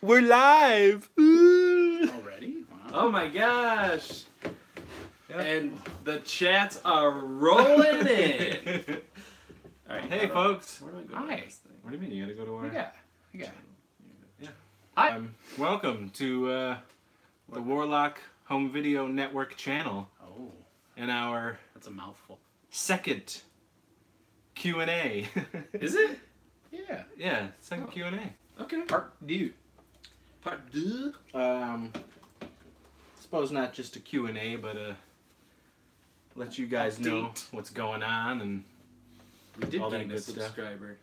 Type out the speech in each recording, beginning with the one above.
We're live! Already? Wow. Oh my gosh! Yep. And the chats are rolling in! Alright, Hey folks! where do I go Hi. with this thing? What do you mean? You gotta go to our... Yeah. Yeah. Hi. Welcome to the Warlock Home Video Network channel Oh, and our that's a mouthful. second QnA. Is it? Yeah. Yeah, second QnA. Okay. Part two. Part deux? Suppose not just a Q&A, but let you guys know Update. what's going on and We did all that gain a good stuff. subscriber.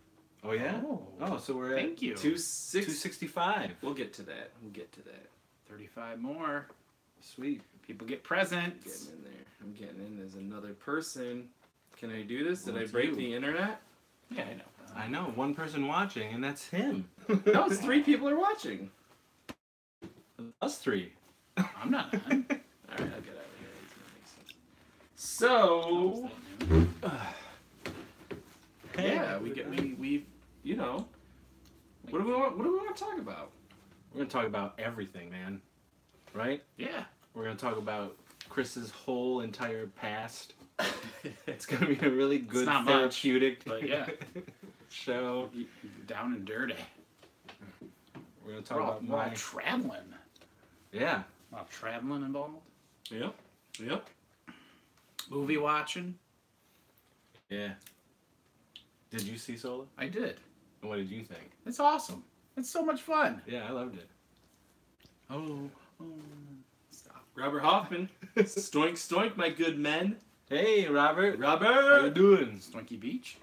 oh yeah. Oh. So we're at Thank you. 265. We'll get to that. We'll get to that. 35 more. Sweet. People get I'm presents. getting in there. I'm getting in. There's another person. Can I do this? Did Well, I it's break you. the internet? Yeah, I know. I know one person watching, and that's him. No, it's 3 people are watching. Us 3. I'm not on. Alright, I'll get out of here. It's gonna make sense. So, yeah, we you know, what do we want to talk about? We're gonna talk about everything, man. Right? Yeah. We're gonna talk about Chris's whole entire past. It's gonna be a really good not much, therapeutic but yeah. show. Down and dirty. We're gonna talk about we're all my traveling. yeah. A lot of traveling involved. Yep. Yep. Movie watching. Yeah. Did you see Solo? I did. And what did you think? It's awesome. It's so much fun. Yeah, I loved it. Oh. Stop. Robert Hoffman. Stoink, stoink, my good men. Hey, Robert. How you Robert. doing? Swanky Beach.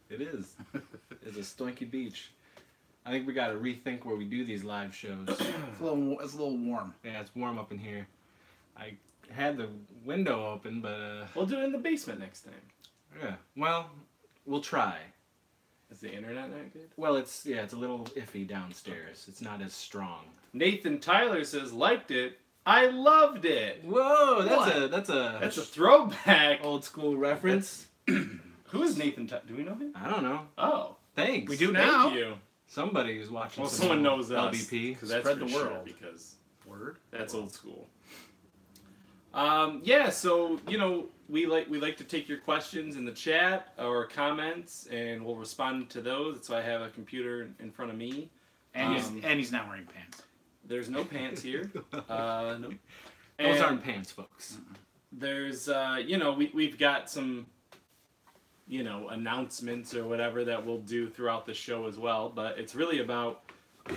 It is. It's a stinky beach. I think we gotta rethink where we do these live shows. It's a little warm. Yeah, it's warm up in here. I had the window open, but We'll do it in the basement next time. yeah. Well, we'll try. Is the internet not good? Well, it's a little iffy downstairs. It's not as strong. Nathan Tyler says liked it. I loved it. Whoa, What? that's That's a throwback. old school reference. Who is Nathan Tyler? Do we know him? I don't know. Oh, Thanks. We do thank now. you. Somebody who's watching. Well, some someone knows us. LBP. 'Cause that's Spread for the sure, word. because Word. that's old school. Yeah, so we like to take your questions in the chat or comments, and we'll respond to those. So I have a computer in front of me. And he's not wearing pants. There's no pants here. No. Those And aren't pants, folks. There's we've got some announcements or whatever that we'll do throughout the show as well. But it's really about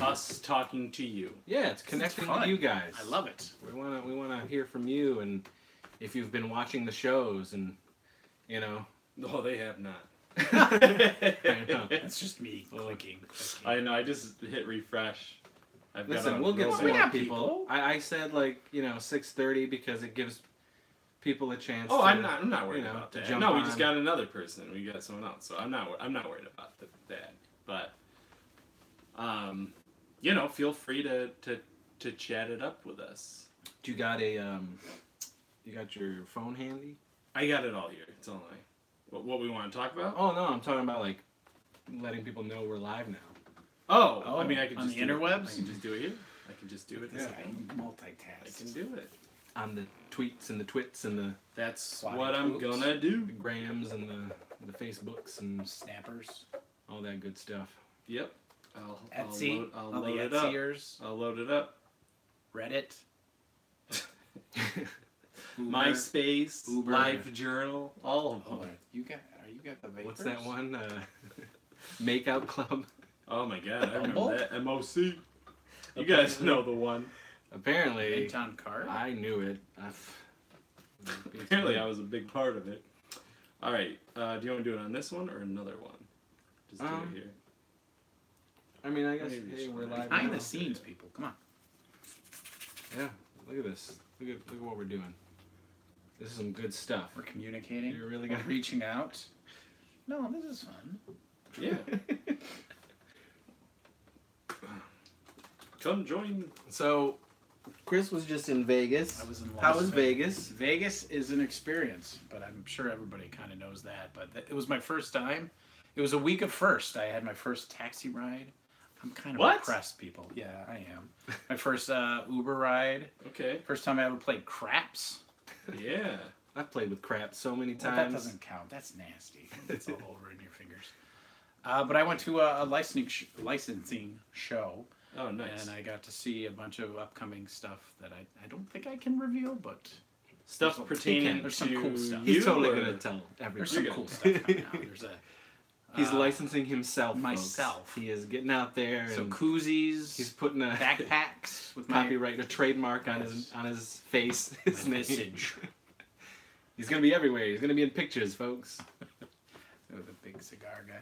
us talking to you. Yeah, it's connecting fun. with you guys. I love it. We wanna hear from you, and if you've been watching the shows, and No, they have not. I know. It's just me clicking. I know. I just hit refresh. I've got Listen, a we'll get roll- some we more got people. people. I said 6:30 because it gives people a chance. Oh, to, I'm not worried about to that. jump No, we on. just got another person. We got someone else, so I'm not worried about that. But feel free to chat it up with us. Do you got you got your phone handy? I got it all here. It's all what we want to talk about. Oh no, I'm talking about letting people know we're live now. Oh, I mean, I could on just the do it. interwebs? I can just do it here. I can just do it. This Yeah. way. I Multitask. can do it. On the tweets and the twits and the That's Slide what I'm quotes. gonna do. grams and the Facebooks and Snappers. all that good stuff. Yep. I'll Etsy. I'll all load the it up. Etsyiers. I'll load it up. Reddit. MySpace, Uber. Live Journal, all of Oh, them. you got the vapors? What's that one? Makeout Club. Oh my god, I Bumble? remember that. MOC. You guys know the one. Apparently, Midtown Card. I knew it. Apparently, I was a big part of it. All right, do you want to do it on this one or another one? Just do it here. I mean, I guess Maybe hey, we're live Behind now. the scenes, people. Come on. Yeah, look at this. Look at what we're doing. This is some good stuff. We're communicating. You're really We're gonna reaching out. No, this is fun. Yeah. Come join. So, Chris was just in Vegas. I was in How Las was Vegas? Vegas is an experience, but I'm sure everybody kind of knows that. But it was my first time. It was a week of first. I had my first taxi ride I'm kind of What? impressed, people. Yeah, I am. My first Uber ride. Okay. First time I ever played craps. Yeah. I've played with crap so many Well, times. that doesn't count. That's nasty. It's all over in your fingers. But I went to a licensing show. Oh, nice. And I got to see a bunch of upcoming stuff that I don't think I can reveal, but Stuff there's pertaining there's some to cool stuff. He's you, totally or- gonna tell there's everybody. some You're cool good. stuff coming out. There's a He's licensing himself. myself. Folks. He is getting out there. so and koozies, he's putting a backpacks with my copyright, a trademark on his face. His name. message. He's gonna be everywhere. He's gonna be in pictures, folks. With a big cigar guy.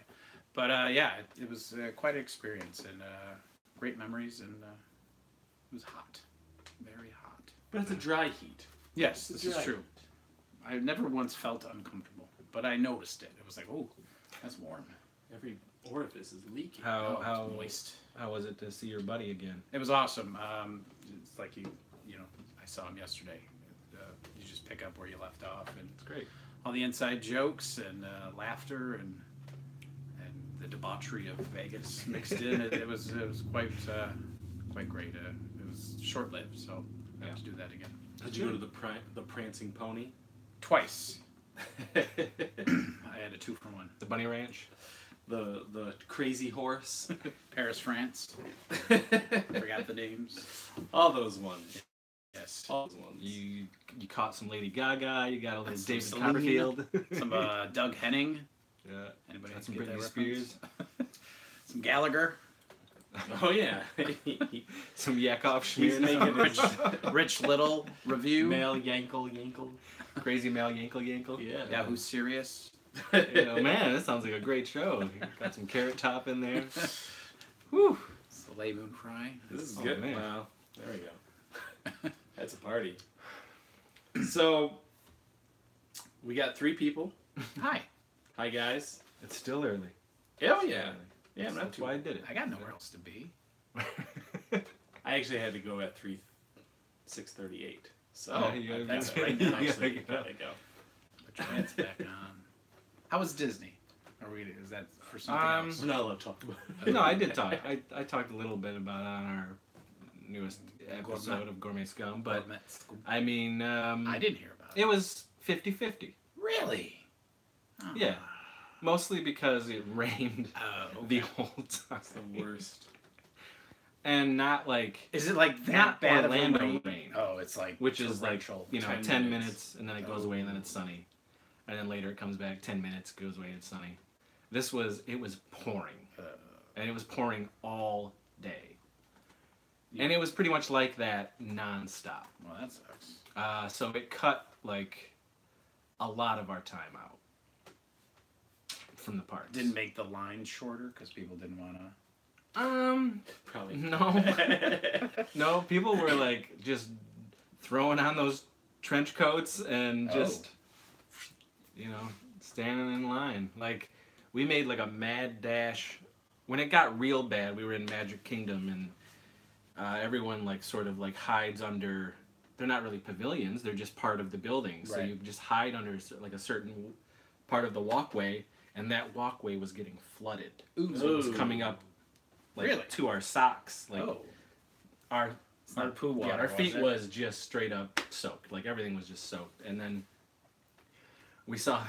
But yeah, it was quite an experience and great memories, and it was hot, very hot. But it's a dry heat. Yes, this is Dry. true. I never once felt uncomfortable, but I noticed it. It was like, oh, that's warm. Every orifice is leaking. Oh, it's How moist. how was it to see your buddy again? It was awesome. It's like you know, I saw him yesterday. You just pick up where you left off, and It's great. all the inside jokes and laughter and the debauchery of Vegas mixed in. It was quite great. It was short lived, so I have to do that again. Did you go to the prancing pony? Twice. I had a 2-for-1. The Bunny Ranch. The crazy horse. Paris, France. Forgot the names. All those ones. Yes. All those ones. You caught some Lady Gaga. You got a little Some David Celine. Copperfield. Some Doug Henning. Yeah. Anybody Got some get that Britney reference? Spears. Some Gallagher. Oh yeah. Some Yakov He's Schmier. making his Rich Little review. Male Yankle. Crazy Mal Yankle. Yeah. Yeah, who's serious? You know, man, that sounds like a great show. Got some Carrot Top in there. Whew. Soleil Moon Frye. This is Oh, good. man. Wow. There we go. That's a party. So we got 3 people. Hi. Hi guys. It's still early. Oh yeah. Yeah, I'm not That's too. why I did it. I got nowhere else to be. I actually had to go at 6:38. So Oh, you gotta that's go. right. I You actually gotta go. gotta go. Put your pants back on. How was Disney? Is that for something else? We're not allowed to talk about it. No, I did talk. I talked a little bit about it on our newest episode Gourmet. of Gourmet Scum, but Gourmet. I mean, I didn't hear about it. it was 50-50. Really? Oh. Yeah. Mostly because it rained Oh, the whole time. That's the worst. And not like, Is it like that not bad Orlando of a rain? rain. Oh, it's like which is like, torrential. 10 10 minutes, and then it goes away, and then it's sunny. And then later it comes back, 10 minutes, goes away, and it's sunny. It was pouring. And it was pouring all day. And it was pretty much like that nonstop. Well, that sucks. So it cut, like, a lot of our time out from the parks. Didn't make the line shorter because people didn't want to. Probably. No. No, people were, like, just throwing on those trench coats and just, standing in line. Like, we made, like, a mad dash. When it got real bad, we were in Magic Kingdom, and everyone, like, sort of, like, hides under... They're not really pavilions. They're just part of the building. So Right. you just hide under, like, a certain part of the walkway, and that walkway was getting flooded. Ooh. So it was coming up, like, Really? to our socks. Like, Oh. our It's not poo water. our feet was was just straight up soaked. Like, everything was just soaked. And then we saw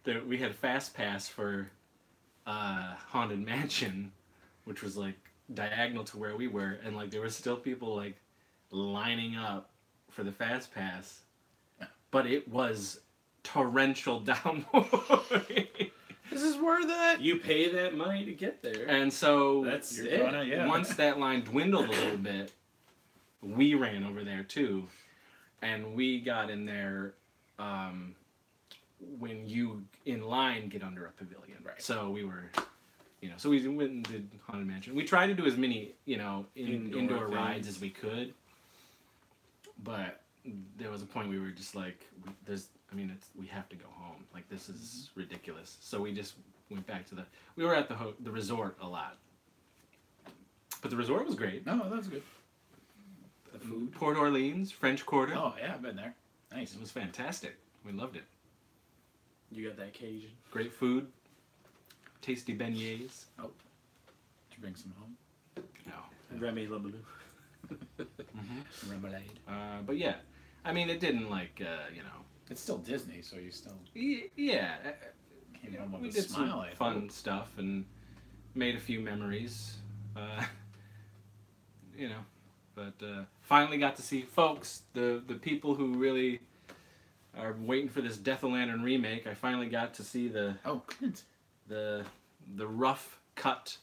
that we had Fast Pass for Haunted Mansion, which was, like, diagonal to where we were. And, like, there were still people, like, lining up for the Fast Pass. But it was torrential downpour. This is worth it. You pay that money to get there. And so That's You're it. gonna, yeah. once that line dwindled a little bit, we ran over there too, and we got in there when you in line get under a pavilion. Right. So we were, so we went and did Haunted Mansion. We tried to do as many, indoor rides things. as we could, but there was a point we were just like, we have to go home. Like, this is ridiculous. So we just went back to we were at the resort a lot. But the resort was great. No, that was good. The food. Port Orleans, French Quarter. Oh yeah, I've been there. Nice. It was fantastic. We loved it. You got that Cajun. Great food. Tasty beignets. Oh, did you bring some home? No. Remy LeBleu. Remoulade. But yeah, I mean, it didn't It's still Disney, so you still yeah. came home We with a did smile. some I fun hope. stuff and made a few memories. But finally got to see folks, the people who really are waiting for this Death of Lantern remake. I finally got to see Oh, Clint. the rough cut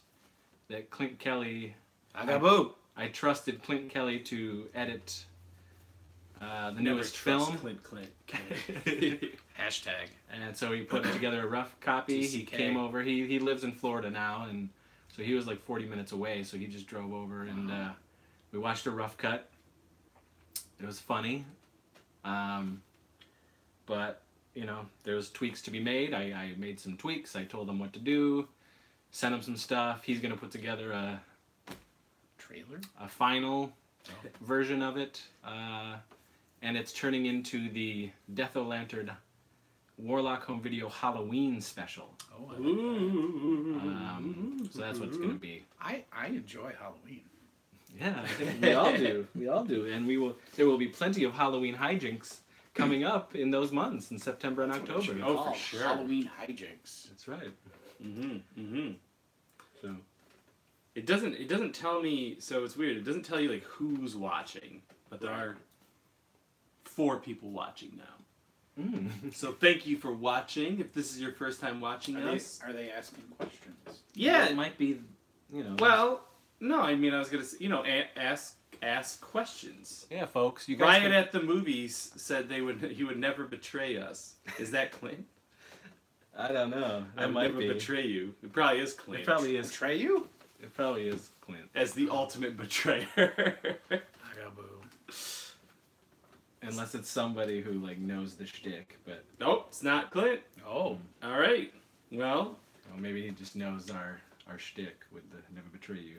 that Clint Kelly. Agaboo. I trusted Clint Kelly to edit the Never newest trust film. Clint. Hashtag. And so he put together a rough copy. He TCK. came over. He lives in Florida now, and so he was like 40 minutes away. So he just drove over, and we watched a rough cut. It was funny, but there was tweaks to be made. I made some tweaks. I told him what to do, sent him some stuff. He's gonna put together a Trailer. final version of it, and it's turning into the Death of Lantern Warlock Home Video Halloween special. Oh, I like that. So that's what it's going to be. I enjoy Halloween. Yeah, we all do. We all do, and there will be plenty of Halloween hijinks coming up in those months in September and October. Oh, for sure. Halloween hijinks. That's right. So It doesn't tell me. So it's weird. It doesn't tell you like who's watching, but there are 4 people watching now. So thank you for watching. If this is your first time watching us, Are they asking questions? yeah. it might be, Well, no. I mean, I was gonna say, ask questions. Yeah, folks, you guys. Riot at the Movies said he would never betray us. Is that Clint? I don't know. I would never betray you. It probably is Clint. It probably is. Betray you? It probably is Clint. As the ultimate betrayer. Agaboo. Unless it's somebody who knows the shtick, but Nope, it's not Clint. Oh. All right. Well, maybe he just knows our shtick with the never betray you.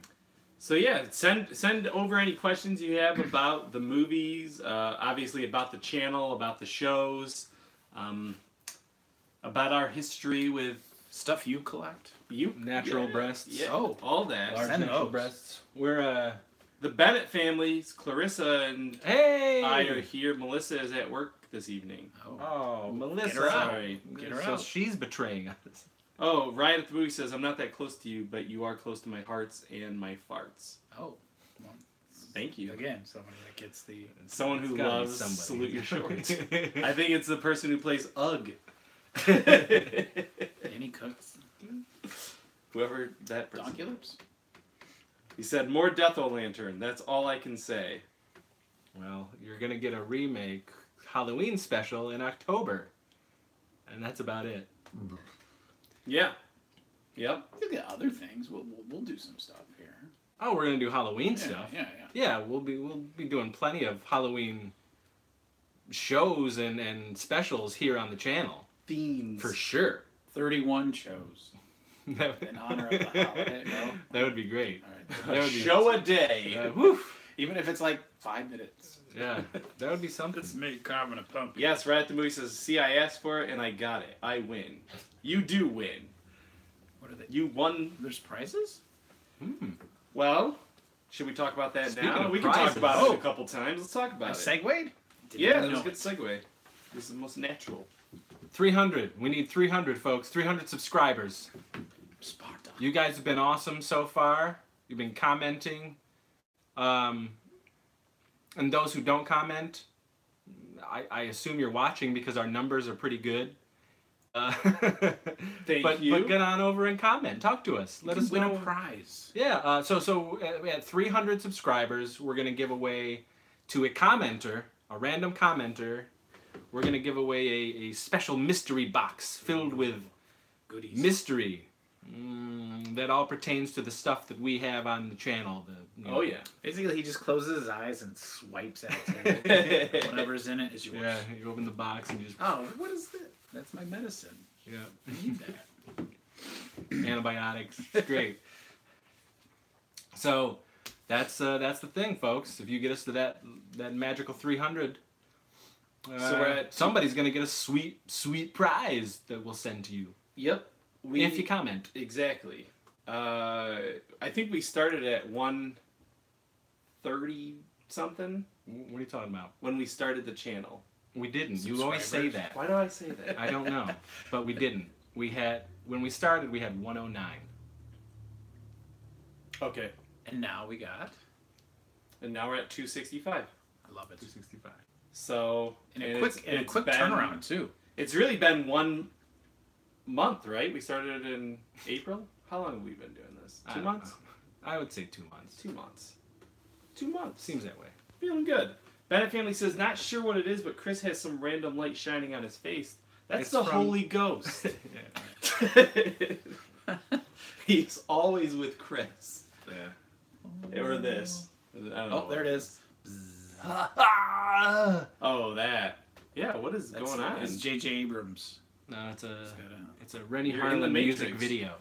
so yeah, send over any questions you have about the movies, obviously about the channel, about the shows, about our history with Stuff you collect? you. Natural breasts. Yeah, Oh. all that. Large Send natural those. breasts. We're The Bennett families, Clarissa and hey. I are here. Melissa is at work this evening. Oh, Melissa. Get her out. Sorry. Get her so out. she's betraying us. Oh, Riot at the Movie says, I'm not that close to you, but you are close to my hearts and my farts. Oh. Well, Thank you. again, somebody that gets the... Someone who It's gotta be loves somebody. Salute Your Shorts. I think it's the person who plays Ugg. Any cooks? Whoever that person. Donkey lips? He said, more Death O' Lantern. That's all I can say. Well, you're gonna get a remake Halloween special in October, and that's about it. Yeah. Yep. You'll get other things. We'll do some stuff here. Oh, we're gonna do Halloween stuff. Yeah. Yeah, we'll be doing plenty of Halloween shows and specials here on the channel Themes. for sure. 31 shows that in honor of the holiday. No? would be great. All right. That would be Show a day. whew. Even if it's like 5 minutes. Yeah, that would be something. me carving a pumpkin. Yes, Riot at the Movie says, see, I asked for it and I got it. I win. You do win. What are they? You won. There's prizes? Well, should we talk about that Speaking now? of We can talk prizes. about Oh. it a couple times. Let's talk about it. Segued? Yeah, that was a good segue. This is the most natural. 300. We need 300, folks. 300 subscribers. Sparta. You guys have been awesome so far. You've been commenting. And those who don't comment, I assume you're watching because our numbers are pretty good. Thank you. But get on over and comment. Talk to us. Let us win know. a prize. Yeah. So at 300 subscribers, we're gonna give away to a commenter, a random commenter. We're gonna give away a special mystery box filled with Goodies. mystery that all pertains to the stuff that we have on the channel. Oh, yeah. Basically, he just closes his eyes and swipes at it. Whatever's in it is yours. Yeah. You open the box and you just Oh, what is that? That's my medicine. yeah. I need that. Antibiotics. It's great. So that's the thing, folks. If you get us to that magical 300, So we're at somebody's gonna get a sweet prize that we'll send to you Yep. if you comment. Exactly. I think we started at 130 something What are you talking about? when we started the channel. We didn't. You always say Subscribers? that. Why do I say that? I don't know, but we didn't. When we started, we had 109. Okay. And now we got. And now we're at 265. I love it. 265. So And a quick turnaround too. It's really been 1 month, right? We started in April. How long have we been doing this? I 2 don't months? know. I would say 2 months. 2 months. 2 months. Seems that way. Feeling good. Bennett family says, not sure what it is, but Chris has some random light shining on his face. That's It's the from- Holy Ghost. Yeah. He's always with Chris. Yeah. Or this. I don't know. Oh, there it is. Oh, that. Yeah, what is going on? It's J.J. Abrams. No, It's got it's a Rennie You're in the Harlan music Matrix. video.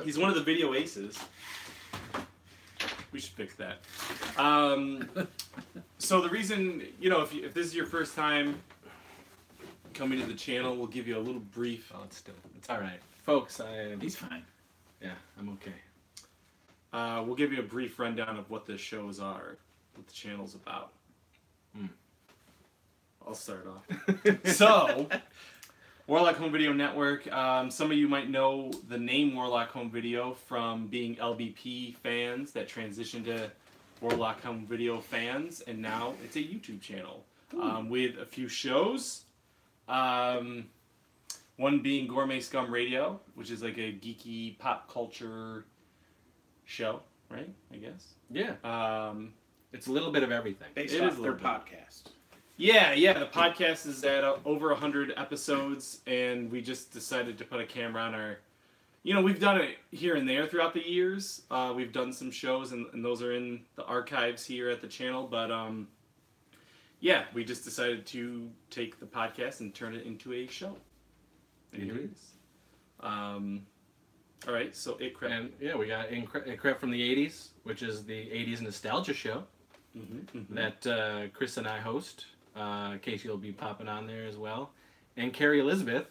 He's one of the video aces. We should fix that. So the reason, if this is your first time coming to the channel, we'll give you a little brief. Oh, it's all right, folks. He's fine. Yeah, I'm okay. We'll give you a brief rundown of what the shows are, what the channel's about. I'll start off. So, Warlock Home Video Network. Some of you might know the name Warlock Home Video from being LBP fans that transitioned to Warlock Home Video fans, and now it's a YouTube channel with a few shows. One being Gourmet Scum Radio, which is like a geeky pop culture show, right? I guess. Yeah, it's a little bit of everything. Based It off is a their little bit. podcast. Yeah. The podcast is at over 100 episodes, and we just decided to put a camera on our. We've done it here and there throughout the years. We've done some shows, and those are in the archives here at the channel. But we just decided to take the podcast and turn it into a show. And here it is. All right, so it crept. And yeah, we got It Crept from the 80s, which is the 80s nostalgia show that Chris and I host. Casey will be popping on there as well. And Carrie Elizabeth,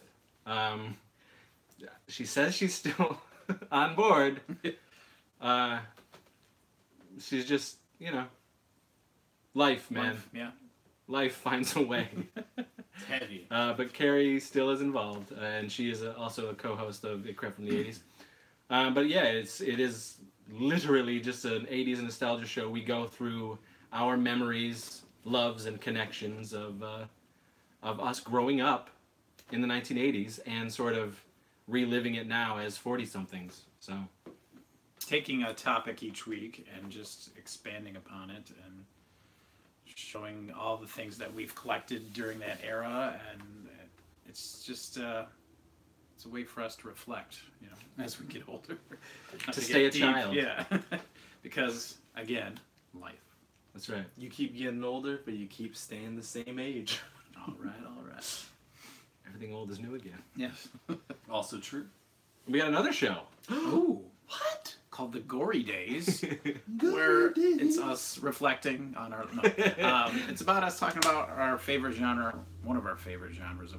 she says she's still on board. She's just, life, man. Yeah. Life finds a way. It's heavy. But Carrie still is involved, and she is also a co-host of It Crept from the 80s. But yeah, it is literally just an 80s nostalgia show. We go through our memories, loves, and connections of us growing up in the 1980s and sort of reliving it now as 40-somethings. So, Taking a topic each week and just expanding upon it and showing all the things that we've collected during that era, and it's just it's a way for us to reflect, as we get older. Not To get stay a deep, child. yeah. Because again, life. that's right. You keep getting older, but you keep staying the same age. All right. Everything old is new again. Yes. Also true. We got another show. Ooh. What? Called the Gory Days, where it's us reflecting on our. No. It's about us talking about our favorite genre, one of our favorite genres of.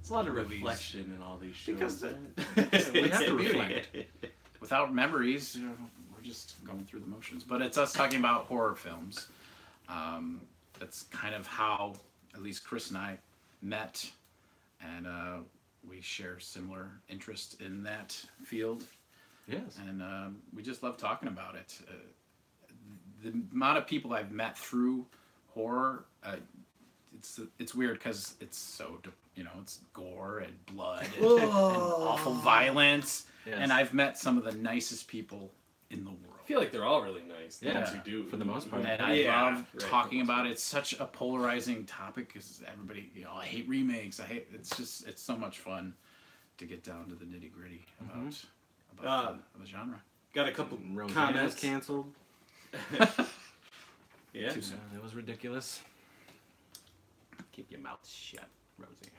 It's a lot of movies. reflection in all these shows. Because right? we have to reflect. Without memories, we're just going through the motions. But it's us talking about horror films. That's kind of how, at least Chris and I, met, and we share similar interest in that field. Yes. And we just love talking about it. The amount of people I've met through horror, it's weird because it's so, it's gore and blood and awful violence. Yes. And I've met some of the nicest people in the world. I feel like they're all really nice. The Yeah, ones who do. for the most part. And I Yeah, love right. talking about it. It's such a polarizing topic because everybody, I hate remakes. It's so much fun to get down to the nitty gritty about the genre. Got a couple Roseanne was comments. canceled. Yeah. That was ridiculous. Keep your mouth shut, Roseanne.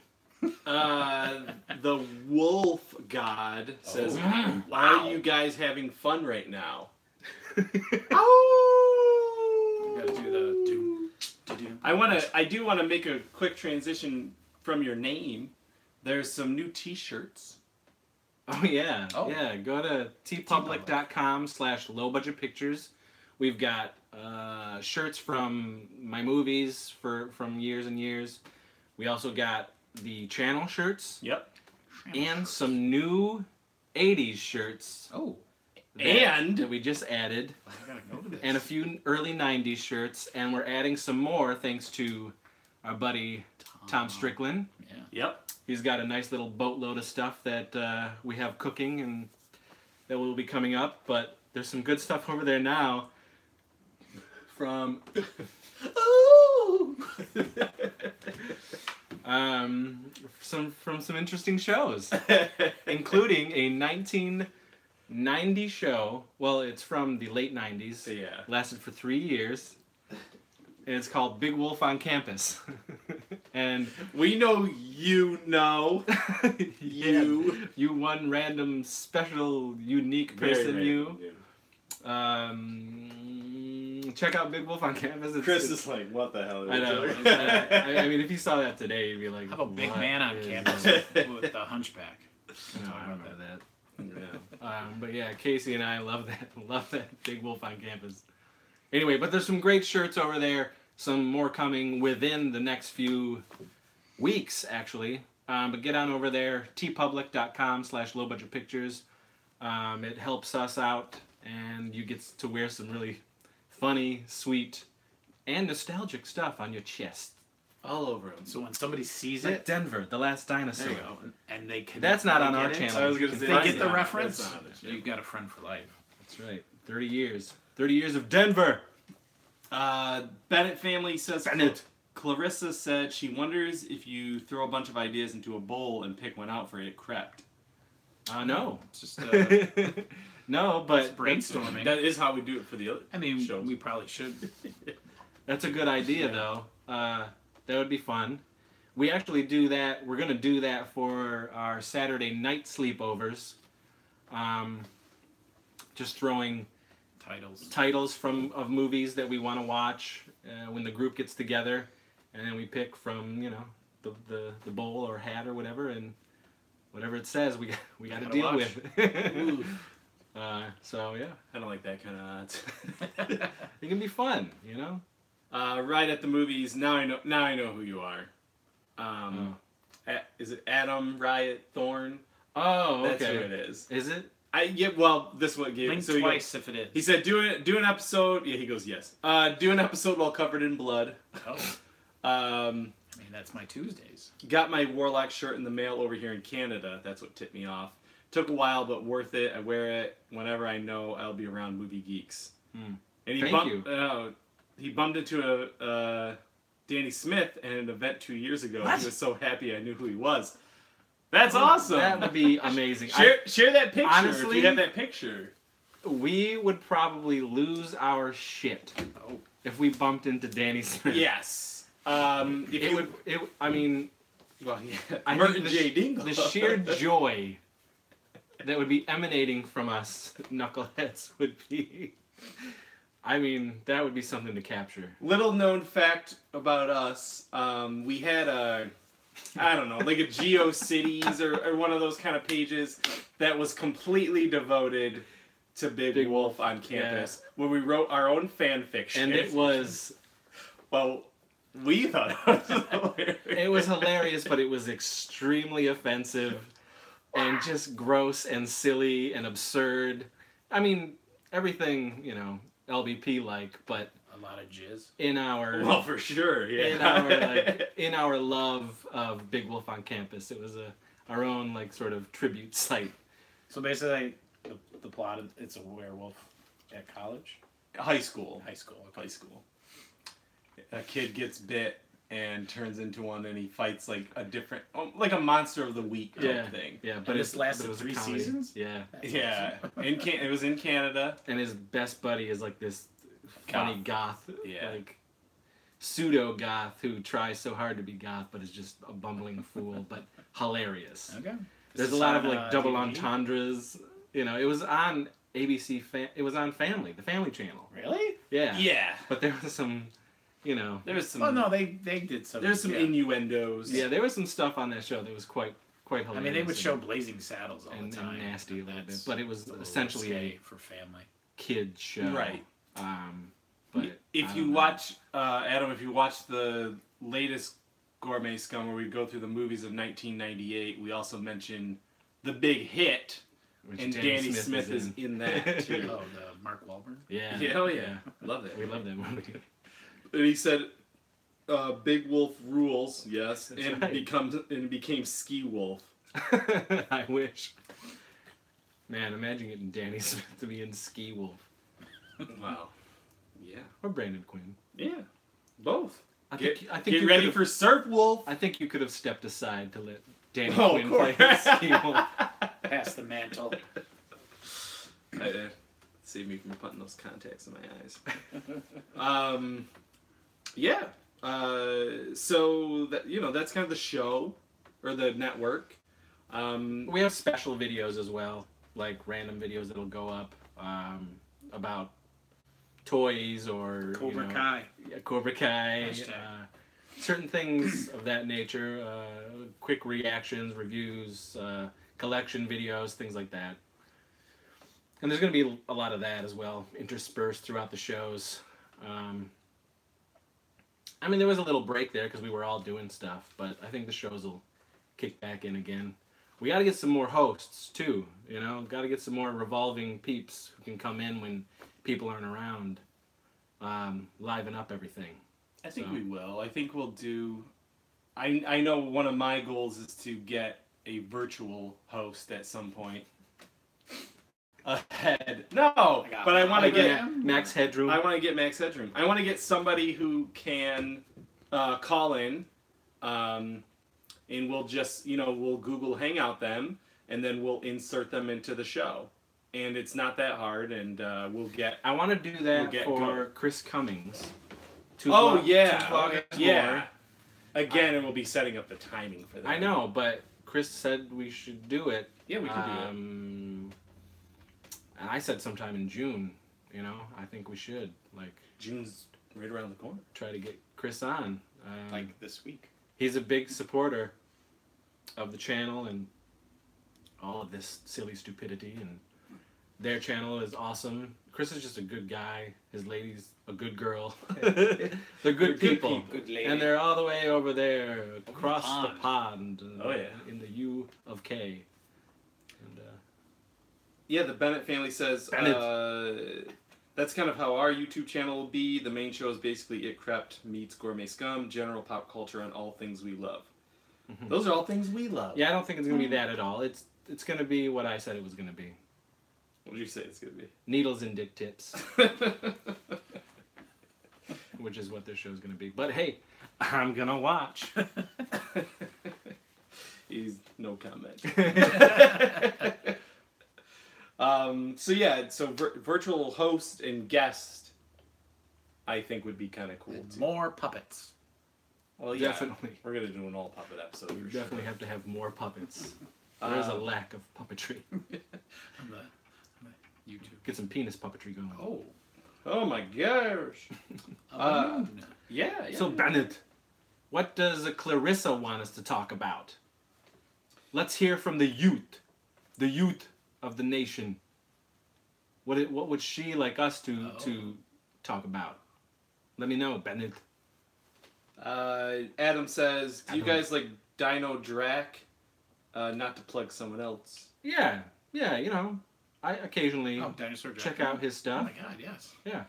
The Wolf God says, "Are you guys having fun right now?" You gotta do the do. I do want to make a quick transition from your name. There's some new T-shirts Oh yeah, Oh. yeah. Go to tpublic.com/lowbudgetpictures. We've got shirts from my movies from years and years. We also got the channel shirts. Yep. And some new 80s shirts. Oh. That we just added. I gotta go to this. And a few early 90s shirts. And we're adding some more thanks to our buddy Tom Strickland. Yeah. Yep. He's got a nice little boatload of stuff that we have cooking and that will be coming up. But there's some good stuff over there now from... some interesting shows, including a 1990 show. Well, it's from the late 90s. Yeah. Lasted for 3 years. And it's called Big Wolf on Campus. And we know you know. you one random special unique person check out Big Wolf on Campus. Chris is like, what the hell? I know. I mean, if you saw that today, you'd be like, Have a big "What man on is campus that?" with the hunchback. No, I don't know that. Yeah. But yeah, Casey and I love that Big Wolf on Campus. Anyway, but there's some great shirts over there. Some more coming within the next few weeks, actually. But get on over there, tpublic.com/lowbudgetpictures. It helps us out, and you get to wear some really funny, sweet, and nostalgic stuff on your chest. All over him. So when somebody sees Like it, Denver, the last dinosaur. There you go. and they can, That's not they on get our it, channel. I was gonna If say, they They get the Yeah, reference. that's not on the channel. You've got a friend for life. That's right. 30 years. 30 years of Denver. Bennett family says Bennett. Clarissa said she wonders if you throw a bunch of ideas into a bowl and pick one out for it crept. No. It's just No, but it's brainstorming. That is how we do it for the other I mean, shows. we probably should. that's a good idea, though. That would be fun. We actually do that. We're going to do that for our Saturday night sleepovers. Just throwing titles of movies that we want to watch when the group gets together, and then we pick from the bowl or hat or whatever, and whatever it says we got to deal watch. with. So yeah, I don't like that kind of odds. it can be fun, Right at the movies. Now I know who you are. Is it Adam Riot Thorne? Oh, That's okay. who it is. Is it? This one gave Blink so twice if it is. He said, do an episode. Yeah, he goes, yes. Do an episode while covered in blood. Oh, I I mean, that's my Tuesdays. Got my Warlock shirt in the mail over here in Canada. That's what tipped me off. Took a while, but worth it. I wear it whenever I know I'll be around movie geeks. Hmm. And he bumped into a Danny Smith at an event 2 years ago. What? He was so happy I knew who he was. That's awesome. That would be amazing. Share that picture. Honestly, if you have that picture. We would probably lose our shit if we bumped into Danny Smith. Yes. I mean, Well, yeah. I Merton think J. Dingle. the sheer joy that would be emanating from us knuckleheads would be. I mean, that would be something to capture. Little known fact about us, we had I don't know, like a GeoCities or one of those kind of pages that was completely devoted to Big Wolf on campus when we wrote our own fan fiction. And it was... Well, we thought it was hilarious. It was hilarious, but it was extremely offensive and just gross and silly and absurd. I mean, everything, LBP-like, but... A lot of jizz. In our... Well, for sure, yeah. In our love of Big Wolf on Campus. It was our own, sort of tribute site. So basically, the plot, it's a werewolf at college? High school. High school. Okay. High school. A kid gets bit and turns into one, and he fights like a different, like a monster of the week type thing. Yeah, But this lasted it was a 3 comedy. seasons? Yeah. Yeah, it was in Canada. And his best buddy is like this funny goth, Yeah. like pseudo goth who tries so hard to be goth but is just a bumbling fool, but hilarious. Okay. There's a lot of double entendres. It was on ABC. It was on Family, the Family Channel. Really? Yeah. Yeah. But there was some, There was some. Oh no, they did some. There's some innuendos. Yeah, there was some stuff on that show that was quite quite I hilarious. mean, they would and- show Blazing Saddles all and, the time. and nasty a little bit, That's but it was a little essentially risque a for family. kid show. Right. But I If you don't know. watch, Adam, if you watch the latest Gourmet Scum where we go through the movies of 1998, we also mention the big hit, Which and Danny Smith is in that too. Oh, the Mark Wahlberg? Yeah. Yeah, hell yeah. Love that. We love that movie. And he said, "Big Wolf rules." Yes, That's and right. became Ski Wolf. I wish. Man, imagine getting Danny Smith to be in Ski Wolf. Wow. Yeah. Or Brandon Quinn. Yeah. Both. I Get, think get you ready could've- for Surf Wolf. I think you could have stepped aside to let Danny Oh, Quinn of play course. Ski Wolf. Pass the mantle. Save me from putting those contacts in my eyes. Yeah. So that that's kind of the show or the network. We have special videos as well, like random videos that'll go up about toys or Cobra Kai. Yeah, Cobra Kai, Hashtag. certain things of that nature, quick reactions, reviews, collection videos, things like that. And there's going to be a lot of that as well, interspersed throughout the shows. I mean, there was a little break there because we were all doing stuff, but I think the shows will kick back in again. We got to get some more hosts, too, Got to get some more revolving peeps who can come in when people aren't around, liven up everything. I think So- we will. I think we'll do. I know one of my goals is to get a virtual host at some point. Ahead. No, but I want to get. Max Headroom. I want to get Max Headroom. I want to get somebody who can call in, and we'll just we'll Google Hangout them, and then we'll insert them into the show, and it's not that hard, and we'll get. I want to do that We'll get for going. Chris Cummings. Two Oh vlog- yeah, two vloggers yeah. more. Again, and we'll be setting up the timing for that. I know, but Chris said we should do it. Yeah, we can do it. And I said sometime in June. I think we should June's right around the corner. try to get Chris on. Like this week. He's a big supporter of the channel and all of this silly stupidity, and their channel is awesome. Chris is just a good guy. His lady's a good girl. They're good people. Good lady. And they're all the way over there across the pond. pond. Oh, yeah. In the U of K. And, Yeah, the Bennett family says that's kind of how our YouTube channel will be. The main show is basically It Crept meets Gourmet Scum, general pop culture, and all things we love. Mhm. Those are all things we love. yeah, I don't think it's going to be that at all. It's going to be what I said it was going to be. What did you say it's going to Needles and dick tips, be? which is what this show's going to be. But hey, I'm going to watch. He's no comment. So virtual host and guest, I think would be kind of cool too. More puppets. Well, yeah, Definitely. we're gonna do an all puppet episode. We for definitely sure. have to have more puppets. There's a Um, lack of puppetry. On the YouTube. Get some penis puppetry going. Oh. Oh my gosh. A Uh, balloon. Yeah. So Bennett, what does Clarissa want us to talk about? Let's hear from the youth of the nation. What would she like us to talk about? Let me know, Bennett. Adam says, "Do you Adam. guys like Dino Drac?" Not to plug someone else. Yeah, I occasionally Oh, Dinosaur Jack. check out his Oh stuff. my god, yes. Yeah,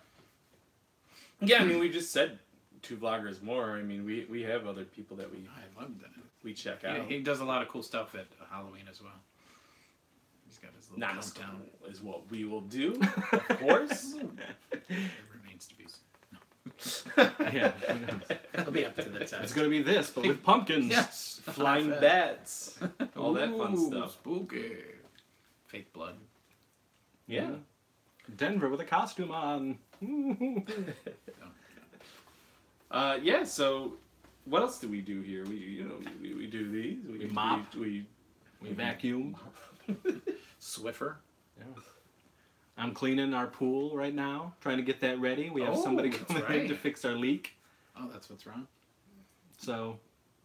Yeah, I mean, we just said 2 vloggers more. I mean, we have other people that I love that. we check Yeah, out. he does a lot of cool stuff at Halloween as well. He's got his little Not as countdown. cool is what we will do, of course. It remains to be seen. yeah. It'll be up to the test. It's gonna be this, but with pumpkins. Yes. Flying bats, all that fun Ooh, stuff. Spooky. Fake blood. Yeah. Denver with a costume on. Yeah. So, what else do we do here? We do these. We mop. We vacuum. Swiffer. Yeah. I'm cleaning our pool right now, trying to get that ready. We have somebody that's coming in right. to fix our leak. Oh, that's what's wrong. So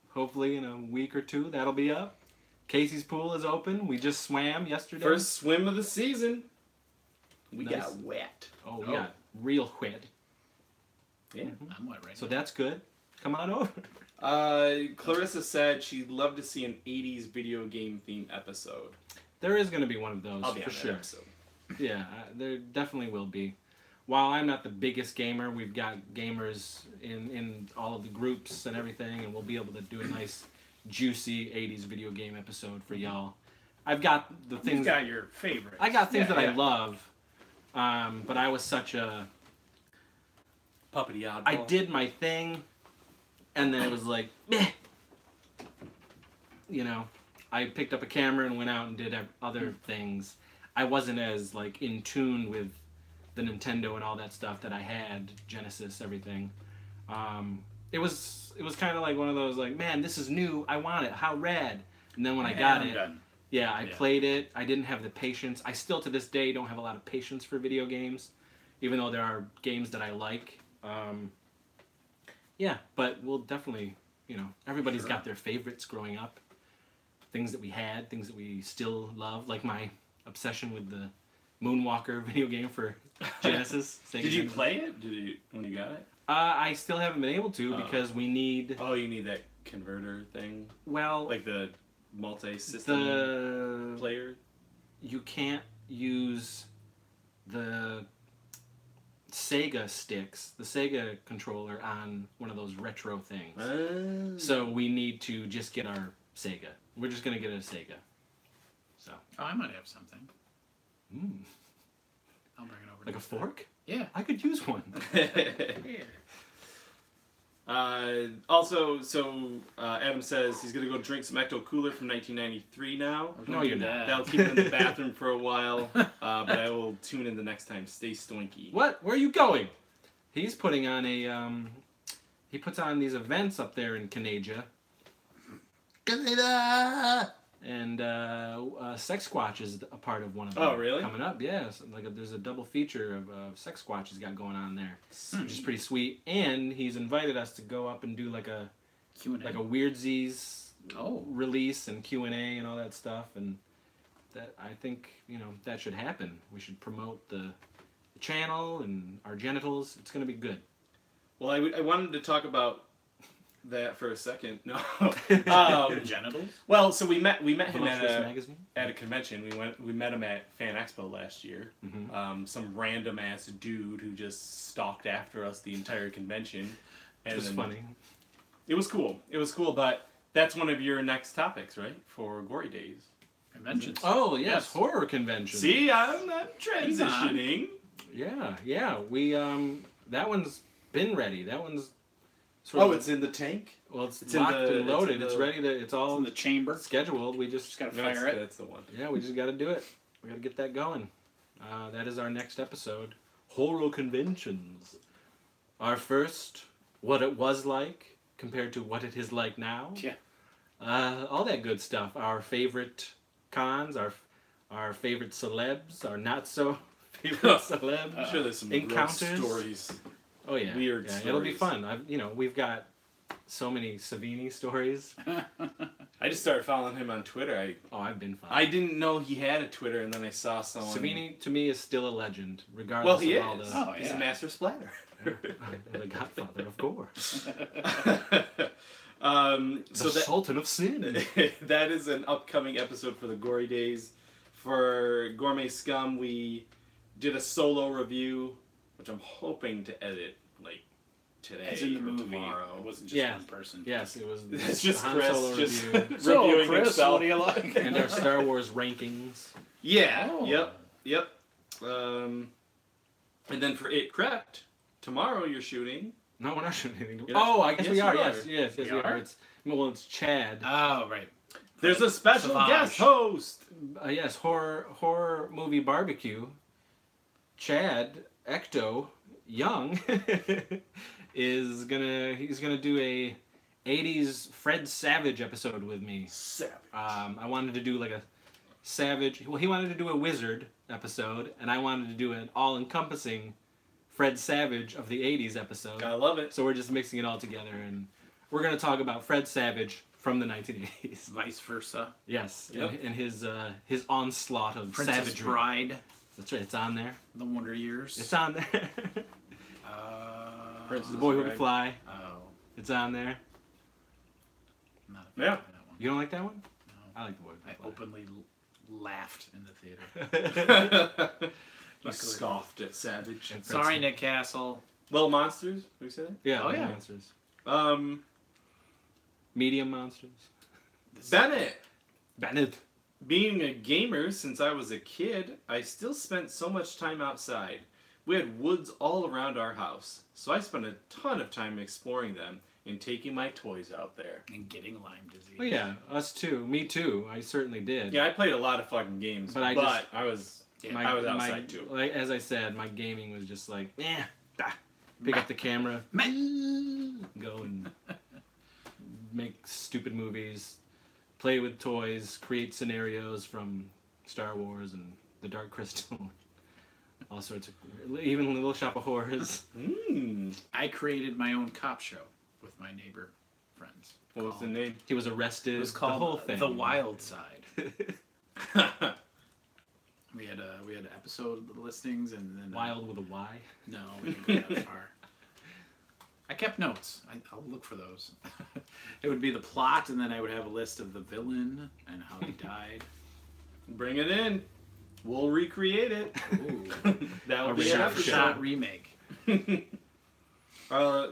hopefully in a week or two that'll be up. Casey's pool is open. We just swam yesterday. First swim of the season. We Nice. got wet. Oh, we got real wet. Yeah. I'm wet right So now. that's good. Come on over. Clarissa said she'd love to see an 80s video game theme episode. There is going to be one of those I'll be for on that sure. episode. Yeah, there definitely will be. While I'm not the biggest gamer, we've got gamers in all of the groups and everything, and we'll be able to do a nice, juicy 80s video game episode for y'all. I've got the You've things. got your favorite. I got things Yeah, that yeah. I love, but I was such a. Puppety oddball. I did my thing, and then it was like, meh. You know, I picked up a camera and went out and did other things. I wasn't as like in tune with the Nintendo and all that stuff that I had, Genesis, everything. It was kind of like one of those like, man, this is new. I want it. How rad! And then when I got it, Done. yeah, I Yeah. played it. I didn't have the patience. I still to this day don't have a lot of patience for video games, even though there are games that I like. Yeah, but we'll definitely, everybody's Sure. got their favorites growing up. Things that we had, things that we still love, like my obsession with the Moonwalker video game for Genesis. Sega Did you Genesis. play it? When you got it? I still haven't been able to Oh. because we need, Oh, you need that converter thing, well, like the multi-system the player. you can't use the Sega sticks, the Sega controller on one of those retro things. So we need to just get our Sega. We're just gonna get a Sega. So. Oh, I might have something. I'll bring it over. Like a next time. fork? Yeah. I could use one. Yeah. Also, Adam says he's gonna go drink some Ecto Cooler from 1993 now. No, you're not. That'll keep him in the bathroom for a while, but I will tune in the next time. Stay stoinky. What? Where are you going? He's putting on a he puts on these events up there in Canada. Canada. And Sex Squatch is a part of one of them. Oh, really? Coming up, yes. There's a double feature of Sex Squatch he's got going on there, which is pretty sweet. And he's invited us to go up and do like a QnA. Weirdsies Oh. release and QnA and all that stuff. And that I think that should happen. We should promote the channel and our genitals. It's gonna be good. Well, I wanted to talk about that for a second. No. Your genitals? Well, so we met him Voluptuous magazine. at a convention. We met him at Fan Expo last year. Mhm. Some random ass dude who just stalked after us the entire convention. It was then- funny. It was cool. It was cool, but that's one of your next topics, right? For Gory Days. Conventions. Oh yes, Yes. horror convention. See, I'm transitioning. Yeah. We that one's been ready. That one's. Sort of, Oh, it's in the tank. well, it's it's in locked the- and loaded. in It's the- ready to. It's all In the chamber. scheduled. We just Just gotta That's, fire it. that's the one. yeah, we just got to do it. We got to get that going. That is our next episode. Horror conventions. Our first, what it was like compared to what it is like now. Yeah. All that good stuff. Our favorite cons, our favorite celebs, our not so favorite celebs. I'm sure there's some Encounters? gross stories. Oh yeah, Weird yeah, it'll be stories. fun. We've got so many Savini stories. I just started following him on Twitter. I've been fun. I didn't know he had a Twitter, and then I saw someone. Savini to me is still a legend, regardless Well, he of all is. the. Oh, He's yeah. a master splatter. The Godfather, of course. So The Sultan of Sin. that is an upcoming episode for the Gory Days. For Gourmet Scum, we did a solo review, which I'm hoping to edit like today As in the or movie. tomorrow. It wasn't just Yeah. one person. Yes, it was. It's just Han Chris Solo just review So, reviewing Chris, himself. what do you like? and our Star Wars rankings. Yeah. Oh. Yep. And then for It Crept, tomorrow you're shooting. No, we're not shooting anything. You're not- Oh, I guess Yes, we are. you Yes, are. yes, We we are. are? It's Chad. Oh, right. There's a special Savage. guest host. Yes, horror movie barbecue. Chad Ecto Young he's gonna do a 80s Fred Savage episode with me. Savage. I wanted to do like a Savage. Well, he wanted to do a wizard episode, and I wanted to do an all-encompassing Fred Savage of the 80s episode. I love it. So we're just mixing it all together, and we're gonna talk about Fred Savage from the 1980s. Vice versa. Yes, Yep. and his onslaught of Princess savagery. Bride. That's right. It's on there. The Wonder Years. It's on there. Princess The Boy Who Bride. Could Fly. Oh. It's on there. Not a fan Yeah. of that one. You don't like that one? No. I like The Boy I Who Could openly laughed in the theater. You scoffed at Savage. And Sorry, Nick Castle. Little Monsters? Did we say that? Yeah. Oh, Little yeah. Monsters. Medium monsters. Bennett. Bennett. Being a gamer since I was a kid, I still spent so much time outside. We had woods all around our house, so I spent a ton of time exploring them and taking my toys out there. And getting Lyme disease. Well, yeah, us too. Me too. I certainly did. Yeah, I played a lot of fucking games, But but I I was Yeah, I was outside too. Like as I said, my gaming was just like, pick up the camera, go and make stupid movies, play with toys, create scenarios from Star Wars and The Dark Crystal, all sorts of, even Little Shop of Horrors. I created my own cop show with my neighbor friends. What was the name? He was arrested. It was called the whole thing. The Wild Side. We had episode listings and then Wild with a Y. No, we didn't go that far. I kept notes. I'll look for those. It would be the plot, and then I would have a list of the villain and how he died. Bring it in. We'll recreate it. Ooh. That A would be an shot episode. Shot remake.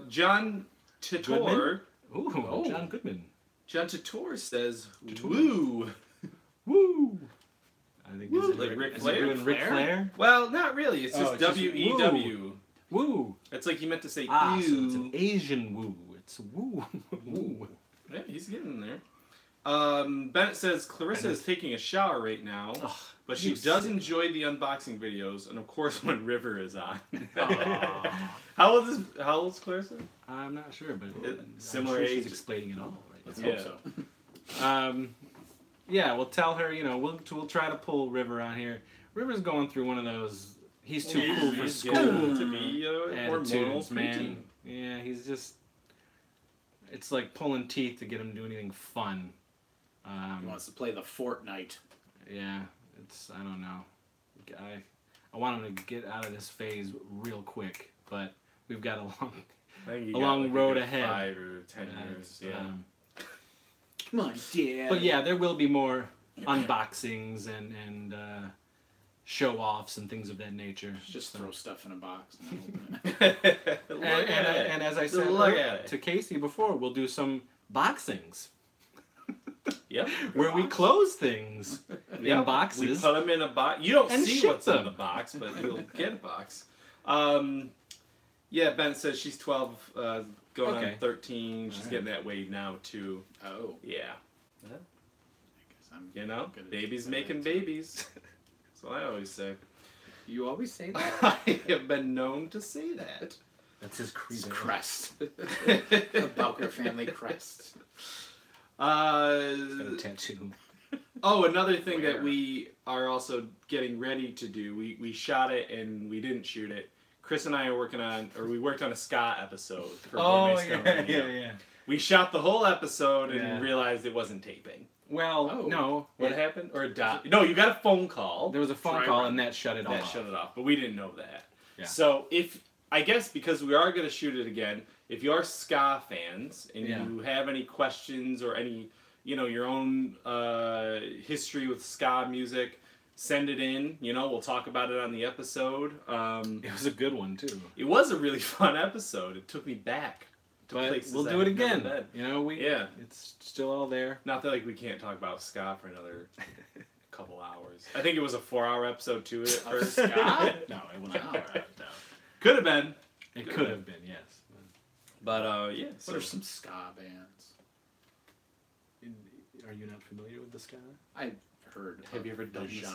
John Titor. Ooh, Oh. John Goodman. John Titor says, Titor. "Woo." Woo! I think Woo, is it like Ric- Ric is Flair? it doing Ric Flair? Flair? Well, not really. It's Oh, just it's just W-E-W. Woo! It's like he meant to say Ah, so ew. it's an Asian woo. It's woo. Woo. Yeah, he's getting there. Bennett says Clarissa is taking a shower right now, Ugh, but she you does sick. enjoy the unboxing videos, and of course when River is on. Aw. How old is Clarissa? I'm not sure, but Similar I'm sure age. she's explaining it all right Let's now. hope so. Yeah, we'll tell her. We'll try to pull River on here. River's going through one of those. He's too cool for He's school getting to be hormonal attitudes, man. preteen. Yeah, he's just. It's like pulling teeth to get him to do anything fun. He wants to play the Fortnite. Yeah, it's I don't know. I want him to get out of this phase real quick, but we've got a long. I think you A got long like road good ahead. 5 or 10 years. it's, Yeah. Come on, Dad. But yeah, there will be more unboxings and show offs and things of that nature. Just So- throw stuff in a box and open it. Look And, at it. and as I said Look at it. to Casey before, we'll do some boxings Yep. where we close things in Yep. We boxes. put them in a box. You don't and see ship what's in them. the box, but you'll get a box. Yeah, Ben says she's 12, going Okay. on 13. She's Alright. getting that way now too. Oh. Yeah. I guess I'm You know, good at babies that. making babies. That's what I always say. You always say that? I have been known to say that. That's his It's credo. crest. The Bowker family crest. Got a tattoo. Oh, another thing Where? that we are also getting ready to do. We shot it and we didn't shoot it. Chris and I are working on, or we worked on a ska episode for Oh Gourmet Ska yeah, Radio. yeah. We shot the whole episode and Yeah. realized it wasn't taping. Well, Oh. no. What happened? Or no, you got a phone call. There was a phone Try call run. and that shut it That off. shut it off, but we didn't know that. Yeah. So I guess because we are going to shoot it again, if you are ska fans and Yeah. you have any questions or any, your own history with ska music, send it in. We'll talk about it on the episode. It was a good one too. It was a really fun episode. It took me back to But places we'll I do it had never again. been. Yeah. It's still all there. Not that we can't talk about ska for another couple hours. I think it was a 4-hour episode too at first. Scott? No, it wasn't. No. Could have been. It Good. could have been, yes. But yeah. What are some ska bands? Are you not familiar with the ska? I've heard. Have of you ever the done ska?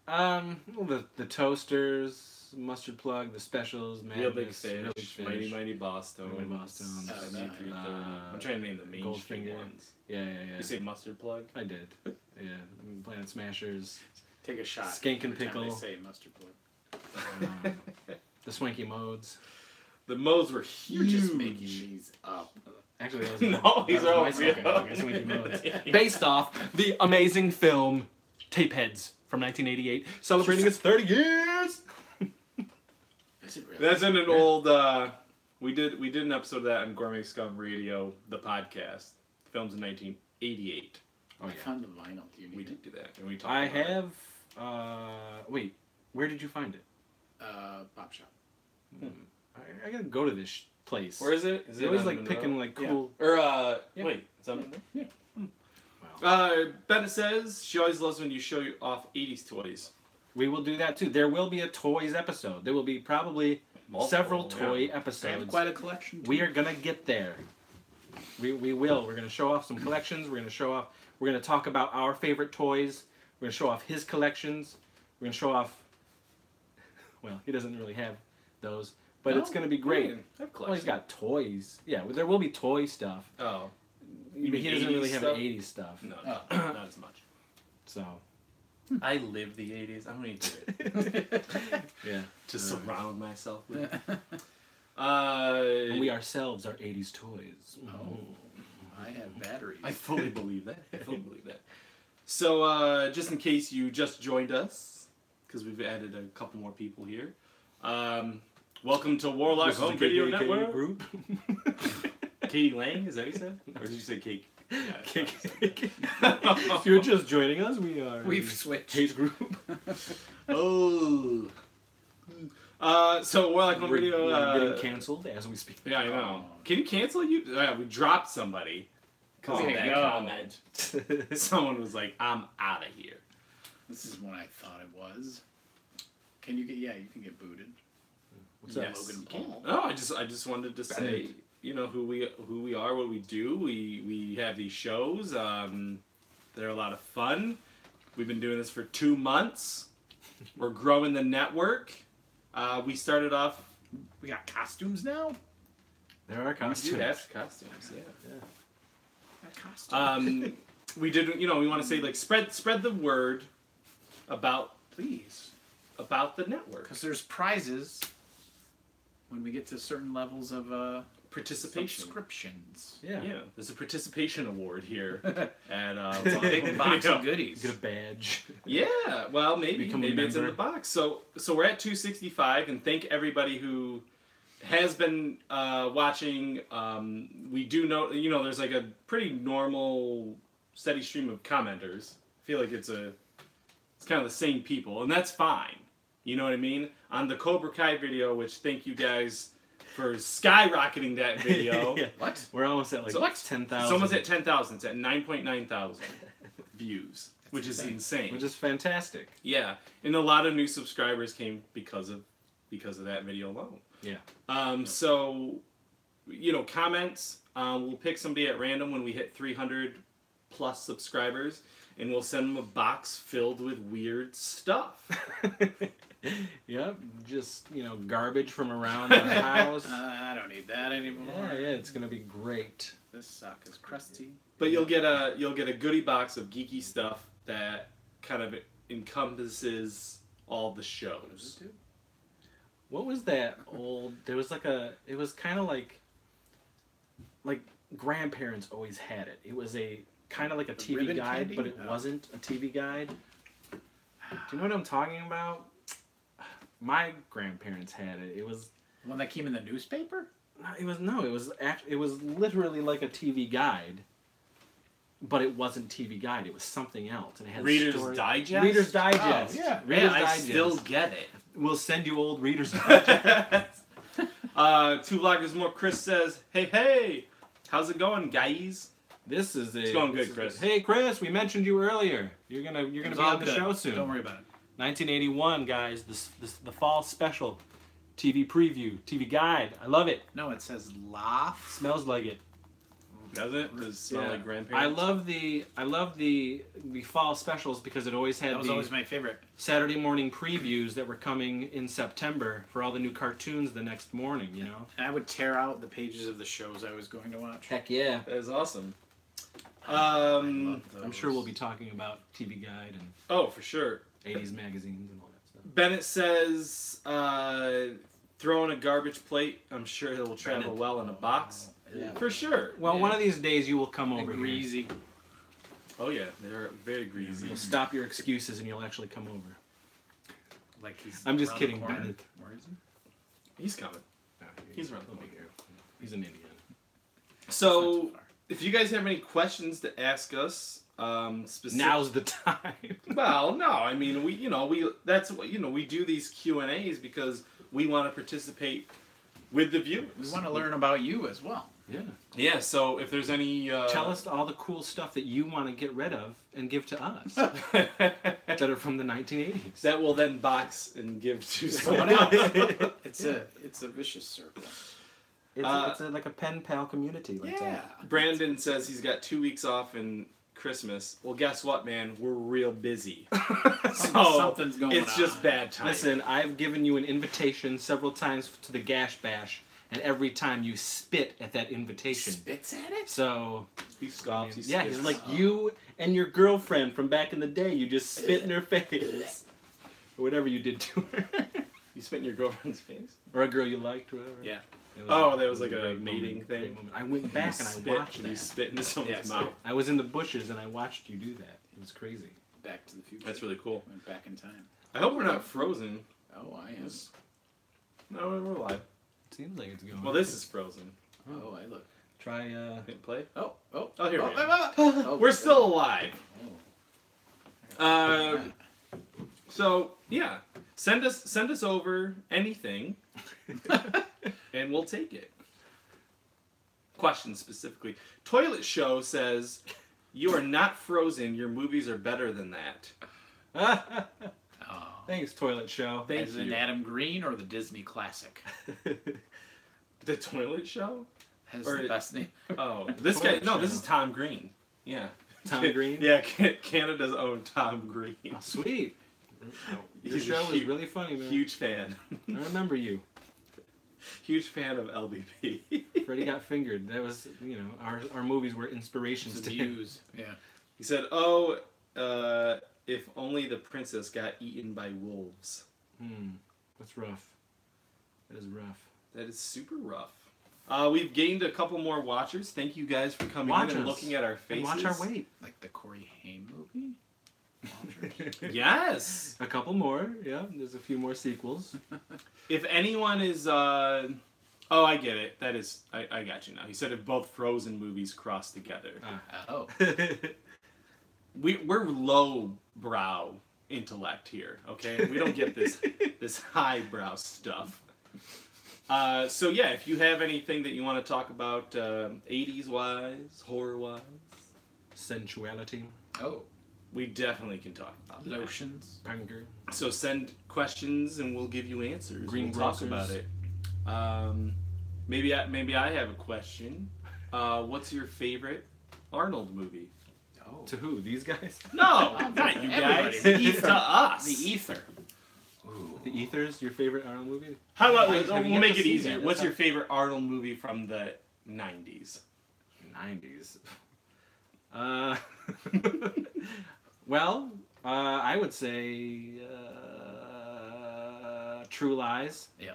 genre. Well, the Toasters, Mustard Plug, the Specials, Real Big Madness, Fish, Mighty Mighty Boss Tones. Mighty Boss Tones. I'm trying to name the mainstream Goldfinger. ones. Yeah. You say Mustard Plug? I did. Yeah, Planet Smashers, Take a shot. Skink and every time Pickle. they say mustard plug. the Swanky Modes. The modes were You're huge. just making these up. Actually, that was No, these that are was all my real. second. Okay, so we do notes. Based off the amazing film Tapeheads from 1988, celebrating its 30 years. Is it really? That's in an old. We did an episode of that on Gourmet Scum Radio, the podcast. Films in 1988. Oh I yeah, found the vinyl. Do you need We it? did do that, and we talked. I about it. have. Wait, where did you find it? Pop shop. I gotta go to this place. Where is it? Is You're always on like Monroe? picking like Yeah. cool. Or Yeah. wait, is that Monroe? Yeah. Wow. Bennett says she always loves when you show off 80s toys. We will do that too. There will be a toys episode. There will be probably several toy I have episode. quite a collection. We are gonna get there. We will. We're gonna show off some collections. We're gonna talk about our favorite toys. We're gonna show off his collections. We're gonna show off. Well, he doesn't really have those, but it's gonna be great. Well, he's got toys. Yeah, well, there will be toy stuff. Oh. He mean doesn't 80s really have stuff? 80s stuff. No, Oh. not as much. So. I live the 80s. I don't need to Yeah. to surround myself with. And we ourselves are 80s toys. Oh, I have batteries. I fully believe that. I fully believe that. So, just in case you just joined us, because we've added a couple more people here, welcome to Warlock This is Home a Video KKK Network. group. Katie Lang, is that what you said? Or did you say Cake? If you're just joining us, we are. We've switched. Case group. Oh. So Warlock Home We're Video. getting canceled as we speak. Yeah, I know. Can you cancel you? We dropped somebody because of Oh, that no. comment. Someone was like, "I'm out of here." This is what I thought it was. Can you get? Yeah, you can get booted. What's Yes. Logan Paul. No, I just wanted to say, who we are, what we do. We have these shows. They're a lot of fun. We've been doing this for 2 months. We're growing the network. We started off. We got costumes now. There are We costumes. do have costumes. Yeah. Got costumes. We did. We want to say like spread the word about Please, the network. because there's prizes when we get to certain levels of Participation. subscriptions. Yeah. Yeah, there's a participation award here at It's a big box of goodies. Get a badge. Yeah, well, maybe Become a it's in the member. box. So we're at 265, and thank everybody who has been watching. We do know, there's like a pretty normal, steady stream of commenters. I feel like it's kind of the same people, and that's fine. You know what I mean? On the Cobra Kai video, which thank you guys for skyrocketing that video. Yeah. What? We're almost at like So what? 10,000. It's almost at 10,000. It's at 9.9 thousand views, which is insane. Which is fantastic. Yeah, and a lot of new subscribers came because of that video alone. Yeah. So, comments. We'll pick somebody at random when we hit 300 plus subscribers, and we'll send them a box filled with weird stuff. Yep. Just, garbage from around the house. I don't need that anymore. Yeah, it's going to be great. This sock is crusty. But you'll get a goodie box of geeky stuff that kind of encompasses all the shows. What was that old? There was it was kind of like grandparents always had it. It was a kind of like a TV ribbon guide, candy? but it Oh. wasn't a TV guide. Do you know what I'm talking about? My grandparents had it. It was The one that came in the newspaper? it was literally like a TV guide, but it wasn't TV guide. It was something else, and it had Reader's stories. Digest? Reader's Digest. Oh, yeah. Reader's I Digest. still get it. We'll send you old Reader's Digest. Two Vloggers More. Chris says, hey, how's it going, guys? This is It's going good, Chris. Hey, Chris, we mentioned you earlier. You're gonna be It's all on the good. show soon. Don't worry about it. 1981, guys. The fall special, TV preview, TV guide. I love it. No, it says laugh. Smells like it. Does it? Does it smell Yeah. like grandparents? I love the fall specials because it always had That was the always my favorite. Saturday morning previews that were coming in September for all the new cartoons the next morning. And I would tear out the pages of the shows I was going to watch. Heck yeah. That is awesome. I love I'm sure we'll those. be talking about TV guide and Oh, for sure. 80s magazines and all that stuff. Bennett says, throw in a garbage plate. I'm sure it will travel Bennett. well in a box. For sure. Well, one of these days you will come over here. Greasy. Oh yeah, they're very greasy. You'll stop your excuses and you'll actually come over. Like he's. I'm just around the kidding, corner. Bennett. Where is he? He's coming. He's around the He'll be corner. here. He's an Indian. So, Not too far. if you guys have any questions to ask us, Now's the time. Well, no, I mean that's what we do these Q&As because we want to participate with the viewers. We want to learn about you as well. Yeah. Yeah. So if there's any, Tell us all the cool stuff that you want to get rid of and give to us that are from the 1980s. that will then box and give to Someone someone else. else. It's a vicious circle. It's like a pen pal community. Like Yeah. Brandon says he's got 2 weeks off in Christmas. Well, guess what, man? We're real busy. So Something's going it's on. just bad time. Listen, I've given you an invitation several times to the Gash Bash, and every time you spit at that invitation. Spits at it. So, He scoffs. He yeah, spits. he's like you and your girlfriend from back in the day. You just spit in her face. Or whatever you did to her. You spit in your girlfriend's face. Or a girl you liked, or whatever. Yeah. It Oh, that was like a great mating moment, thing. great moment. I went back and I watched and you that. spit into someone's Yes. mouth. I was in the bushes and I watched you do that. It was crazy. Back to the Future. That's really cool. Went back in time. I hope we're not frozen. Oh, I am. No, we're live. Seems like it's going. Well, this is frozen. Oh, I look. Try. Hit play. Oh. Oh, here we oh, are. oh, We're still alive. Oh. So yeah, send us over anything, and we'll take it. Question specifically. Toilet Show says, "You are not frozen. Your movies are better than that." Oh. Thanks, Toilet Show. Thank As you. in Adam Green or the Disney classic? The Toilet Show? Has Or- the best name. Oh, this guy. Toilet No, this Show. is Tom Green. Yeah. Tom Green? Yeah, Canada's own Tom Green. Oh, sweet. Your He's a show was huge- really funny, man. Huge fan. I remember you. Huge fan of LBP. Freddie Got Fingered. That was, our movies were inspirations It's to him. views. Yeah. He said, "Oh, if only the princess got eaten by wolves." That's rough. That is rough. That is super rough. We've gained a couple more watchers. Thank you guys for coming Watch in and us. looking at our And faces. watch our weight. Like the Corey Haim movie? Yes. A couple more. Yeah, there's a few more sequels. If anyone is, oh, I get it. That is, I got you now. He said if both Frozen movies cross together. Oh. We're low brow intellect here, okay? We don't get this highbrow stuff. So yeah, if you have anything that you want to talk about, 80s wise, horror wise, Sensuality. Oh. we definitely can talk about that. Lotions. Anger. So send questions and we'll give you answers. Green we'll talk grocers. about it. Maybe I have a question. What's your favorite Arnold movie? Oh. To who? These guys? No, not you guys. Everybody. To us. The Ether. Ooh. The Ethers, your favorite Arnold movie? How about I've we'll yet make to it see easier? that. What's That's your favorite Arnold movie from the 90s? 90s. Well, I would say True Lies, Yeah.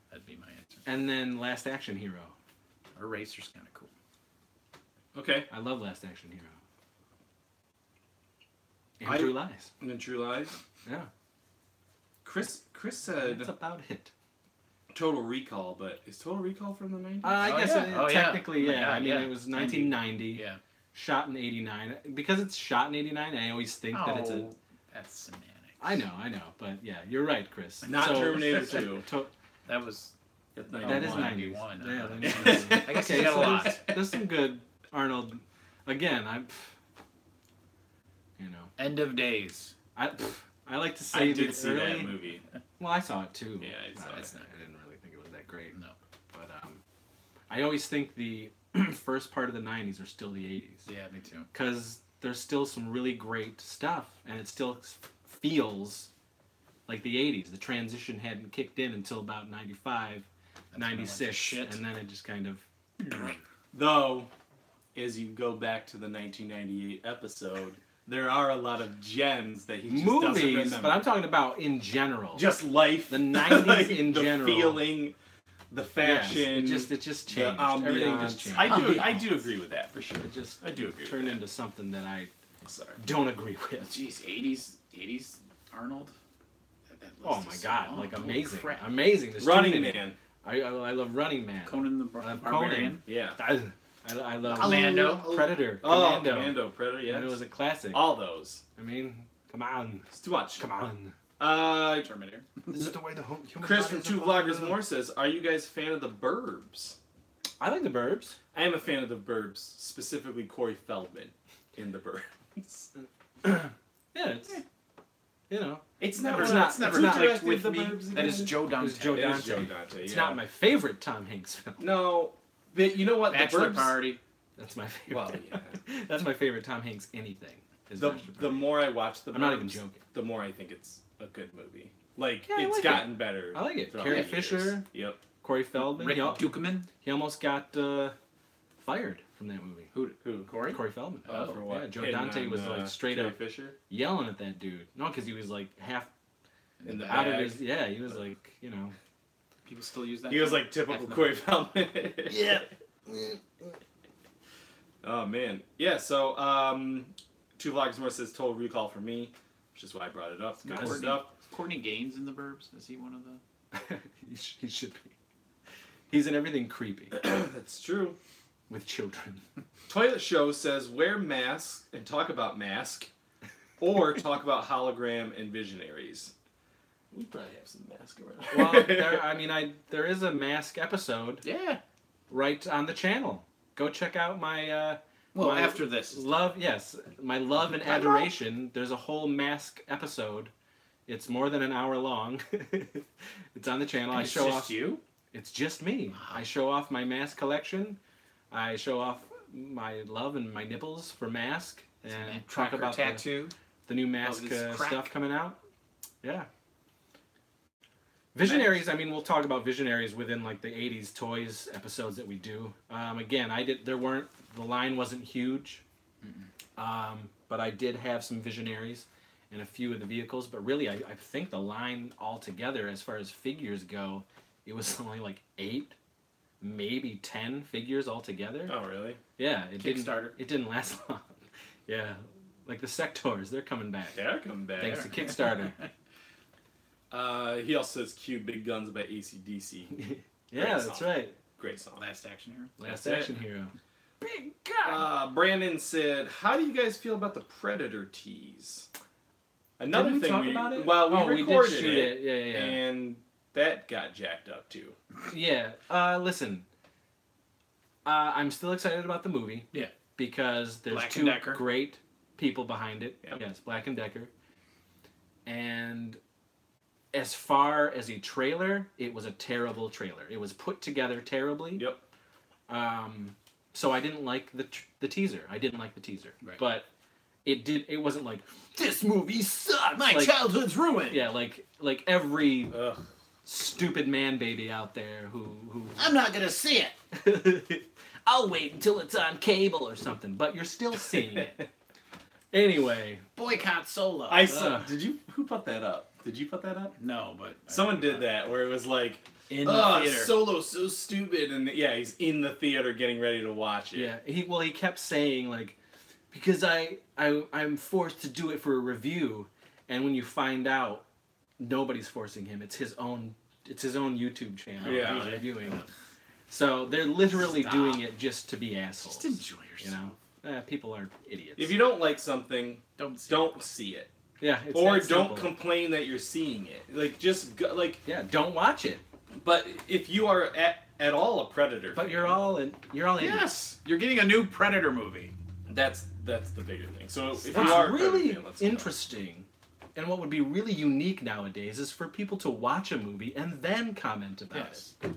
That'd be my answer. and then Last Action Hero. Eraser's kind of cool. Okay. I love Last Action Hero. And I- True Lies. And then True Lies. Yeah. Chris said That's about it. Total Recall, but is Total Recall from the 90s? I Oh, guess yeah. Oh, yeah. technically, Oh my yeah. God, I mean, yeah. it was 1990. Yeah. Shot in 89. Because it's shot in 89, I always think that it's a... Oh, that's semantics. I know, but yeah, you're right, Chris. Not So- Terminator 2. That was. That is 90s. 91. Yeah, that is I 90s. guess Okay, you got a so lot. there's some good Arnold. Again, End of Days. I like to say I did the see early, that movie. Well, I saw it too. Yeah, I saw I it. didn't really think it was that great. No. But I always think the first part of the 90s are still the 80s. Yeah, me too. Because there's still some really great stuff, and it still feels like the 80s. The transition hadn't kicked in until about 95, That's when it went to 96, shit. and then it just kind of... Though, as you go back to the 1998 episode, there are a lot of gems that he just doesn't Movies, remember. but I'm talking about in general. Just life. The 90s like in the general. feeling. the fashion, it just the changed. Everything just ambiance. changed. I do agree with that for sure. It just I do agree. turned with into something that I Sorry. don't agree with. Jeez, 80s Arnold. That Oh list my is so God! long. Like Holy amazing, crap. amazing. There's too Running many. Man. I love Running Man. Conan the I love Barbarian. Yeah. I love Commando. Predator. Oh, Commando. Predator. Yeah. And it was a classic. all those. I mean, come on, It's too much. come on. Terminator. This is the way the human Chris body from is Two supposed to Vloggers go. More says, "Are you guys a fan of the Burbs?" I like the Burbs. I am a fan of the Burbs, specifically Corey Feldman in the Burbs. Yeah, it's you know, It's Never- not. it's not- never who clicked directed with the me. Burbs That is again? Joe Dante. It's Joe It is Dante. Joe Dante. It's yeah. not my favorite Tom Hanks film. No, but you know what? Bachelor the Burbs, Party. That's my favorite. Well, yeah. That's my favorite Tom Hanks anything. Is The Bachelor the Party. more I watch the Burbs, I'm not even joking. the more I think it's a good movie. Like Yeah, I it's like gotten better. I like it. throughout Carrie the years. Fisher. Yep. Corey Feldman. Rick He, Dukeman. he almost got fired from that movie. Who? Corey? Corey Feldman. Oh, for what? Yeah, Joe Hitting Dante on, was like straight Carrie up Fisher yelling at that dude. No, because he was like half in the out of bag. his. Yeah, he was like, you know. People still use that. He was term? like typical Half the- Corey Feldman. Yeah. Oh man. Yeah. So Two Vloggers More says Total Recall for me, which is why I brought it up. Good Courtney. stuff. Courtney Gaines in the Burbs. Is he one of the? He should be. He's in everything creepy That's true. with children. Toilet Show says wear mask and talk about mask, or talk about hologram and visionaries. We probably have some mask around. Well, there is a mask episode Yeah. right on the channel. Go check out my Well, my after this. my love and adoration. There's a whole mask episode. It's more than an hour long. It's on the channel. I It's show just off. you. It's just me. I show off my mask collection. I show off my love and my nipples for mask, and talk about tattoo. the new mask his crack. stuff coming out. Yeah. Visionaries. I mean, we'll talk about Visionaries within like the '80s toys episodes that we do. Again, the line wasn't huge, but I did have some Visionaries and a few of the vehicles. But really, I think the line altogether, as far as figures go, it was only like 8, maybe 10 figures altogether. Oh really? Yeah, Kickstarter. It didn't last long. Yeah, like the Sectors, they're coming back. They're coming back. Thanks to Kickstarter. He also says Cue Big Guns by AC/DC. Yeah, Great that's song. right. Great song. Last Action Hero. Last That's it. Action Hero. Big God. Brandon said, "How do you guys feel about the Predator tease?" Another Did we thing talk about it? Well, we did recorded shoot it. Yeah. and that got jacked up too. Yeah. Listen. I'm still excited about the movie. Yeah. Because there's Black & two Decker. great people behind it. Yep. Yes, Black & Decker. And as far as a trailer, it was a terrible trailer. It was put together terribly. Yep. So I didn't like the teaser. I didn't like the teaser. Right. But it wasn't like, this movie sucks. My like, childhood's ruined. Yeah, like every Ugh. stupid man baby out there who I'm not gonna see it. I'll wait until it's on cable or something, but you're still seeing it. Anyway, Boycott Solo. I saw. Did you? Who put that up? Did you put that up? No, but Someone did that where it was like, in the "Oh, theater. Solo's so stupid," and yeah, he's in the theater getting ready to watch it. yeah, he kept saying like, because I'm forced to do it for a review, and when you find out, nobody's forcing him. It's his own YouTube channel. Yeah. He's reviewing. So they're literally Stop. doing it just to be assholes. Just enjoy yourself. You know, people are idiots. If you don't like something, Don't see it. yeah, it's Or that don't simple. complain that you're seeing it. Like just go, like. Yeah, don't watch it. But if you are at all a Predator, But fan, you're all idiots. Yes, you're getting a new Predator movie. that's the bigger thing. So if What's you are a Predator really fan, let's go. interesting, and what would be really unique nowadays, is for people to watch a movie and then comment about Yes. it.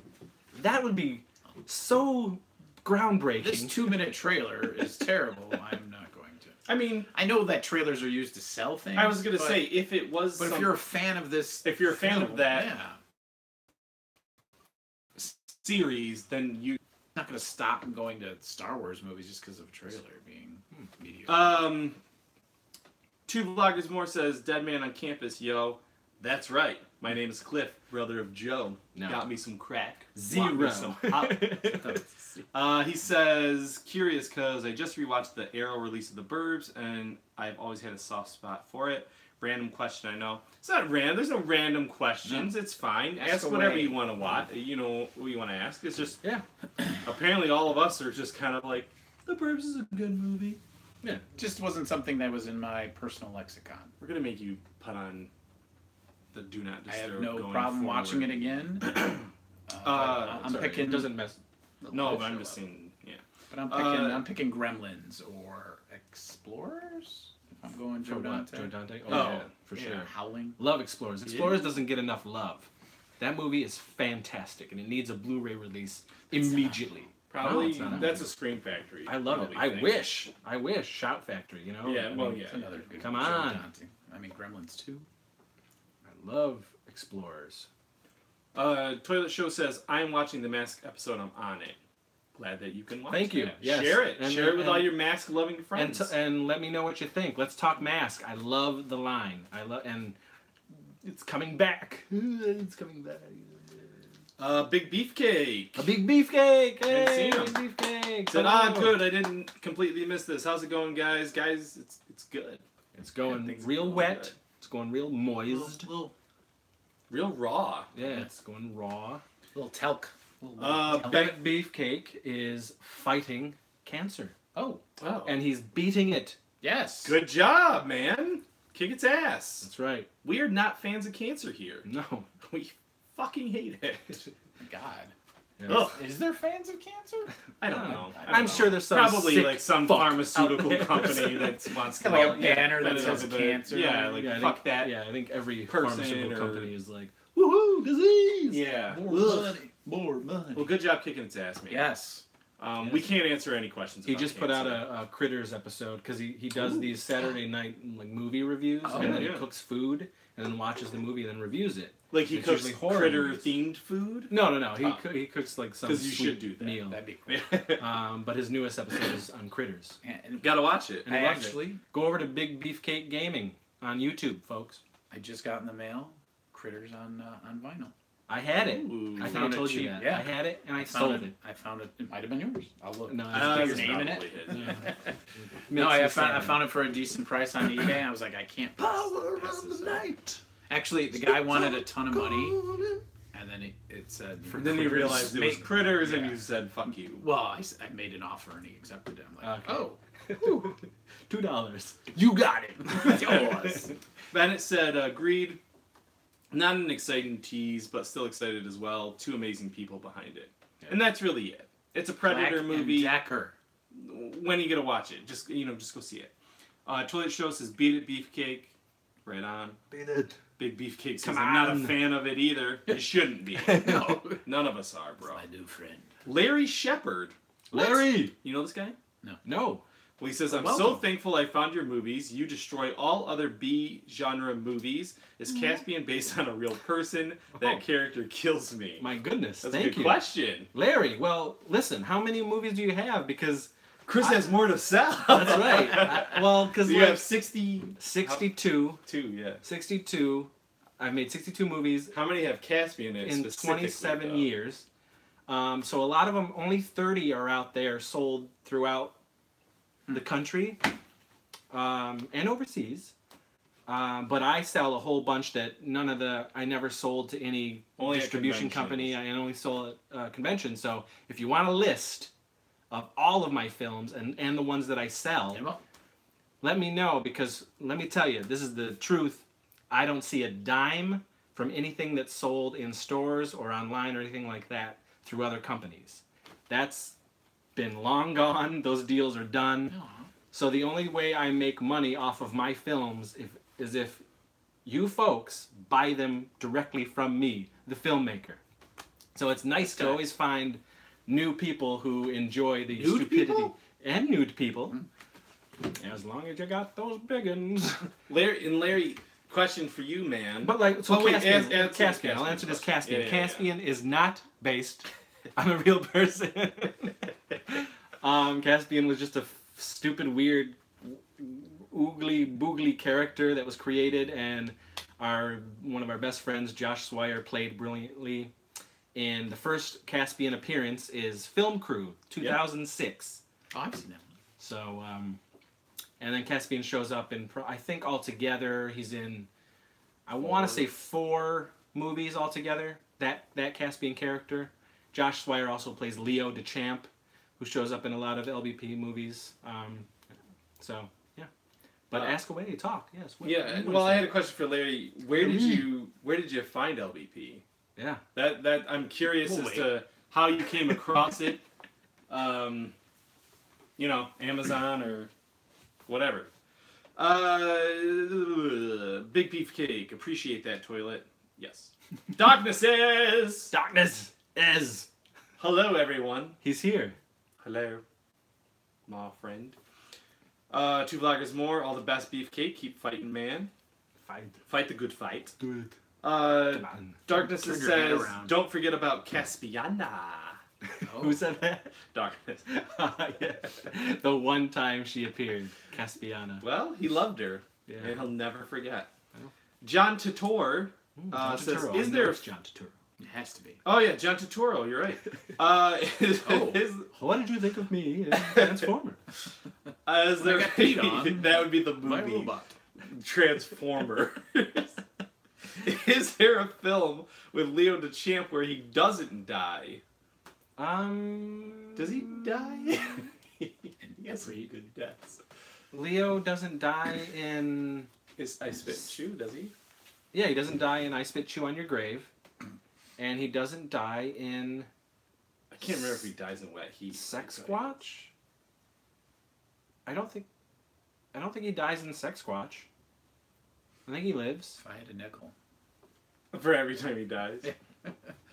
That would be so groundbreaking. This 2-minute trailer is terrible. I'm not going to. I mean, I know that trailers are used to sell things. I was gonna but- say if it was, but if you're a fan of this, if you're a fan of film, that yeah, series, then you. not going to stop going to Star Wars movies just because of a trailer being mediocre. Two Vloggers More says, "Dead Man on Campus, yo." That's right. My name is Cliff, brother of Joe. No. Got me some crack. 0. Want me some pop. He says, curious because I just rewatched the Arrow release of The Burbs, and I've always had a soft spot for it. Random question, I know. It's not random. There's no random questions. No. It's fine. Ask whatever you want to watch. You know what you want to ask. It's just, apparently all of us are just kind of like, The Burbs is a good movie. Yeah. Just wasn't something that was in my personal lexicon. We're going to make you put on the Do Not Disturb. I have no problem watching it again. I'm picking. It doesn't mess. No, but I'm just saying. Yeah. But I'm picking Gremlins or Explorers. If I'm going Joe Dante. Joe Dante. Oh yeah, for sure. Howling. Love Explorers. Explorers doesn't get enough love. That movie is fantastic, and it needs a Blu-ray release immediately. Probably that's a Scream Factory. I love it. I wish. Shout Factory. You know. Yeah. Well, It's another good Come Joe on. Dante. I mean Gremlins 2. I love Explorers. Toilet Show says, I'm watching the Mask episode. I'm on it. Glad that you can watch Thank you. that. Yes. Share it. And, Share it with all your Mask-loving friends. And let me know what you think. Let's talk Mask. I love the line. And it's coming back. It's coming back. Big Beefcake. A big beefcake. Hey, Haven't seen him. big beefcake. Said, good. I didn't completely miss this. How's it going, guys? Guys, it's good. It's going Things real going wet. good. It's going real moist. Real raw. Yeah, it's going raw. Little talc. Big Beefcake is fighting cancer. Oh. And he's beating it. Yes. Good job, man. Kick its ass. That's right. We are not fans of cancer here. No. We fucking hate it. God. Yeah. Is there fans of cancer? I don't know. I'm sure there's some probably sick like some fuck pharmaceutical out there. company that wants to Like a banner that says the- cancer. Yeah, like I fuck think, that. Yeah, I think every person pharmaceutical or- company is like, woohoo, disease. Yeah. More money. Well, good job kicking its ass, man. Yes. We can't answer any questions. He about just put out cancer. a Critters episode because he does these Saturday night like movie reviews and then he cooks food and then watches the movie and then reviews it. Like he It's cooks usually horror critter movies. themed food. No. He cooks like some 'Cause you sweet should do that. meal. That'd be cool. But his newest episode is on Critters. And Gotta watch it. And he loves it. Go over to Big Beefcake Gaming on YouTube, folks. I just got in the mail Critters on vinyl. I had it. Ooh. I think found I it told you cheap. that. Yeah. I had it and I found sold it. I found it. It might have been yours. I'll look. No, Put it's your name in it. Yeah. No, I Makes me found sad. it for a decent price on eBay. And I was like, I can't. Power pass of this the up. night. Actually, the guy wanted a ton of money, and then it said. Then you realized it was critters, and yeah. you said, "Fuck you." Well, I made an offer and he accepted it. I'm like, Okay. oh, $2. You got it. it's yours. Bennett said, "Agreed. Not an exciting tease, but still excited as well. Two amazing people behind it, and that's really it. It's a Predator Black movie. and Decker. When are you gonna watch it? Just go see it." Toilet Show says, "Beat it, Beefcake." Right on. Beat it. Big Beefcake says, Come "I'm not a on." fan of it either. You shouldn't be. No. None of us are, bro." My new friend. Larry Shepard. Larry. You know this guy? No. Well, he says, Well, "I'm so welcome. thankful I found your movies. You destroy all other B-genre movies. Is Caspian based on a real person? That Oh. character kills me." My goodness. That's a Thank good you. question. Larry, well, listen, how many movies do you have? Because Chris has more to sell. that's right. Well, because You have 62. 62. Yeah. 62. I've made 62 movies How many have Caspian in it in specifically, 27 though? years. So a lot of them, only 30 are out there sold throughout the country and overseas. But I sell a whole bunch that I never sold to any Only at distribution conventions. company. I only sold at conventions. So if you want a list of all of my films and the ones that I sell, let me know, because let me tell you, this is the truth. I don't see a dime from anything that's sold in stores or online or anything like that through other companies. That's been long gone. Those deals are done. So the only way I make money off of my films is if you folks buy them directly from me, the filmmaker. So it's nice to always find new people who enjoy the Nude stupidity. people? And nude people. As long as you got those big uns. Larry, question for you, man. But like, so Oh, wait, Caspian, answer Caspian, I'll Caspian answer this first. Caspian. Yeah. Caspian is not based on a real person. Caspian was just a stupid, weird, oogly boogly character that was created, and one of our best friends, Josh Swire, played brilliantly. And the first Caspian appearance is Film Crew, 2006. Oh, I've seen that one. So, and then Caspian shows up in, I think altogether he's in, I want to say 4 movies altogether. That Caspian character. Josh Swire also plays Leo DeChamp, who shows up in a lot of LBP movies. So yeah, but ask away, talk. Yes. Well, I had a question for Larry. Where did you find LBP? Yeah. That I'm curious as to how you came across it. Amazon or whatever. Big Beefcake. Appreciate that, toilet. Yes. Darkness is. Hello, everyone. He's here. Hello, my friend. 2 vloggers more. All the best, Beefcake. Keep fighting, man. Fight the good fight. Do it. Darkness Turn your says, head around. don't forget about Caspiana. Oh. Who said that? Darkness. Yeah. The one time she appeared, Caspiana. Well, he loved her, Yeah. and he'll never forget. Well. John Titor John says, Turturro. is I know there... it's John Turturro. It has to be. Oh, yeah, John Turturro, you're right. What did you think of me in Transformer? Is there... I got peed on that would be the My movie. robot. Transformer. Is there a film with Leo DeChamp where he doesn't die? Does he die? Yes, pretty good deaths. Leo doesn't die in... I Spit Chew, does he? Yeah, he doesn't die in I Spit Chew on Your Grave. And he doesn't die in... I can't remember if he dies in Wet Heat. Sex Squatch? I don't think he dies in Sex Squatch. I think he lives. If I had a nickel. For every time he dies.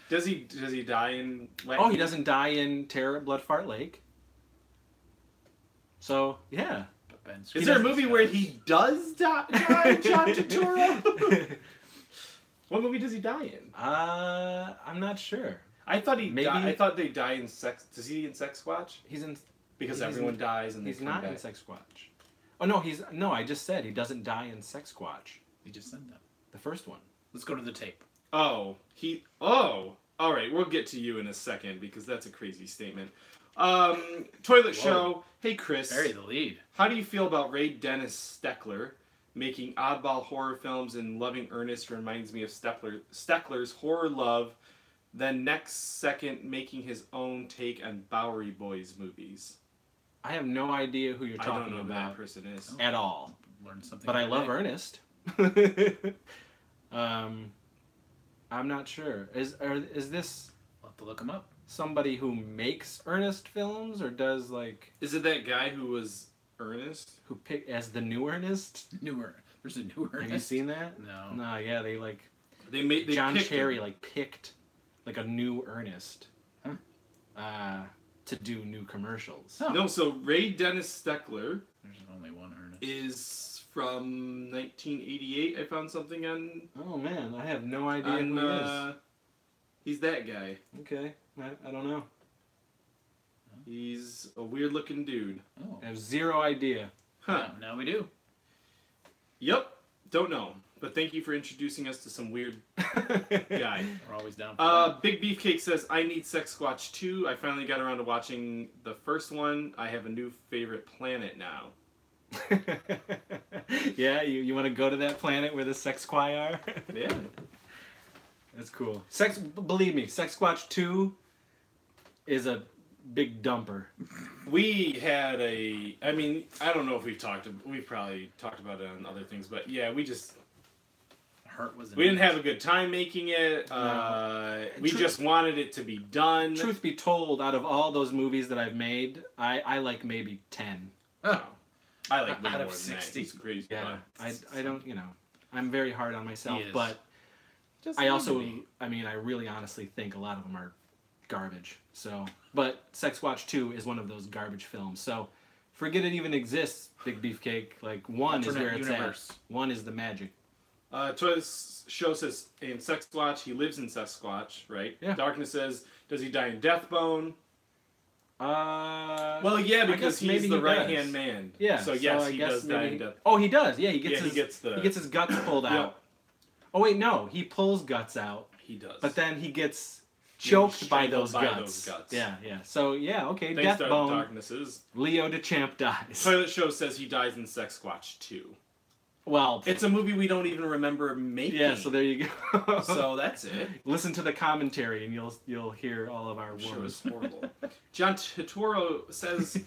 Does he die in Wet Oh, Heat? he doesn't die in Terror at Bloodfart Lake. So, yeah. But Ben Is there a Stevens movie does. where he does die, John Turturro? What movie does he die in? I'm not sure. I thought Maybe- I thought they die in Sex... Does he in Sex Squatch? He's in... Because He's everyone in- dies and they He's come not back. in Sex Squatch. Oh, no, I just said he doesn't die in Sex Squatch. You just said that. The first one. Let's go to the tape. Oh, all right, we'll get to you in a second because that's a crazy statement. Toilet Show. Hey, Chris. Bury the lead. How do you feel about Ray Dennis Steckler making oddball horror films and Loving Ernest reminds me of Steckler's horror love, then next second making his own take on Bowery Boys movies? I have no idea who you're I talking don't know who about that person is. at all. Learn something. But I every love day. Ernest. I'm not sure. Is this I'll have to look him up. somebody who makes Ernest films or does like Is it that guy who was Ernest? who pick as the new Ernest? Newer. There's a newer. Have you seen that? No. No, yeah, they like They John picked Cherry him. like picked like a new Ernest to do new commercials. Oh. No, so Ray Dennis Steckler There's only one Ernest. is from 1988. I found something on Oh man, I have no idea who he is. he's that guy. Okay, I don't know. He's a weird looking dude. Oh. I have zero idea. Huh. Now we do. Yep. Don't know. But thank you for introducing us to some weird guy. We're always down for that. Big Beefcake says, I need Sex Squatch 2. I finally got around to watching the first one. I have a new favorite planet now. Yeah, you want to go to that planet where the sex squai are? Yeah. That's cool. Believe me, Sex Squatch 2 is a big dumper. We had I mean, I don't know if we've probably talked about it on other things, but yeah, we didn't have a good time making it. We just wanted it to be done. Truth be told, out of all those movies that I've made, I like maybe 10. Oh. I like way Out of more than that. 60. He's crazy. Yeah, but- I don't, I'm very hard on myself, He is. but Just I leave also, me. I really honestly think a lot of them are garbage. So, but Sex Watch 2 is one of those garbage films. So, forget it even exists, Big Beefcake. Like, 1 is Alternate where it's universe. at. 1 is the magic. Toilet Show says, in Sex Squatch, he lives in Sex Squatch, right? Yeah. Darkness says, does he die in Deathbone? Well, Well, yeah, I because guess maybe he's the he right-hand does. man. Yeah. So, yes, I he guess does die maybe in Death. Oh, he does. Yeah, he gets Yeah, his he gets the... he gets his guts pulled out. Oh wait, no, he pulls guts out, He does. but then he gets choked by strangled those by guts. those guts. Yeah, yeah. So yeah, okay, Thanks death to bone. Darknesses. Leo DeChamp dies. Toilet Show says he dies in Sasquatch 2. Well, It's a movie we don't even remember making. yeah. So there you go. So that's it. Listen to the commentary, and you'll hear all of our I'm sure it woes. was horrible. John Totoro says,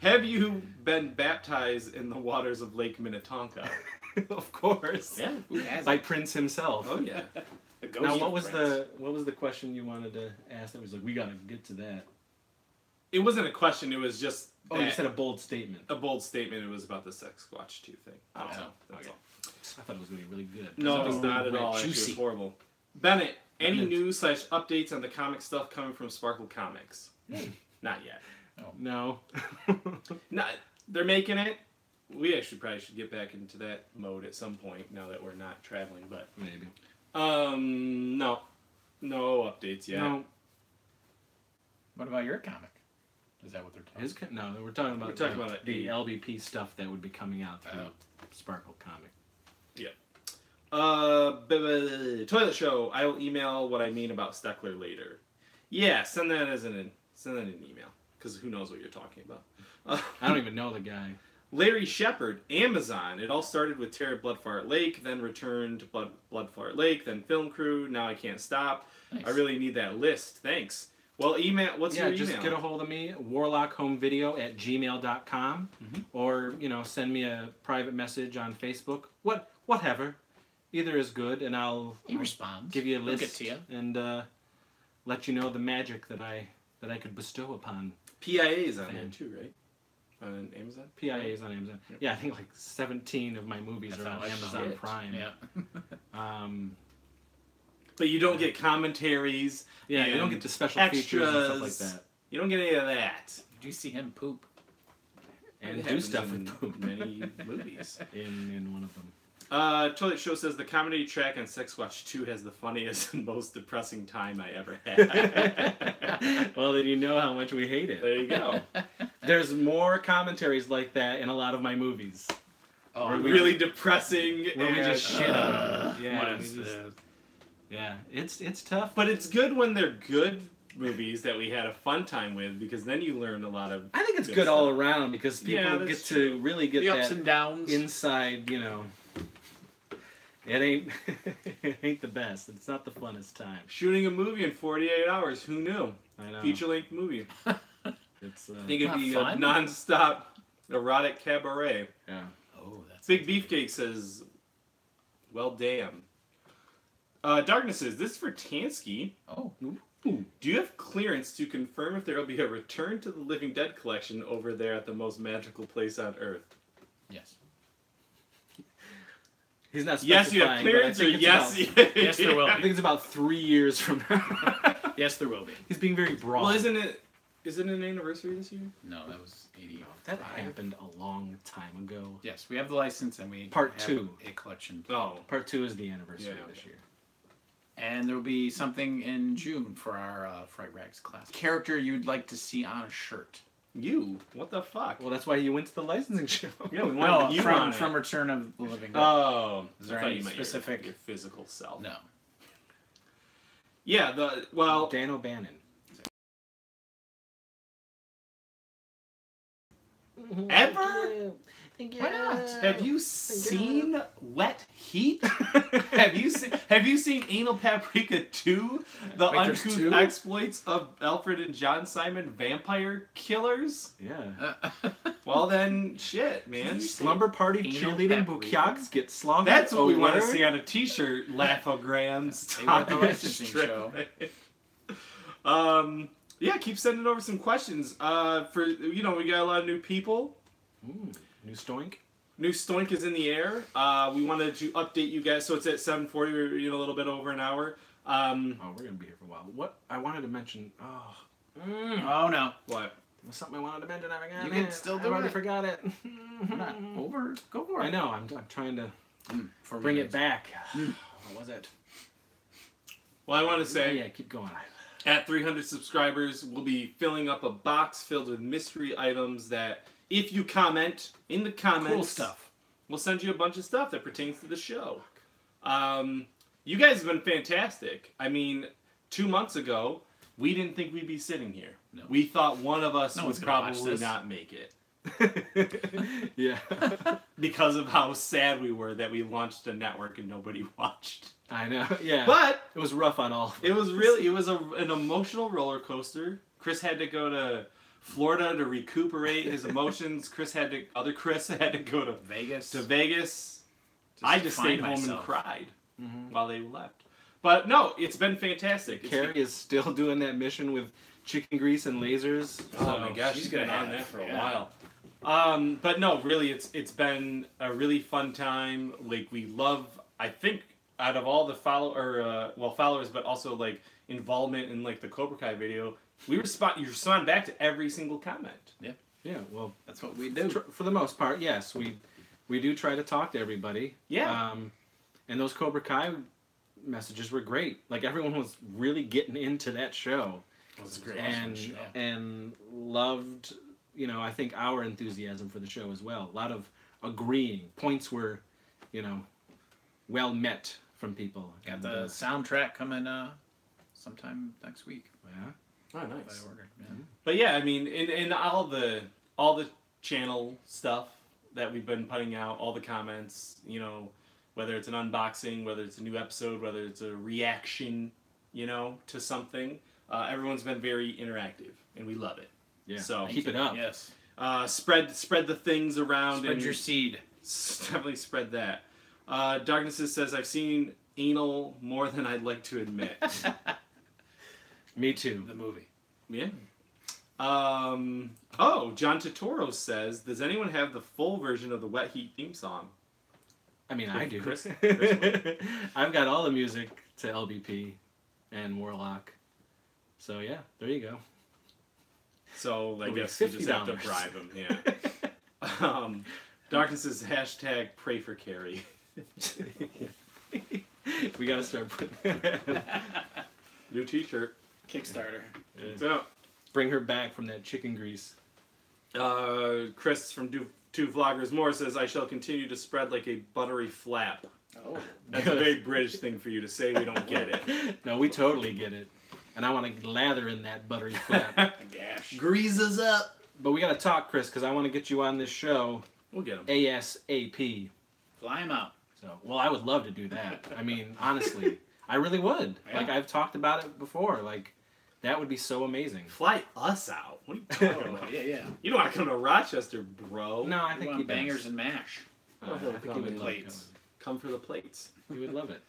"Have you been baptized in the waters of Lake Minnetonka?" Of course. Yeah. Who has By Prince himself. Oh yeah. the ghost Now, of what was Prince. the question you wanted to ask? That was like, we gotta get to that. It wasn't a question. It was just. Oh, you said a bold statement. a bold statement. It was about the Sasquatch 2 thing. I don't Oh, know. That's okay. all. I thought it was gonna be really good. No, Oh, it's not at all. Actually, juicy. it's horrible. Bennett, any Bennett. news / updates on the comic stuff coming from Sparkle Comics? Not yet. No. Not. They're making it. We actually probably should get back into that mode at some point now that we're not traveling. But Maybe. no updates yet. No. What about your comic? Is that what they're talking about? No, we're talking about We're talking about the the- LBP stuff that would be coming out through Oh. Sparkle Comic. Toilet Show. I will email what I mean about Steckler later. Yeah, send that an email because who knows what you're talking about. I don't even know the guy. Larry Shepard, Amazon. It all started with Terror at Bloodfart Lake, then returned to Bloodfart Lake, then Film Crew. Now I can't stop. Nice. I really need that list. Thanks. Well, email. What's your email? Just get a hold of me, warlockhomevideo@gmail.com, or send me a private message on Facebook. Whatever, either is good, and I'll responds. give you a He'll list get to you. and let you know the magic that I could bestow upon PIA's on there too, right? On Amazon. PIAs on Amazon. Yep. Yeah, I think like 17 of my movies That's are how on much Amazon shit. Prime. Yeah. But you don't get commentaries. Yeah, you don't and get the special features and stuff like extras. that. You don't get any of that. Did you see him poop? And It do happens stuff in with poop. many movies. in one of them. Toilet Show says the comedy track on Sasquatch 2 has the funniest and most depressing time I ever had. Well, then you know how much we hate it. There you go. There's more commentaries like that in a lot of my movies. Oh, Where we- Really depressing. Where we and- just shit on it. Yeah, what we is just- this? yeah, it's tough. But it's good when they're good movies that we had a fun time with because then you learn a lot of. I think it's Good good all stuff. around because people Yeah, get that's to true. really get The ups that and downs. inside. It ain't it ain't the best. It's not the funnest time. Shooting a movie in 48 hours. Who knew? I know. Feature length movie. It's I think it'd Not be fun. a non-stop erotic cabaret. yeah. Oh, that's Big Beefcake says, "Well, damn." Darknesses. This is for Tansky. Oh, Do you have clearance to confirm if there will be a Return to the Living Dead collection over there at the most magical place on Earth? yes. He's not Yes, you specifying, have but I clearance, or think it's yes, about- Yes, there will I think it's about 3 years from now. Yes, there will be. He's being very broad. Well, isn't it an anniversary this year? No, that was 80. That happened a long time ago. Yes, we have the license and we Part have 2. a collection. Oh, Part 2 is the anniversary Yeah, this okay. year. And there will be something in June for our Fright Rags class. Character you'd like to see on a shirt. you? What the fuck? Well, that's why you went to the licensing show. Yeah, we No, wanted you on from it. Return of the Living Dead. Oh, Is there I thought any you meant specific- your physical self? No. Yeah, well, Dan O'Bannon. ever? Why not? Have you seen Wet Heat? Have you seen Anal Paprika 2? The Wait, there's uncouth 2? exploits of Alfred and John Simon vampire killers? Yeah. Well then, shit, man. Slumber party Anal cheerleading paprika. bukyaks get slaughtered. That's what we want to over? see on a T-shirt. Laughograms. They want the Thomas licensing Strip. Yeah, keep sending over some questions. We got a lot of new people. Ooh, new Stoink. New Stoink is in the air. We wanted to update you guys, so it's at 7:40. We're a little bit over an hour. Oh, we're gonna be here for a while. What I wanted to mention. Oh no. What? Was something I wanted to mention. I forgot. You can it. still I do already it. forgot it. We're not over. Go for it. I know. I'm trying to For bring me, it back. What was it? Well, I want to say Yeah, keep going. at 300 subscribers, we'll be filling up a box filled with mystery items that, if you comment in the comments, Cool stuff. we'll send you a bunch of stuff that pertains to the show. You guys have been fantastic. I mean, 2 months ago, we didn't think we'd be sitting here. No. We thought one of us No would one's gonna watch probably this. not make it. Yeah. Because of how sad we were that we launched a network and nobody watched. I know. Yeah. But it was rough on all. it was an emotional roller coaster. Chris had to go to Florida to recuperate his emotions. Other Chris had to go to Vegas. I just stayed home and cried while they left. But no, it's been fantastic. Carrie is still doing that mission with chicken grease and lasers. Oh my gosh, she's been on that for a while. But no, really, it's been a really fun time. Like we love, I think, out of all the followers, but also like involvement in like the Cobra Kai video, you respond back to every single comment. Yeah. Yeah. Well, That's what we do. for the most part, yes, we do try to talk to everybody. Yeah. And those Cobra Kai messages were great. Like everyone was really getting into that show. It was a great And loved, I think our enthusiasm for the show as well. A lot of agreeing. Points were, well met from people. Got the soundtrack coming sometime next week. Yeah. Oh, nice. By order. Yeah. But yeah, I mean, in all the channel stuff that we've been putting out, all the comments, whether it's an unboxing, whether it's a new episode, whether it's a reaction, to something, everyone's been very interactive, and we love it. Yeah. So keep it up. Yes. Spread the things around. Spread your seed. Definitely spread that. Darknesses says, I've seen anal more than I'd like to admit. Me too. The movie. Yeah. John Totoro says, does anyone have the full version of the Wet Heat theme song? I mean, I do. Chris I've got all the music to LBP and Warlock. So yeah, there you go. So I It'll be guess you just have to $50. bribe him, yeah. Darkness says, hashtag pray for Carrie. We gotta start putting New t-shirt. Kickstarter. So, bring her back from that chicken grease. Chris from Two Vloggers More says, I shall continue to spread like a buttery flap. Oh. That's a very British thing for you to say. We don't get it. No, we totally get it. And I want to lather in that buttery flap. Gash. Greases up. But we got to talk, Chris, because I want to get you on this show We'll get them. ASAP. Fly him out. So, well, I would love to do that. I mean, honestly, I really would. Yeah. Like, I've talked about it before. Like, that would be so amazing. Fly us out. What are you talking about? Yeah. You don't want to come to Rochester, bro. No, I We think want he does. bangers and mash. I think he would love plates. Come for the plates. He would love it.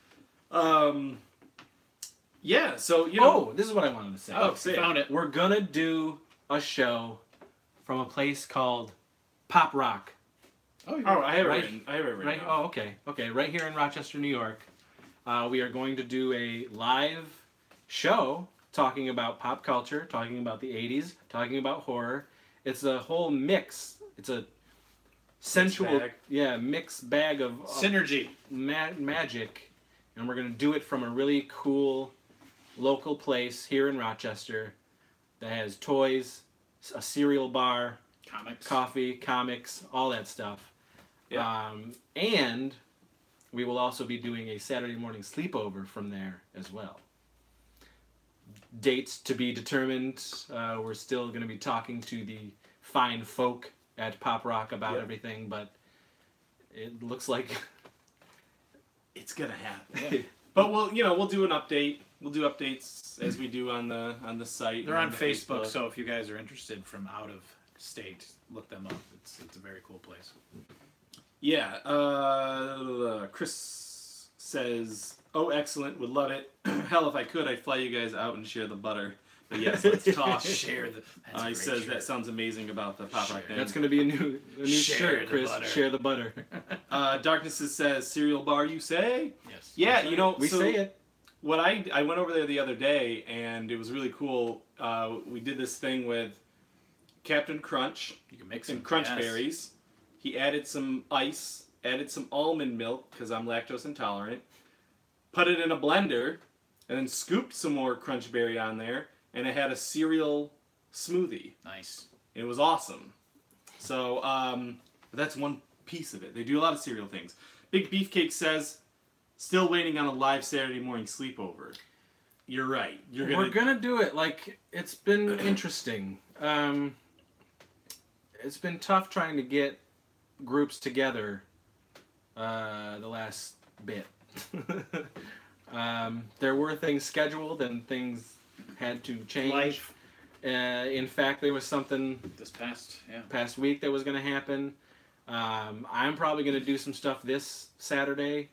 Yeah, so, Oh, this is what I wanted to say. Oh, say it. Found it. We're going to do a show from a place called Pop Rock. Oh, I have it Right. written. I have it written. Right? Oh, okay. Okay, right here in Rochester, New York. We are going to do a live show talking about pop culture, talking about the 80s, talking about horror. It's a whole mix. It's a sensual, bag. mixed bag of Synergy. magic. And we're going to do it from a really cool local place here in Rochester that has toys, a cereal bar, Comics. coffee, comics, all that stuff. Yeah. And we will also be doing a Saturday morning sleepover from there as well. Dates to be determined. We're still going to be talking to the fine folk at Pop Rock about everything, but it looks like It's gonna happen. But we'll do an update. We'll do updates as we do on the site. They're and on the Facebook, so if you guys are interested from out of state, look them up. It's a very cool place. Yeah. Chris says, "Oh, excellent. Would love it. Hell, if I could, I'd fly you guys out and share the butter." But yes, let's talk. Share the. He says that sounds amazing about the pop rock thing. that's going to be a new Share shirt, the Chris. butter. Share the butter. Darkness says cereal bar. You say? Yes. Yeah. We so say it. What I went over there the other day, and it was really cool. We did this thing with Captain Crunch You can mix and them. Crunch Yes. Berries. He added some ice, added some almond milk because I'm lactose intolerant. Put it in a blender, and then scooped some more Crunch Berry on there, and it had a cereal smoothie. Nice. It was awesome. So that's one piece of it. They do a lot of cereal things. Big Beefcake says, Still waiting on a live Saturday morning sleepover. You're right. We're gonna do it. Like, it's been interesting. It's been tough trying to get groups together the last bit. There were things scheduled and things had to change. Life. In fact, there was something This past week that was going to happen. I'm probably going to do some stuff this Saturday.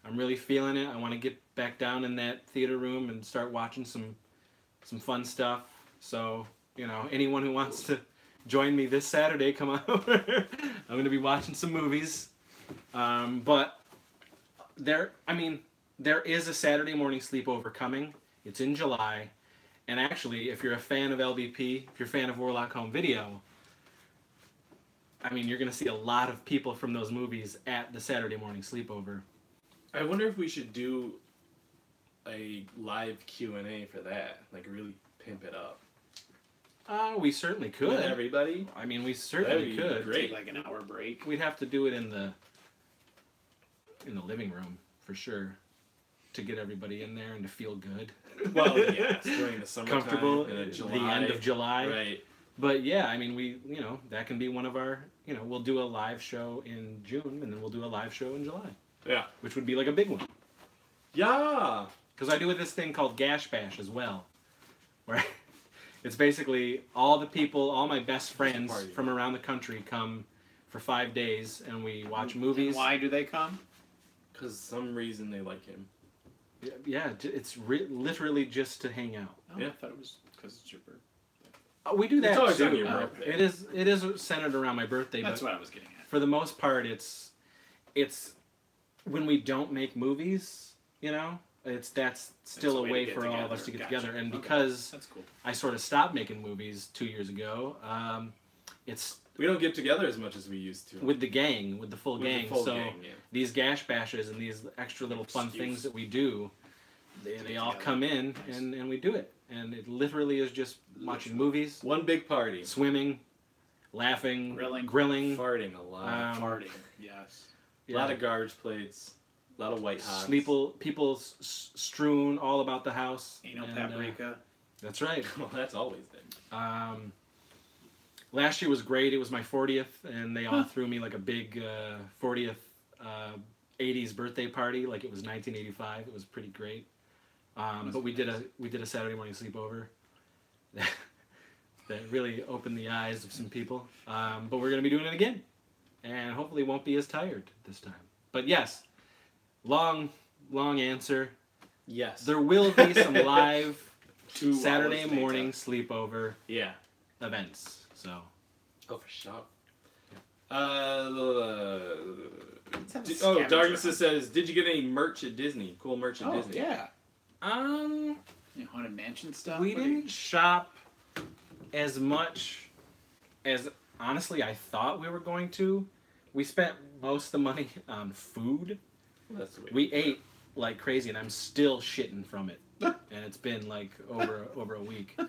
I'm really feeling it. I want to get back down in that theater room and start watching some fun stuff. So, anyone who wants to join me this Saturday, come on over. I'm going to be watching some movies. But there is a Saturday morning sleepover coming. It's in July. And actually, if you're a fan of LVP, if you're a fan of Warlock Home Video, you're going to see a lot of people from those movies at the Saturday morning sleepover. I wonder if we should do a live Q&A for that. Like, really pimp it up. We certainly could. With everybody? We certainly could. Great. Take like an hour break. We'd have to do it in the living room, for sure, to get everybody in there and to feel good. Well, yeah, it's during the summertime. Comfortable in the end of July. Right. But yeah, that can be one of our, we'll do a live show in June and then we'll do a live show in July. Yeah. Which would be like a big one. Yeah. Because I do this thing called Gash Bash as well. Where it's basically all my best friends from around the country come for 5 days and we watch movies. And why do they come? Because some reason they like him. Yeah, it's literally just to hang out. Oh, yeah. I thought it was because it's your birthday. We do that it's always too. on your birthday. It is centered around my birthday. That's but what I was getting at. For the most part, it's when we don't make movies, that's still a way for all of us to get together. And because that's cool. I sort of stopped making movies 2 years ago, we don't get together as much as we used to. With the gang, with the full gang. These Gash Bashes and these extra little fun things that we do, they all come in and we do it. And it literally is just watching movies. One big party. Swimming, laughing, grilling. Farting a lot. Farting, yes. A lot of garbage plates. A lot of white hots. People strewn all about the house. Anal paprika. That's right. Well, that's always been. Last year was great. It was my 40th, and they all threw me like a big 40th 80s birthday party, like it was 1985. It was pretty great. But we did a Saturday morning sleepover that really opened the eyes of some people. But we're going to be doing it again, and hopefully won't be as tired this time. But yes, long answer. Yes. There will be some live Saturday morning sleepover events. So. Oh, for sure. Darkness says, did you get any merch at Disney? Cool merch at Disney. Yeah. Haunted Mansion stuff? We didn't shop as much as, honestly, I thought we were going to. We spent most of the money on food. Well, that's the way we ate like crazy, and I'm still shitting from it. And it's been like over a week.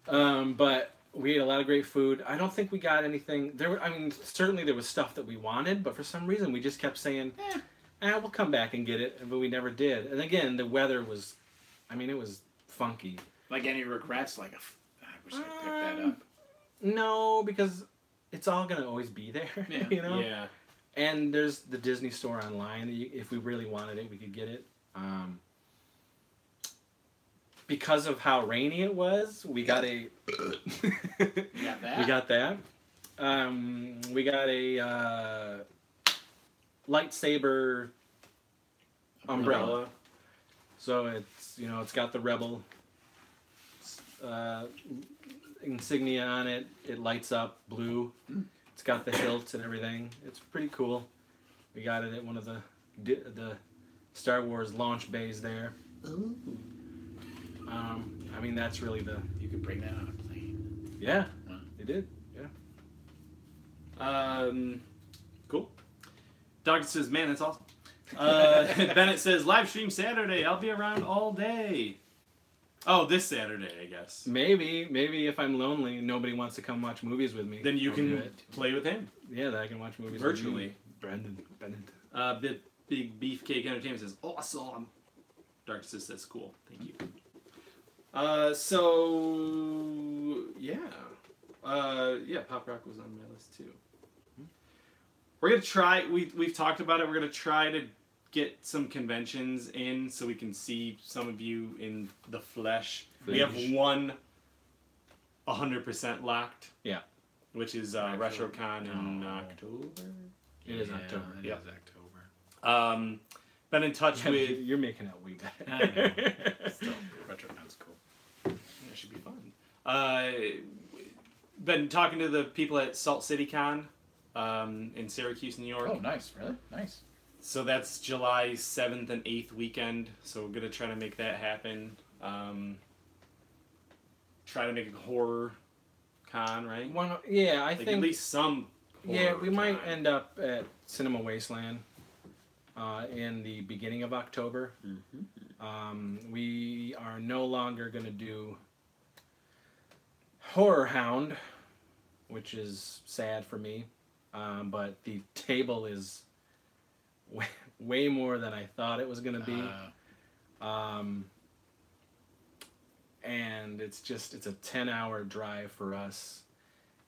But we ate a lot of great food. I don't think we got anything. Certainly there was stuff that we wanted, but for some reason we just kept saying, we'll come back and get it, but we never did. And again, the weather was, it was funky. Like any regrets? Like, I wish I picked that up. No, because it's all going to always be there, Yeah. And there's the Disney store online. If we really wanted it, we could get it. Because of how rainy it was, we got a... You got that? We got that. We got a lightsaber umbrella. So it's got the Rebel insignia on it. It lights up blue. It's got the hilt and everything. It's pretty cool. We got it at one of the Star Wars launch bays there. Ooh. That's really the... You could bring that on a plane. Yeah, they did. Yeah. Cool. Doctor says, man, that's awesome. Bennett says, live stream Saturday. I'll be around all day. Oh, this Saturday, I guess. Maybe if I'm lonely and nobody wants to come watch movies with me. Then you can play with him. Yeah, that I can watch movies virtually. With Bennett. Big Beefcake Entertainment says, awesome. Dark Sis says, cool. Thank you. So, yeah. Yeah, Pop Rock was on my list, too. We're going to try, we've talked about it, we're going to try to get some conventions in so we can see some of you in the flesh. We have one 100% locked. Yeah. Which is RetroCon in October. It is October. It Yep. is October. Been in touch with... You're making out way better. I know. Still, RetroCon's cool. That should be fun. Been talking to the people at Salt City Con in Syracuse, New York. Oh, nice. Really? Nice. So that's July 7th and 8th weekend. So we're going to try to make that happen. Try to make a horror con, right? I Like think at least some Yeah, horror we might con. end up at Cinema Wasteland in the beginning of October. We are no longer going to do Horror Hound, which is sad for me. But the table is way more than I thought it was going to be. And it's a 10-hour drive for us.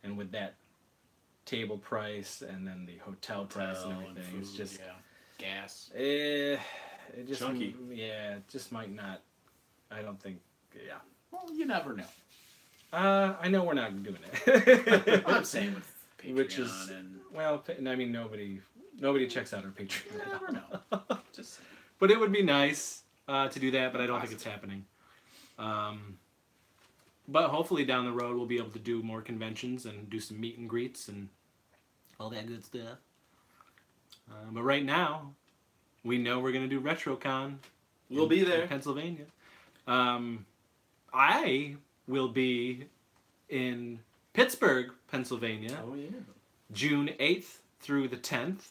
And with that table price and then the hotel price and everything, food, it's just gas. it just Chunky. Yeah, it just might not. I don't think. Yeah. Well, you never know. I know we're not doing it. I'm saying with Patreon Which is and well, I mean nobody checks out our Patreon. you never know. Just saying. But it would be nice to do that, but I don't think it's happening. But hopefully down the road we'll be able to do more conventions and do some meet and greets and all that good stuff. But right now, we know we're going to do RetroCon. We'll be there. In Pennsylvania. I will be in Pittsburgh, Pennsylvania, Oh, yeah. June 8th through the 10th.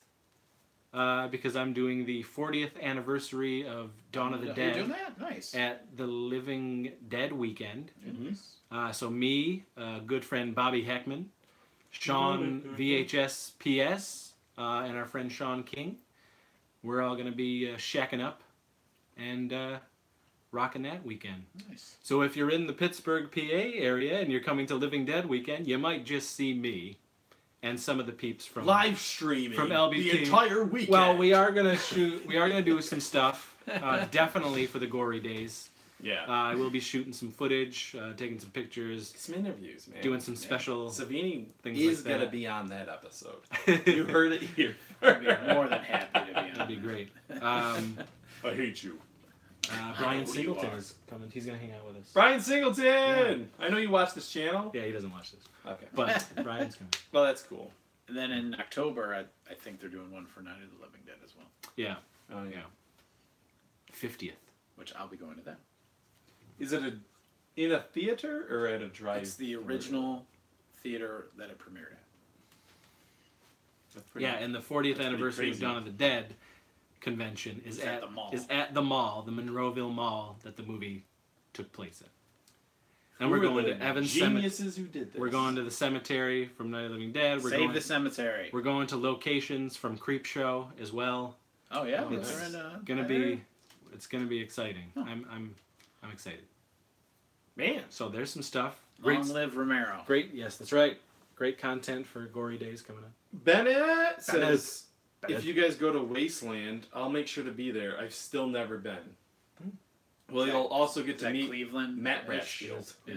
Because I'm doing the 40th anniversary of Dawn of the You're Dead doing that? Nice. at the Living Dead weekend. Nice. So me, good friend Bobby Heckman, Sean VHS PS, and our friend Sean King. We're all going to be shacking up and rocking that weekend. Nice. So if you're in the Pittsburgh, PA area and you're coming to Living Dead weekend, you might just see me and some of the peeps from Live streaming from LBT. the entire weekend. Well, we are gonna shoot. We are gonna do some stuff. Definitely for the gory days. Yeah. I will be shooting some footage, taking some pictures, Some interviews, man. doing some special Savini things is like going to that. be on that episode. You heard it here. I'd be more than happy to be on. That'd be great. I hate you. Brian who you Singleton are. is coming. He's gonna hang out with us. Brian Singleton! I know you watch this channel. Yeah, he doesn't watch this, Okay. but Brian's coming. Well, that's cool. And then in October, I think they're doing one for Night of the Living Dead as well, Yeah, Oh, yeah. 50th. which I'll be going to that. Is it in a theater or at a drive? It's the original theater that it premiered at. That's pretty- Yeah, and the 40th pretty anniversary of crazy. Dawn of the Dead convention is It's at the mall. Is at the mall, the Monroeville Mall that the movie took place at. And Who we're are going the to Evans Cemetery. geniuses who did this. We're going to the cemetery from Night of the Living Dead. We're Save going. the Cemetery. We're going to locations from Creepshow as well. Oh yeah, Oh, It's they're in, gonna that be. area? It's gonna be exciting. Oh. I'm excited. Man. So there's some stuff. Long live Romero. Great. Yes, that's right. Great content for gory days coming up. Bennett says, Bennett. if you guys go to Wasteland, I'll make sure to be there. I've still never been. Well, Is you'll that- also get Is to that meet Cleveland? Matt Ish? Bratfield. Yeah,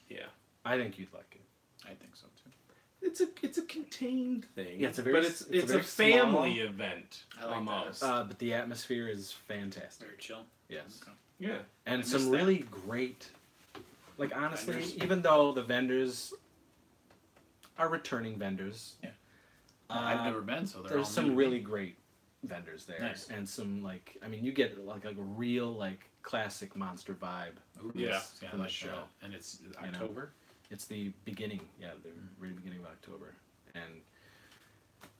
Yeah. I think you'd like it. I think so too. It's a contained thing. Yeah, it's a very but s- it's it's a a very family small- event. I like almost. that. But the atmosphere is fantastic. Very chill. Yes. Okay. Yeah. And I some missed that. really great, like honestly, Vendors. even though the vendors are returning vendors, I've never been, so they're there's all some new to really me. great vendors there, Nice. and some like I mean, you get like a real like classic monster vibe. Ooh, Yeah. yes. Yeah, I from the like show. that. And it's know. October. It's the beginning, the very beginning of October, and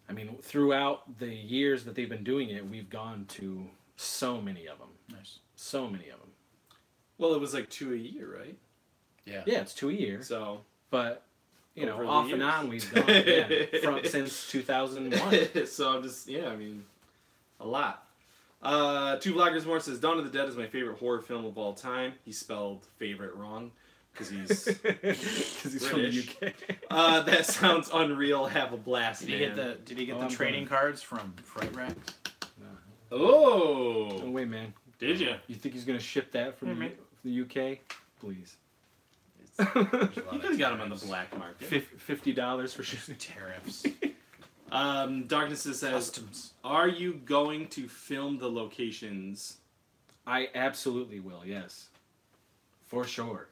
I mean, throughout the years that they've been doing it, we've gone to so many of them, Nice. so many of them. Well, it was like 2 a year, right? Yeah. Yeah, it's 2 a year. So. But you know, Over the off and years. on we've gone since 2001. So I'm just I mean, A lot. Two Vloggers More says Dawn of the Dead is my favorite horror film of all time. He spelled favorite wrong because he's from the British. UK. That sounds unreal. Have a blast, Did he man. get the trading cards from Fright Racks? Oh, No way, man. did you? You think he's gonna ship that from the UK? Please. You could have got him on the black market. $50 for shipping. Tariffs. Darkness says, Customs. are you going to film the locations? I absolutely will. Yes, for sure.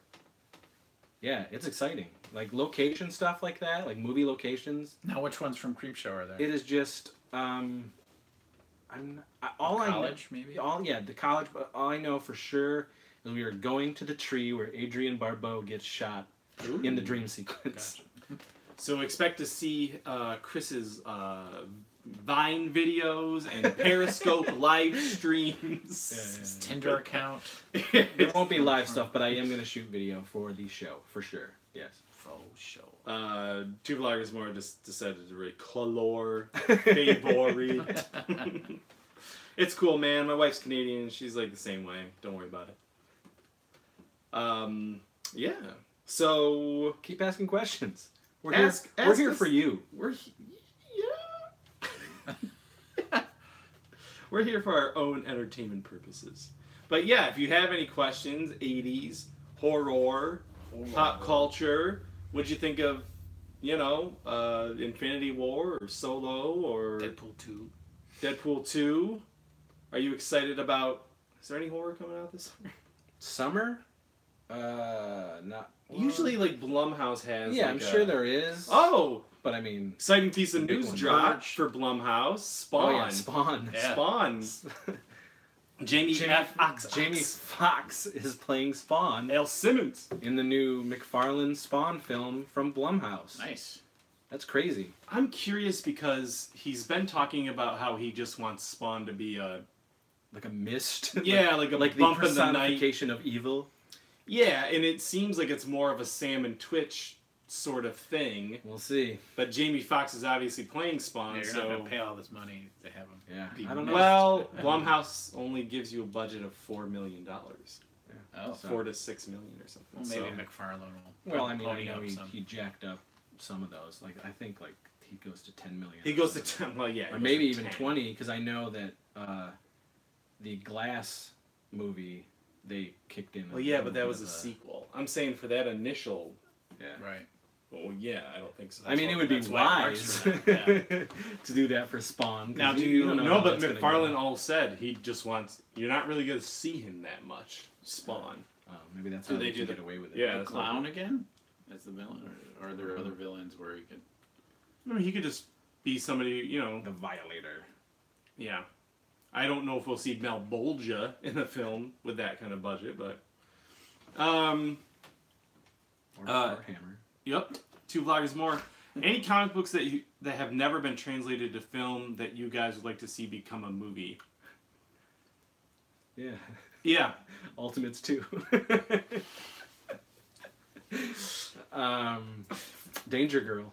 Yeah, it's exciting. Like location stuff like that, like movie locations. Now, which ones from Creepshow are there? It is just College, maybe? The college. But all I know for sure is we are going to the tree where Adrian Barbeau gets shot in the dream sequence. Gotcha. So expect to see Chris's Vine videos and Periscope live streams. His Tinder account. There won't be live stuff, but I am going to shoot video for the show for sure. Yes. Faux show. Two Vloggers More just decided to rate color favorite. It's cool, man. My wife's Canadian. She's like the same way. Don't worry about it. Yeah. So Keep asking questions. We're Ask here us. for you. We're here for our own entertainment purposes. But yeah, if you have any questions, 80s, horror, pop culture, what'd you think of, Infinity War or Solo or Deadpool 2. Deadpool 2? Are you excited about, is there any horror coming out this summer? Summer? Not. Usually, like, Blumhouse has. Yeah, like I'm sure there is. Oh! But I mean. Exciting piece of Big news one. dropped for Blumhouse. Spawn. Oh, yeah, Spawn. Yeah. Spawn. Jamie Foxx is playing Spawn L. Simmons. in the new McFarlane Spawn film from Blumhouse. Nice. That's crazy. I'm curious because he's been talking about how he just wants Spawn to be a Like a mist. like a like the bump in the night. personification of evil. Yeah, and it seems like it's more of a Sam and Twitch sort of thing. We'll see. But Jamie Foxx is obviously playing Spawn, Yeah, you're so not gonna pay all this money to have him. Yeah, I don't know. well, Blumhouse only gives you a budget of $4 million, Oh, So- 4 to 6 million or something. well, maybe so. McFarlane will. Well, I mean, I pony know up some. he jacked up some of those. Like I think like he goes to 10 million. He goes to 10. Well, yeah, he or goes maybe to even 10. 20 because I know that the Glass movie they kicked in. Well, yeah, but that little was a bit of sequel. I'm saying for that initial. Yeah. Right. Well, yeah, I don't think so. I mean, it would be that's why it wise works for them, to do that for Spawn. 'cause Now, do you you don't know know? how But that's gonna McFarlane go. all said he just wants. You're not really going to see him that much. Spawn. Maybe that's Do how they they do can the- get away with it. Yeah, The that's clown again? As the villain, or are there other villains where he could? I mean, he could just be somebody. The Violator. Yeah. I don't know if we'll see Malbolgia in a film with that kind of budget, but. Or Hammer. Yep. Two Vloggers More. Any comic books that have never been translated to film that you guys would like to see become a movie? Yeah. Yeah. Ultimates 2. Danger Girl.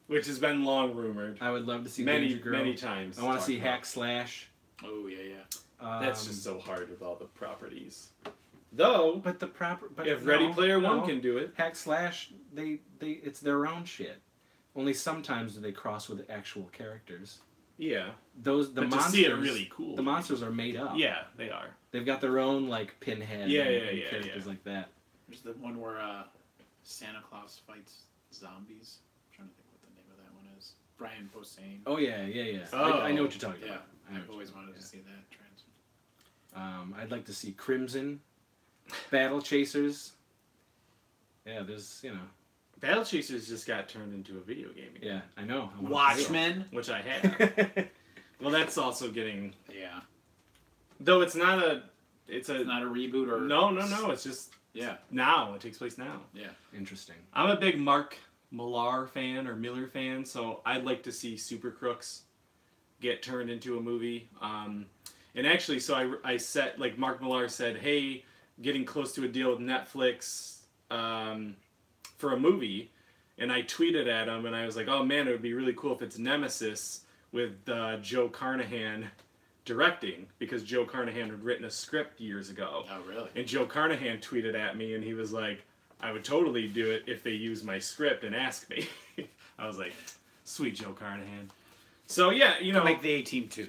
Which has been long rumored. I would love to see Many, Danger Girl. many times. I want to talked see about. Hack Slash. Oh yeah. That's just so hard with all the properties. Though, But the proper. But if Ready Player One no. can do it. Hack Slash, it's their own shit. Only sometimes do they cross with actual characters. Yeah. The But monsters. to see it really cool. The monsters are made up. Yeah, they are. They've got their own like Pinhead. Yeah, and, yeah, and yeah, characters yeah. like that. There's the one where Santa Claus fights zombies. I'm trying to think what the name of that one is. Brian Posehn. Oh yeah, yeah, yeah. Oh. I know what you're talking Yeah, about. I know I've what always you're wanted talking to see that trans. about. I'd like to see Crimson, Battle Chasers. Yeah, there's Battle Chasers just got turned into a video game again. Yeah, I know. I wanna play Watchmen. Which I have. it. Well, that's also getting. Yeah. Though it's not a. It's a. It's not a reboot or. No. It's just Yeah. now. It takes place now. Yeah. Interesting. I'm a big Mark Millar fan or Miller fan, so I'd like to see Super Crooks get turned into a movie. And actually, so I said, like Mark Millar said, hey, getting close to a deal with Netflix for a movie, and I tweeted at him, and I was like, oh man, it would be really cool if it's Nemesis with Joe Carnahan directing, because Joe Carnahan had written a script years ago. Oh, really? And Joe Carnahan tweeted at me, and he was like, I would totally do it if they use my script and ask me. I was like, sweet Joe Carnahan. So, yeah, you know. Make the A-Team too.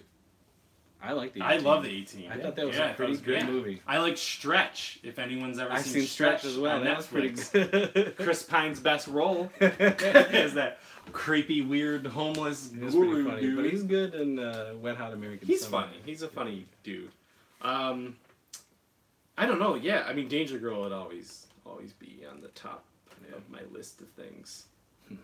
I like the I A-Team. love the A-Team. I thought that was Yeah, a pretty that was good great. movie. I like Stretch, if anyone's ever I've seen seen Stretch as well. on That was pretty Netflix. good. Chris Pine's best role is that creepy, weird, homeless He was pretty guru funny, dude. but he's good in Wet Hot American He's Summer. funny. He's a funny dude. I don't know. Yeah, I mean, Danger Girl would always be on the top of my list of things.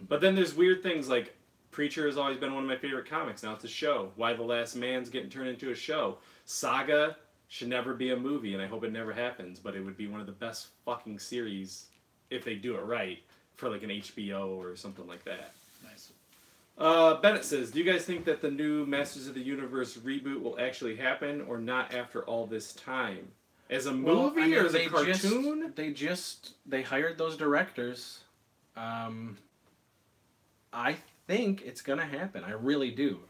But then there's weird things like Preacher has always been one of my favorite comics. Now it's a show. Why the Last Man's getting turned into a show. Saga should never be a movie, and I hope it never happens. But it would be one of the best fucking series if they do it right for like an HBO or something like that. Nice. Bennett says, do you guys think that the new Masters of the Universe reboot will actually happen or not after all this time? As a movie or as a cartoon? They hired those directors. I think it's going to happen. I really do.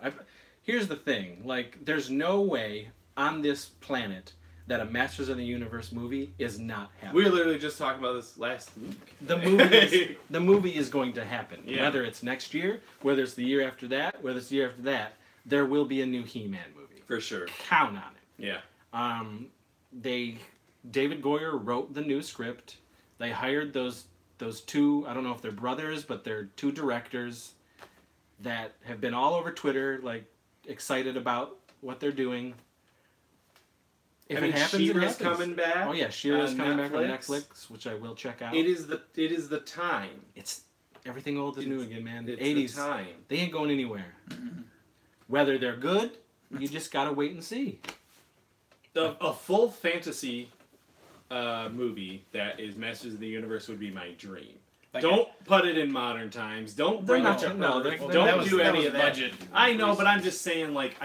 Here's the thing. Like, there's no way on this planet that a Masters of the Universe movie is not happening. We were literally just talking about this last week. The movie is going to happen. Yeah. Whether it's next year, whether it's the year after that, whether it's the year after that, there will be a new He-Man movie. For sure. Count on it. Yeah. David Goyer wrote the new script. They hired those two, I don't know if they're brothers, but they're two directors that have been all over Twitter, like, excited about what they're doing. If it happens, it She-Ra's happens. coming back. Oh yeah, She-Ra's on coming back on Netflix. Netflix, which I will check out. It is the time. It's everything old is new again, man. The It's 80s, the time. they ain't going anywhere. Whether they're good, you just gotta wait and see. A full fantasy movie that is Masters of the Universe would be my dream. Like Don't put it in modern times. Don't They're bring not- it to no, Earth. they're- Don't that do that any was of that. budget I know, but reasons. I'm just saying, like,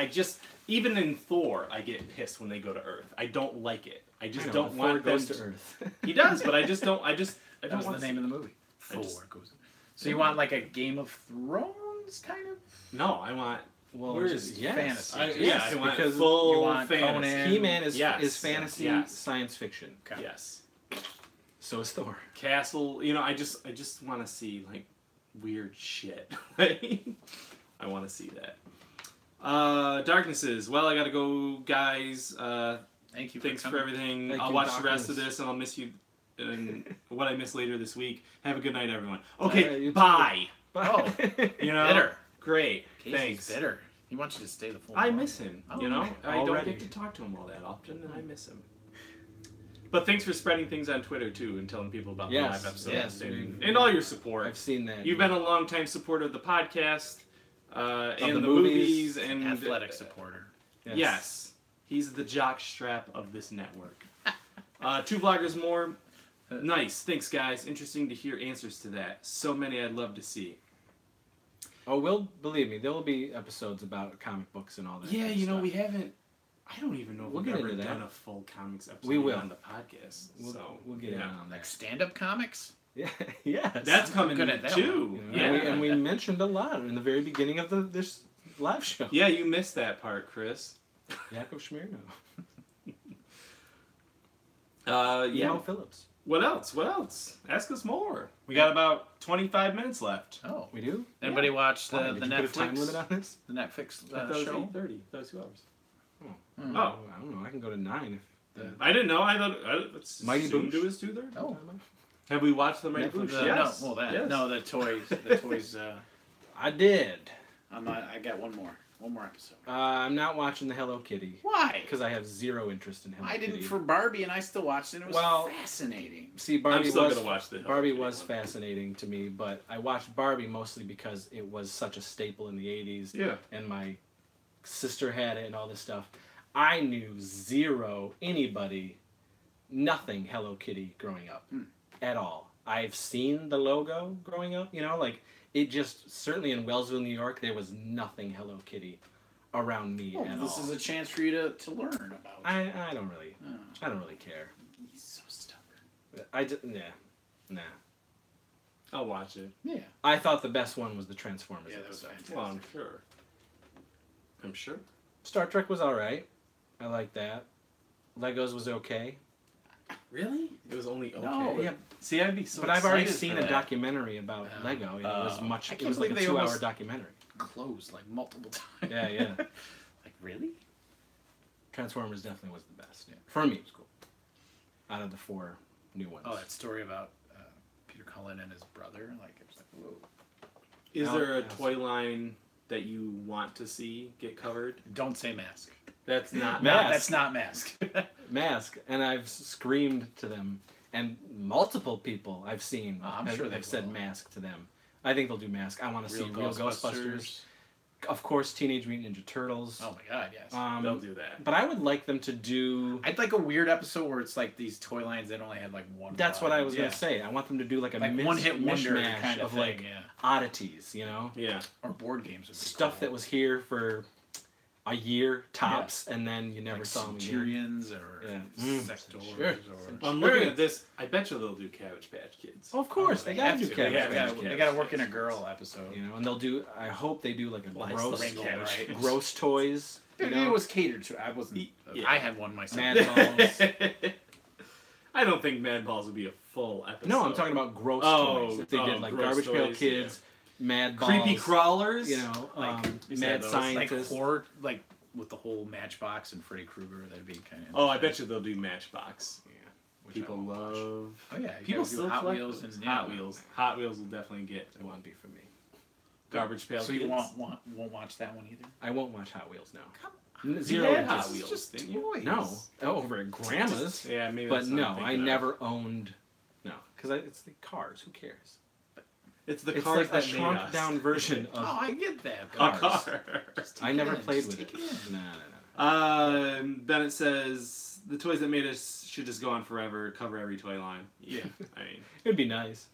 even in Thor, I get pissed when they go to Earth. I don't like it. I just I know, don't Thor want them goes to Earth. He does, but I just don't. I That don't was the want name of the movie. I just- Thor goes. So you want like a Game of Thrones kind of? No, I want. Well, Where just is yes. fantasy? Yeah, I want because full you want fantasy. Conan. He-Man is Yes. fantasy Yes. science fiction. Okay. Yes. So is Thor. Castle. You know, I just want to see like weird shit. I want to see that. Darknesses. Well, I gotta go, guys. Thank you. Thanks for coming. everything. Thank I'll you, watch the rest Darkness. of this, and I'll miss you. And what I miss later this week. Have a good night, everyone. Okay, you too. bye. Oh, You know, bitter. great. Casey's Thanks. bitter. He wants you to stay the full. I month. miss him. Oh, You know, okay. I don't Already. get to talk to him all that often, and I miss him. But thanks for spreading things on Twitter too, and telling people about Yes, the live episodes yes, and all your support. I've seen that. You've been a longtime supporter of the podcast and the the movies, movies and Athletic supporter. Yes, he's the jock strap of this network. Two vloggers more. Nice. Thanks, guys. Interesting to hear answers to that. So many I'd love to see. Oh, believe me, there will be episodes about comic books and all that. Yeah, good you know, stuff. we haven't. I don't even know if We'll we've get ever into that. done a full comics episode We will. on the podcast. We'll get in yeah. on Like that. stand-up comics. Yeah, yes. That's coming good at that too. You know, Yeah. and we mentioned a lot in the very beginning of this live show. Yeah, you missed that part, Chris. Yakov Smirno. Yeah. Mel Phillips. What else? What else? Ask us more. We got about 25 minutes left. Oh. We do? Anybody watch Why, the did you put a time limit Netflix? on this? The Netflix I thought it was show? 8:30. That was 2 hours. Hmm. Oh. I don't know. I can go to 9 if. I didn't know. I thought it's Mighty assumed Boosh? it was 2:30. Oh. Have we watched the Mighty Netflix. Boosh? The- Yes. No, well that. Yes. No, the toys. The toys. I did. I got one more episode. I'm not watching the Hello Kitty Why? because I have zero interest in Hello I Kitty. didn't for Barbie, and I still watched it. And it was Well, fascinating. See, I'm Barbie still was gonna watch the Hello Barbie Kitty was one. fascinating to me, but I watched Barbie mostly because it was such a staple in the 80s, Yeah. and my sister had it and all this stuff. I knew nothing Hello Kitty growing up at all. I've seen the logo growing up, you know, like it just, certainly in Wellsville, New York, there was nothing Hello Kitty around me Well, at this all. is a chance for you to learn about. I don't really, Oh, I don't really care. he's so stubborn. Nah. I'll watch it. Yeah. I thought the best one was the Transformers Yeah, that was episode. fantastic. Well, I'm sure. I'm sure. Star Trek was all right. I like that. Legos was okay. Really? It was only okay. No, Yeah, See, I'd be so. but I've already excited seen for a that. documentary about Lego. And it was much. I It can't was like a believe they 2-hour almost- documentary. Closed like multiple times. Yeah, yeah. Like really? Transformers definitely was the best. Yeah. For me, it was cool. Out of the 4 new ones. Oh, that story about Peter Cullen and his brother. Like it was like whoa. Is No, there a yes. toy line that you want to see get covered? Don't say mask. That's not. Mask. That's not mask. Mask, and I've screamed to them, and multiple people I've seen I'm have, sure they have said will. Mask to them. I think they'll do Mask. I want to see Real real Ghostbusters. Ghostbusters. Of course, Teenage Mutant Ninja Turtles. Oh my god, yes. They'll do that. But I would like them to do. I'd like a weird episode where it's like these toy lines that only had like one. That's what I was yeah. gonna say. I want them to do like a Like one hit wonder mishmash kind of of like thing, yeah. oddities, you know, Yeah. Or board games. Would be stuff cool. that was here for a year tops, and then you never like saw them again. Centurions or Yeah. Sectors Sure. or. I'm looking at this. I bet you they'll do Cabbage Patch Kids. Oh, of course, they gotta have do to. Cabbage They Patch gotta- Kids. They got to work in a girl episode. You know, and they'll do. I hope they do like a Well, it's gross, the Rainbow, right? gross toys. You It know, was catered to. I wasn't. Yeah. I had one myself. Mad Balls. I don't think Mad Balls would be a full episode. No, I'm talking about gross Oh, toys. If they did like gross Garbage Pail toys, Kids, Mad Balls, Creepy Crawlers. you know, Like, you said Mad those, like Scientist. horror, like with the whole Matchbox and Freddy Krueger. That'd be kind of. Oh, I bet you they'll do Matchbox. Yeah, which People I won't watch. love. Oh yeah, you People gotta do still Hot collect Wheels those. and Hot Wheels. Hot Wheels will definitely get It won't be for me. Garbage Pail So Kids. you won't watch that one either. I won't watch Hot Wheels now. You Zero had interest. Hot Wheels, Just didn't you? toys. No, over at Grandma's. Yeah, maybe. But that's what no, I'm I thinking of. never owned. No, because it's the cars. Who cares? It's the It's cars like a that made shrunk us. down version Oh, of. I get that. A Cars. car. I never in, played just with it. take it in. No. Then it says the toys that made us should just go on forever, cover every toy line. Yeah, I mean, It'd be nice.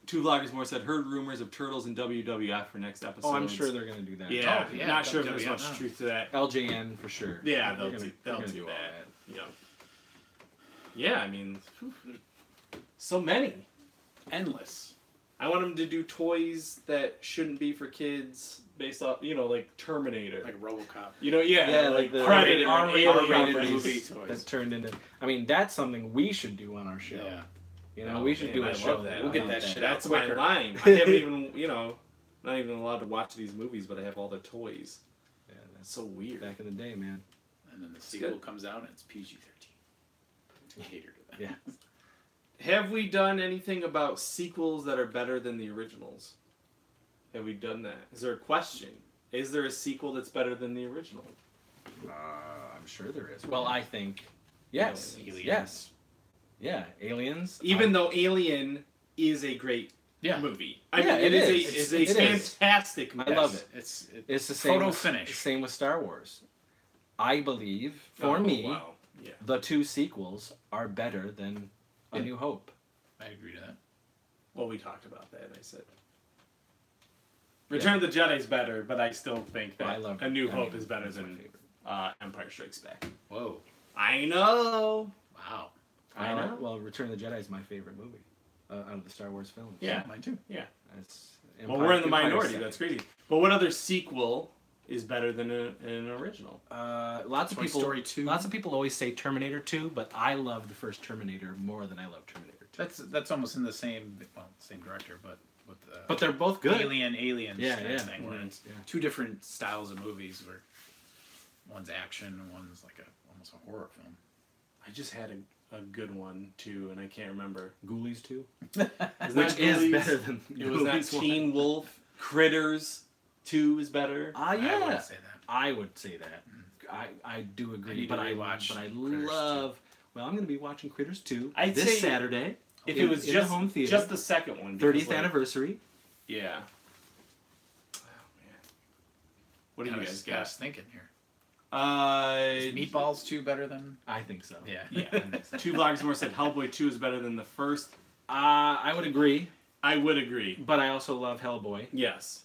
two vloggers more said heard rumors of Turtles and WWF for next episode. Oh, I'm sure they're gonna do that. Yeah, Oh, yeah, not sure if there's WWF, much no. truth to that. LJN for sure. Yeah, They're they'll gonna- do they're gonna that. all Yeah. Yeah, I mean, so many. Endless. I want them to do toys that shouldn't be for kids, based off, like Terminator. Like RoboCop. Yeah, like the Predator, R-rated R-rated movies movie that toys. turned into. I mean, that's something we should do on our show. Yeah. You know, Oh, we should man, do I a love show. that. We'll get about that shit That's out my quicker. line. I haven't even, not even allowed to watch these movies, but I have all the toys. Yeah, That's that's so weird. back in the day, man. And then the sequel good. comes out and it's PG-13. Cater to that. Yeah. Have we done anything about sequels that are better than the originals? Have we done that? Is there a question? Is there a sequel that's better than the original? I'm sure there is. Well, I think yes, Aliens. yes, yeah. Aliens. Even though Alien is a great Yeah. movie. I Yeah, mean, it it is. is a It is. fantastic I movie. love it. It's It's the same. photo with, finish. Same with Star Wars. I believe, for Oh, me, wow. Yeah. the 2 sequels are better than A Yeah. New Hope. I agree to that. Well, we talked about that, I said. Return of the Jedi's better, but I still think that I love A New I Hope mean, is better that's my than favorite. Empire Strikes Back. Whoa. I know. Wow. I know. Well, Return of the Jedi is my favorite movie out of the Star Wars films. Yeah. Mine too. It's Well, we're in the Empire's minority. second. That's crazy. But what other sequel is better than an original? Lots of Toy people. Story 2. Lots of people always say Terminator 2, but I love the first Terminator more than I love Terminator 2. That's almost in the same director, but with But they're both good. aliens Yeah, kind yeah. of thing, where Mhm, it's yeah. two different styles of movies where one's action and one's like almost a horror film. I just had a good one too, and I can't remember. Ghoulies 2, It's which not is Ghoulies. better than It was not Ghoulies 1. Teen Wolf. Critters 2 is better. Ah, I yeah. wouldn't say that. I would say that. I do agree, need but to I rewatch but I Critters love. Well, I'm going to be watching Critters 2 I'd this say Saturday. If in- it was in the just home theater, just the second one, because, 30th like, anniversary. Yeah. Oh man. What do you guys got got? us thinking here? Is Meatballs 2 better than? I think so. Yeah. Yeah. I think so. Two vlogs more said Hellboy 2 is better than the first. I would agree, I would agree. but I also love Hellboy, Yes.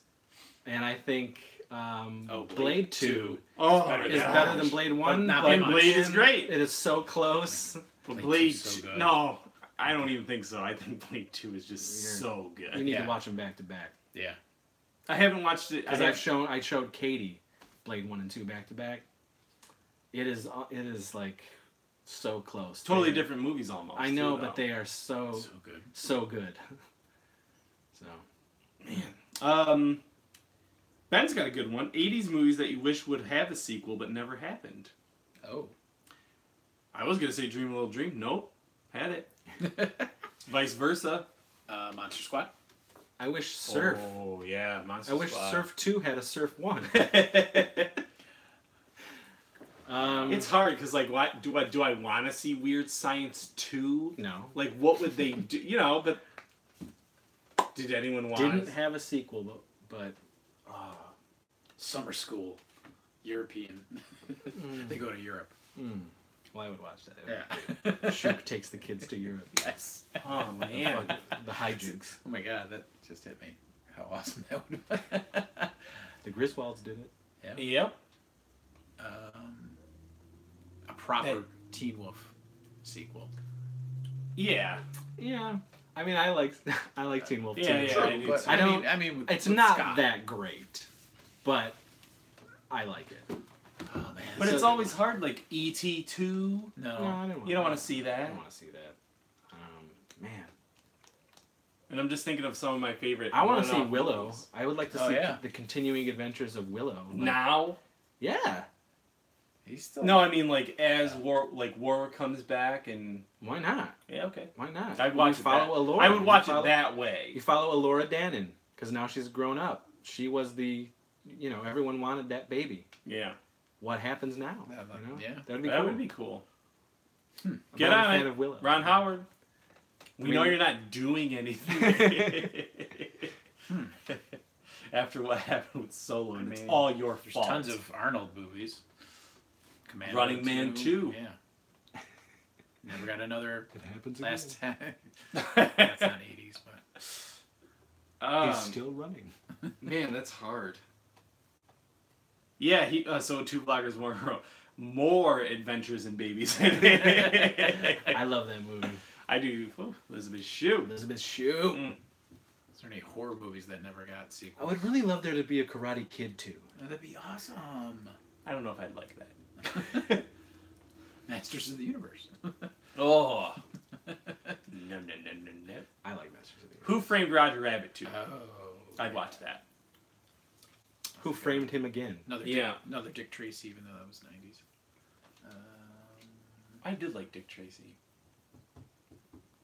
and I think Blade Blade 2 2. Oh, is better than Blade 1. not but by much. Blade is great. It is so close. But Blade Blade 2 's so 2 good. no, I don't even think so. I think Blade 2 is just You're- so good. You need Yeah. to watch them back to back. Yeah. I haven't watched it. Because I showed Katie Blade 1 and 2 back to back. It is like so close. Totally different movies almost. I know, too, but they are so good. So good. So, man. Ben's got a good one. 80s movies that you wish would have a sequel but never happened. Oh. I was going to say Dream a Little Dream. Nope. Had it. Vice versa. Monster Squad. I wish Surf. Oh, yeah. Monster I wish Squad. Surf 2 had a Surf 1. It's hard because, like, what do I want to see Weird Science 2? No. Like, what would they do? You know, but did anyone want Didn't have a sequel, but Summer School. European. They go to Europe. Well, I would watch that. Yeah. Shook takes the kids to Europe. Yes. Oh, man. The hijinks. Oh my god, that just hit me. How awesome that would be. The Griswolds did it. Yeah. Yep. A proper Teen Wolf sequel. Yeah. Yeah. I mean, I like Teen Wolf too. Yeah, True, I do but too. I mean, it's with not Scott. that great, but I like it. Oh man. But it's So- always hard, like E.T. 2. No. No, I didn't You don't want to that. see I that. don't want to see that. Man, And I'm just thinking of some of my favorite. I want to see one-off Willow. movies. I would like to Oh, see yeah. the continuing adventures of Willow. Like, Now? yeah. He's still. No, I mean like as War comes back and Why not? yeah, okay. Why not? I'd watch You it follow that. Allura. I would watch You follow- it that way. You follow Allura Dannon because now she's grown up. She was everyone wanted that baby. Yeah. What happens now? Yeah, You know? yeah. That'd be That cool. would be cool. I'm Get not a on fan it, of Willow. Ron Howard. We I know mean- you're not doing anything. After what happened with Solo, and it's mean, all your There's fault. tons of Arnold movies. Commando Running Man 2. Yeah. Never got another It happens last again. time. That's not 80s, but. He's still running. Man, that's hard. Yeah, so Two Blockers more adventures and babies. I love that movie. I do. Oh, Elizabeth Shue. Elizabeth Shue. Is there any horror movies that never got I sequels? would really love there to be a Karate Kid too. Oh, that'd be awesome. I don't know if I'd like that. Masters of the Universe. Oh. No. I like Masters of the Universe. Who Framed Roger Rabbit 2? Oh. I'd watch that. Who framed him again? Another Dick Tracy, even though that was 90s. I did like Dick Tracy.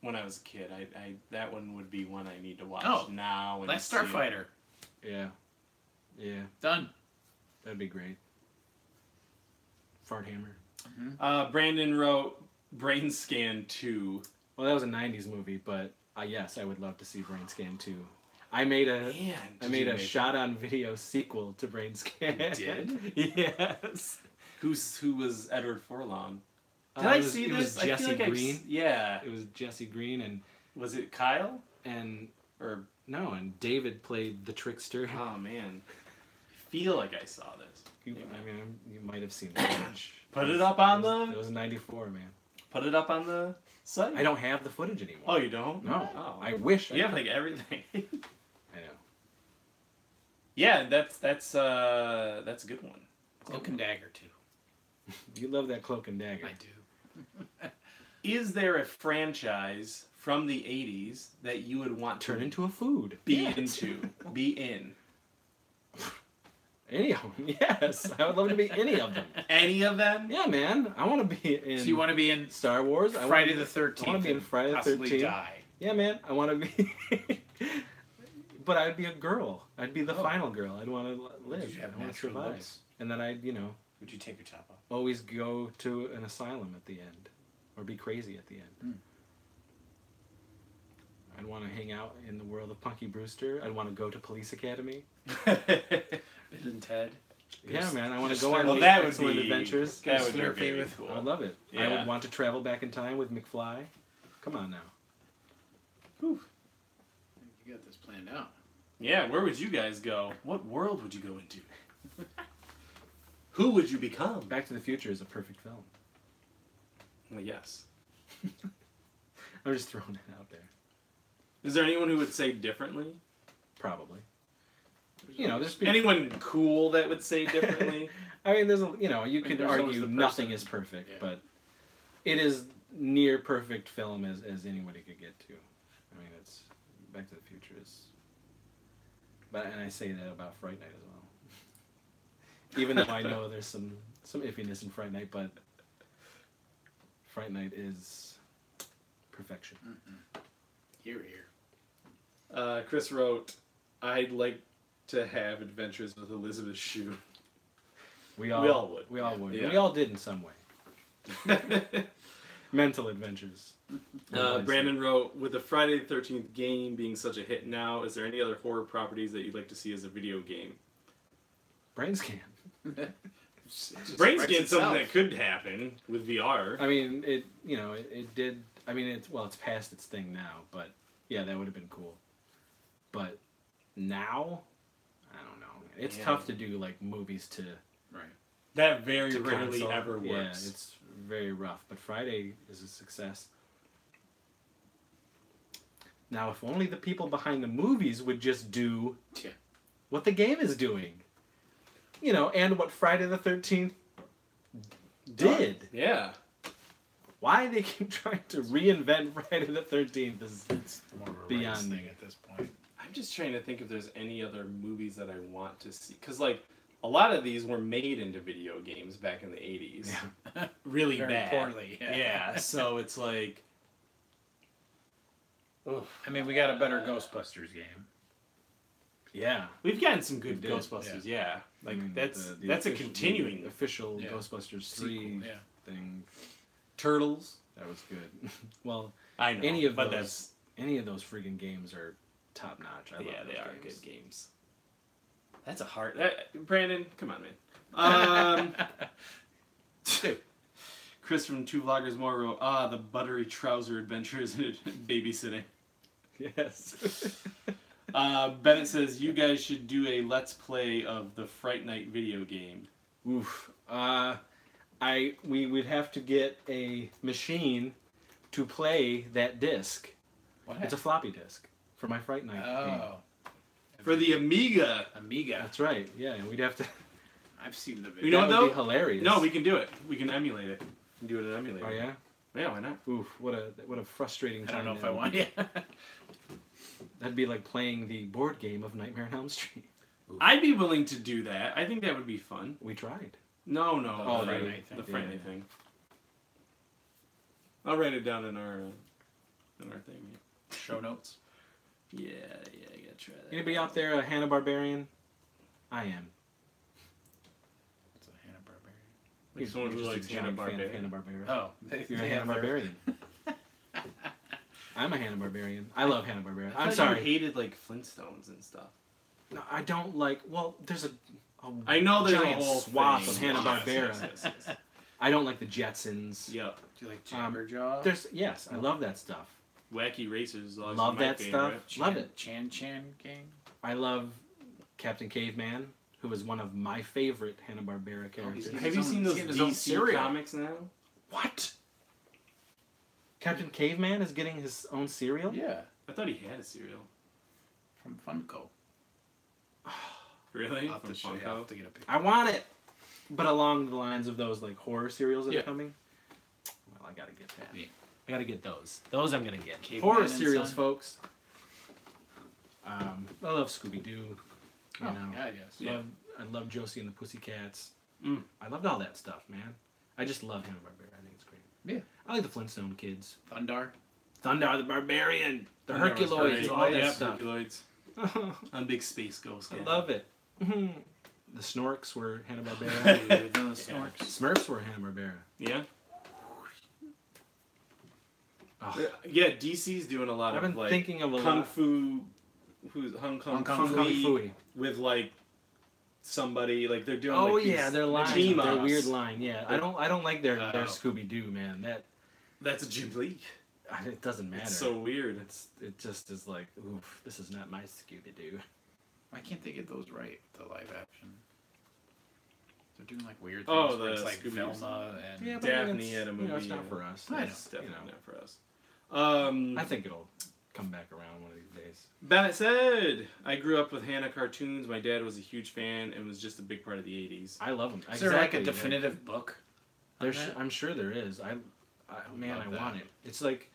When I was a kid, I that one would be one I need to watch now. And Last see. Starfighter. Yeah. Yeah. Done. That'd be great. Fart Hammer. Brandon wrote Brain Scan 2. Well, that was a 90s movie, but yes, I would love to see Brain Scan 2. I made a Man, I made a shot-on-video sequel to Brain Scan. You did? Yes. Who was Edward Furlong? Did It I was- see it this? was I feel Jesse like Green. Yeah. It was Jesse Green and Was it Kyle? and Or David played the trickster. oh man, I feel like I saw this. You might have seen that. Put it up on It was 94, man. Put it up on the site. I don't have the footage anymore. Oh, you don't? No. Oh. I wish. I You have could. like everything. I know. Yeah, that's a good one. Cloak and Dagger, too. You love that Cloak and Dagger. I do. Is there a franchise from the 80s that you would want to Turn into a food. be Yes. into, be in? Any of them, yes. I would love to be any of them. Any of them? Yeah, man. I want to be in So you want to be in Star Wars. Friday the 13th? I want to be in Friday the possibly 13th. die. Yeah, man. I want to be. But I'd be a girl. I'd be the final girl. I'd want to live. Did you have I want to natural survive. looks? And then I'd, Would you take your top off? always go to an asylum at the end. Or be crazy at the end. I'd want to hang out in the world of Punky Brewster. I'd want to go to Police Academy. Bill and Ted. Yeah, man. I want to just go on well, the that would excellent be adventures. that would be Slurpee very with- cool. I love it. I Yeah. would want to travel back in time with McFly. Come on now. You got this planned out. Yeah, where would you guys go? What world would you go into? Who would you become? Back to the Future is a perfect film. Well, yes. I'm just throwing it out there. Is there anyone who would say differently? Probably. there's people, anyone cool that would say differently. I mean, you could there's always argue the nothing person- is perfect, yeah. but it is near perfect film as anybody could get to. I mean, it's Back to the Future is, and I say that about Fright Night as well. Even though I know there's some iffiness in Fright Night, but Fright Night is perfection. Here, here. Chris wrote, "I'd like to have adventures with Elizabeth Shue." We all would. We all would. Yeah. We all did in some way. Mental adventures. Brandon wrote, "With the Friday the 13th game being such a hit now, is there any other horror properties that you'd like to see as a video game?" Brain scan. Brain Scan's something that could happen with VR. I mean, it did. I mean, it's past its thing now, but yeah, that would have been cool. But now, I don't know. It's tough to do like movies to That very to rarely console. ever works. Yeah, it's very rough. But Friday is a success. Now, if only the people behind the movies would just do what the game is doing. And what Friday the 13th did. Yeah. Why they keep trying to reinvent Friday the 13th is More of a beyond rights me. thing at this point. I'm just trying to think if there's any other movies that I want to see. Because, like, a lot of these were made into video games back in the 80s. Yeah. Really Very bad. poorly. Yeah, so it's like... Ugh. I mean, we got a better Ghostbusters game. Yeah. We've gotten some good We did. Ghostbusters, yeah. Like, I mean, that's the a official- continuing... the official Yeah. Ghostbusters Sequel, 3 yeah. thing. Turtles. That was good. Well, I know, any of but those freaking games are top notch. I love they those are games. good games. That's a hard... Brandon, come on, man. Chris from Two Vloggers More wrote, the buttery trouser adventures and babysitting. Yes. Bennett says, you guys should do a Let's Play of the Fright Night video game. Oof. We would have to get a machine to play that disc. What? It's a floppy disk for my Fright Night game. Oh. For the Amiga. Amiga. That's right. Yeah, and we'd have to. I've seen the video. You know that what, would though? be hilarious. No, we can do it. We can emulate it. We can do it in emulator. Oh yeah. Yeah, why not? Oof. What a frustrating I time. don't know if that I would want be. it. That'd be like playing the board game of Nightmare on Elm Street. I'd be willing to do that. I think that would be fun. We tried. No. Oh, the Fright Night thing. The Fright Yeah. Night thing. I'll write it down in our thing. Show notes. Yeah, I gotta try that. Anybody out there a Hanna-Barbarian? I am. It's a Hanna-Barbera. Like someone who Just a likes giant fan of Hanna-Barbera. Hanna-Barbera. Oh, You're a they have their- Hanna-Barbarian. I'm a Hanna-Barbarian. I love Hanna-Barbera. I I'm thought sorry. You hated like Flintstones and stuff. No, I don't like. Well, there's a I know there's a giant whole swath thing. of Hanna-Barbera. Yes. I don't like the Jetsons. Yep. Do you like Jabberjaw? Yes, I love that stuff. Wacky Racers is always Love my that favorite. stuff. Love it. Chan gang. I love Captain Caveman, who is one of my favorite Hanna-Barbera characters. he's- Have you seen those He's his own DC cereal. comics now? What? Captain Caveman is getting his own cereal? Yeah, I thought he had a cereal. from Funko. Really? I'll have From to show you. I'll have to get a picture. I want it, but along the lines of those like horror cereals that Yeah. are coming. Well, I gotta get that. Yeah. I gotta get those. Those I'm gonna get. Caveman Horror and cereals, Son? folks. I love Scooby Doo. You Oh, know, yeah, yes. Yeah. I love Josie and the Pussycats. Mm. I loved all that stuff, man. I just love Hanna-Barbera. I think it's great. Yeah. I like the Flintstone kids. Thundar. Thundar the Barbarian, the Thundar was Herculoids, great. all that Yeah, stuff. Herculoids. I'm a big space ghost I guy. love it. The Snorks were Hanna-Barbera. Snorks. Smurfs were Hanna-Barbera. Yeah? Oh, Yeah, DC's doing a lot I've of been like thinking of a Kung lot. Fu. Who's Hong Kong Kung Kung Fui Fui. with like somebody like they're doing. Oh like, yeah, these their line, team their ups. weird line. Yeah, I don't like their Oh. Scooby Doo, man. That's a Jim Lee. It doesn't matter. It's so weird. It just is like, oof, this is not my Scooby Doo. Why can't they get those right? The live action. They're doing like weird things. Oh, where it's the like Scooby-Doo. Velma and Yeah, but Daphne it's, had a movie. it's not for us. I know. It's definitely you know. not for us. I think it'll come back around one of these days. Nice. Bennett said, I grew up with Hannah cartoons. My dad was a huge fan and was just a big part of the 80s. I love them. Is there like a definitive book? I'm sure there is. Man, I want it. It's like,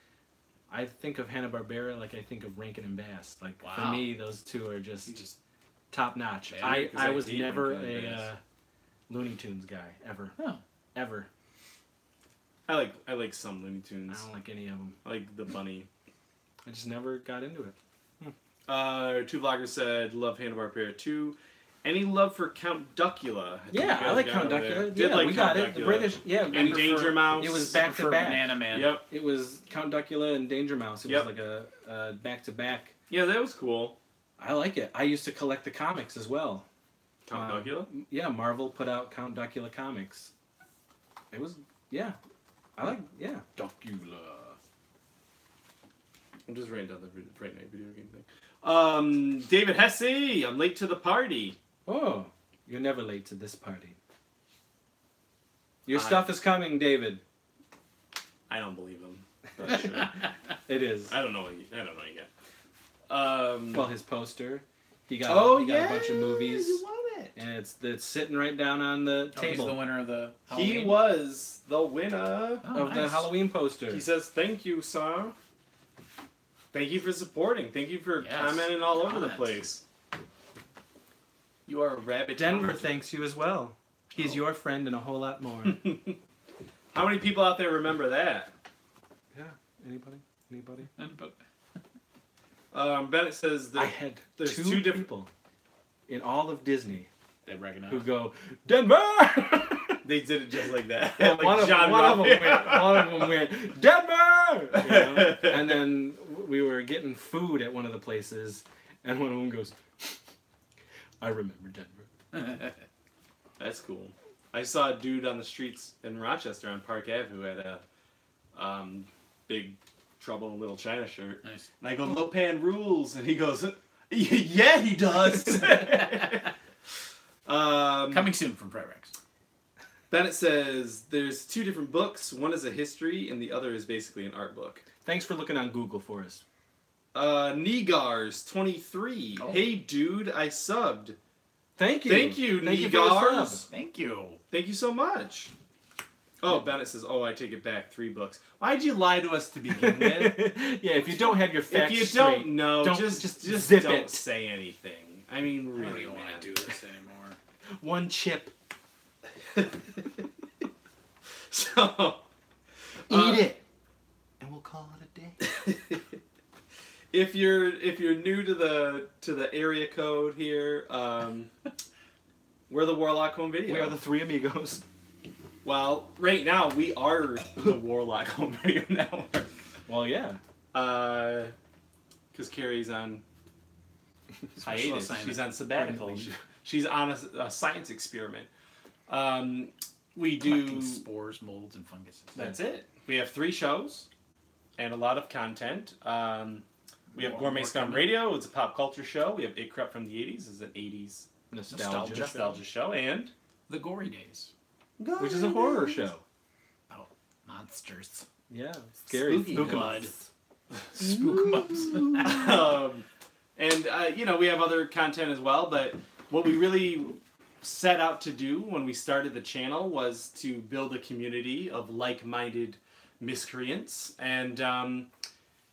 I think of Hanna-Barbera like I think of Rankin and Bass. Like, for me, those two are just top notch. Yeah, I was never Rankin and a Looney Tunes guy ever. Oh. Ever. I like some Looney Tunes. I don't like any of them. I like the bunny. I just never got into it. Two vloggers said, love Hanna-Barbera too. Any love for Count Duckula? Yeah, I like Count Duckula. Yeah, like we Count got it. The Duckula. British, yeah. And Danger Mouse. It was back to back. Banana Man. Yep. It was Count Duckula and Danger Mouse. It was like a back to back. Yeah, that was cool. I like it. I used to collect the comics as well. Count Duckula? Yeah, Marvel put out Count Duckula comics. It was, yeah. I like, yeah. Duckula. I'm just writing down the Friday Night video game thing. David Hesse, I'm late to the party. Oh, you're never late to this party. Your stuff is coming, David. I don't believe him. That's true. It is. I don't know yet. Well, his poster. He got a bunch of movies. You won it. And it's sitting right down on the He's table the winner of the He Halloween? was the winner. of the Halloween poster. He says, thank you, sir. Thank you for supporting. Thank you for commenting all over the place. You are a rabbit. Denver thanks you as well. He's your friend and a whole lot more. How many people out there remember that? Yeah. Anybody? Bennett says that I had there's two two different people in all of Disney They recognize. who go, Denver! They did it just like that. Yeah, Like one of John them Ruff. went, Denver! You know? And then we were getting food at one of the places, and one of them goes, I remember Denver. That's cool. I saw a dude on the streets in Rochester on Park Ave who had a big Trouble in Little China shirt. Nice. And I go, Lopan rules. And he goes, yeah, he does. Coming soon from Prerex. Bennett says, there's two different books. One is a history, and the other is basically an art book. Thanks for looking on Google for us. Negars23. Oh. Hey, dude, I subbed. Thank you. Thank you, Thank you for the Negars. sub. Thank you. Thank you so much. Oh, Bennett says, I take it back. 3 books. Why'd you lie to us to begin with? Yeah, if you don't have your facts If you straight, don't know, just zip don't it. say anything. I mean, I really, don't even man. want to do this anymore. One chip. So, Eat it. And we'll call it a day. if you're new to the area code here, we're the Warlock Home Video. We are the three amigos. Well, right now we are the Warlock Home Video Network. Well, yeah. Because Carrie's on hiatus. assignment. She's on sabbatical. She's on a science experiment. We do Collecting spores, molds, and funguses. That's it. We have 3 shows and a lot of content. We have Gourmet Scum Radio. It's a pop culture show. We have It Crept from the 80s. It's an 80s nostalgia show. And The Gory Days. Which is a horror show. Oh, monsters. Yeah. Scary. Spooky Spook 'em blood. up. Spook 'em ups. and we have other content as well. But what we really set out to do when we started the channel was to build a community of like-minded miscreants. And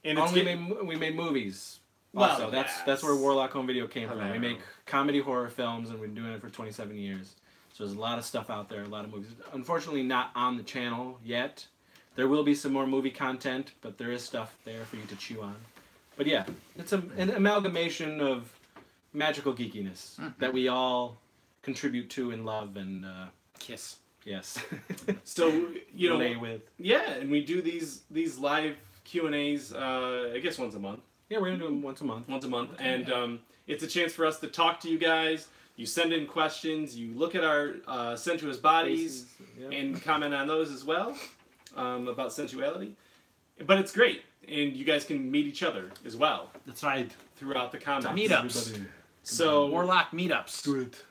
it's we made movies. Well, Also, yes. that's where Warlock Home Video came from. We Hello. make comedy horror films, and we've been doing it for 27 years. So there's a lot of stuff out there, a lot of movies. Unfortunately, not on the channel yet. There will be some more movie content, but there is stuff there for you to chew on. But yeah, it's an amalgamation of magical geekiness that we all contribute to and love and Kiss. yes. So relay with. Yeah, and we do these live Q&As. I guess once a month. Yeah, we're gonna do them once a month. And it's a chance for us to talk to you guys. You send in questions. You look at our sensuous bodies Yeah. and comment on those as well about sensuality. But it's great, and you guys can meet each other as well That's right. throughout the comments. Meetups. Everybody, So Warlock meetups. do it.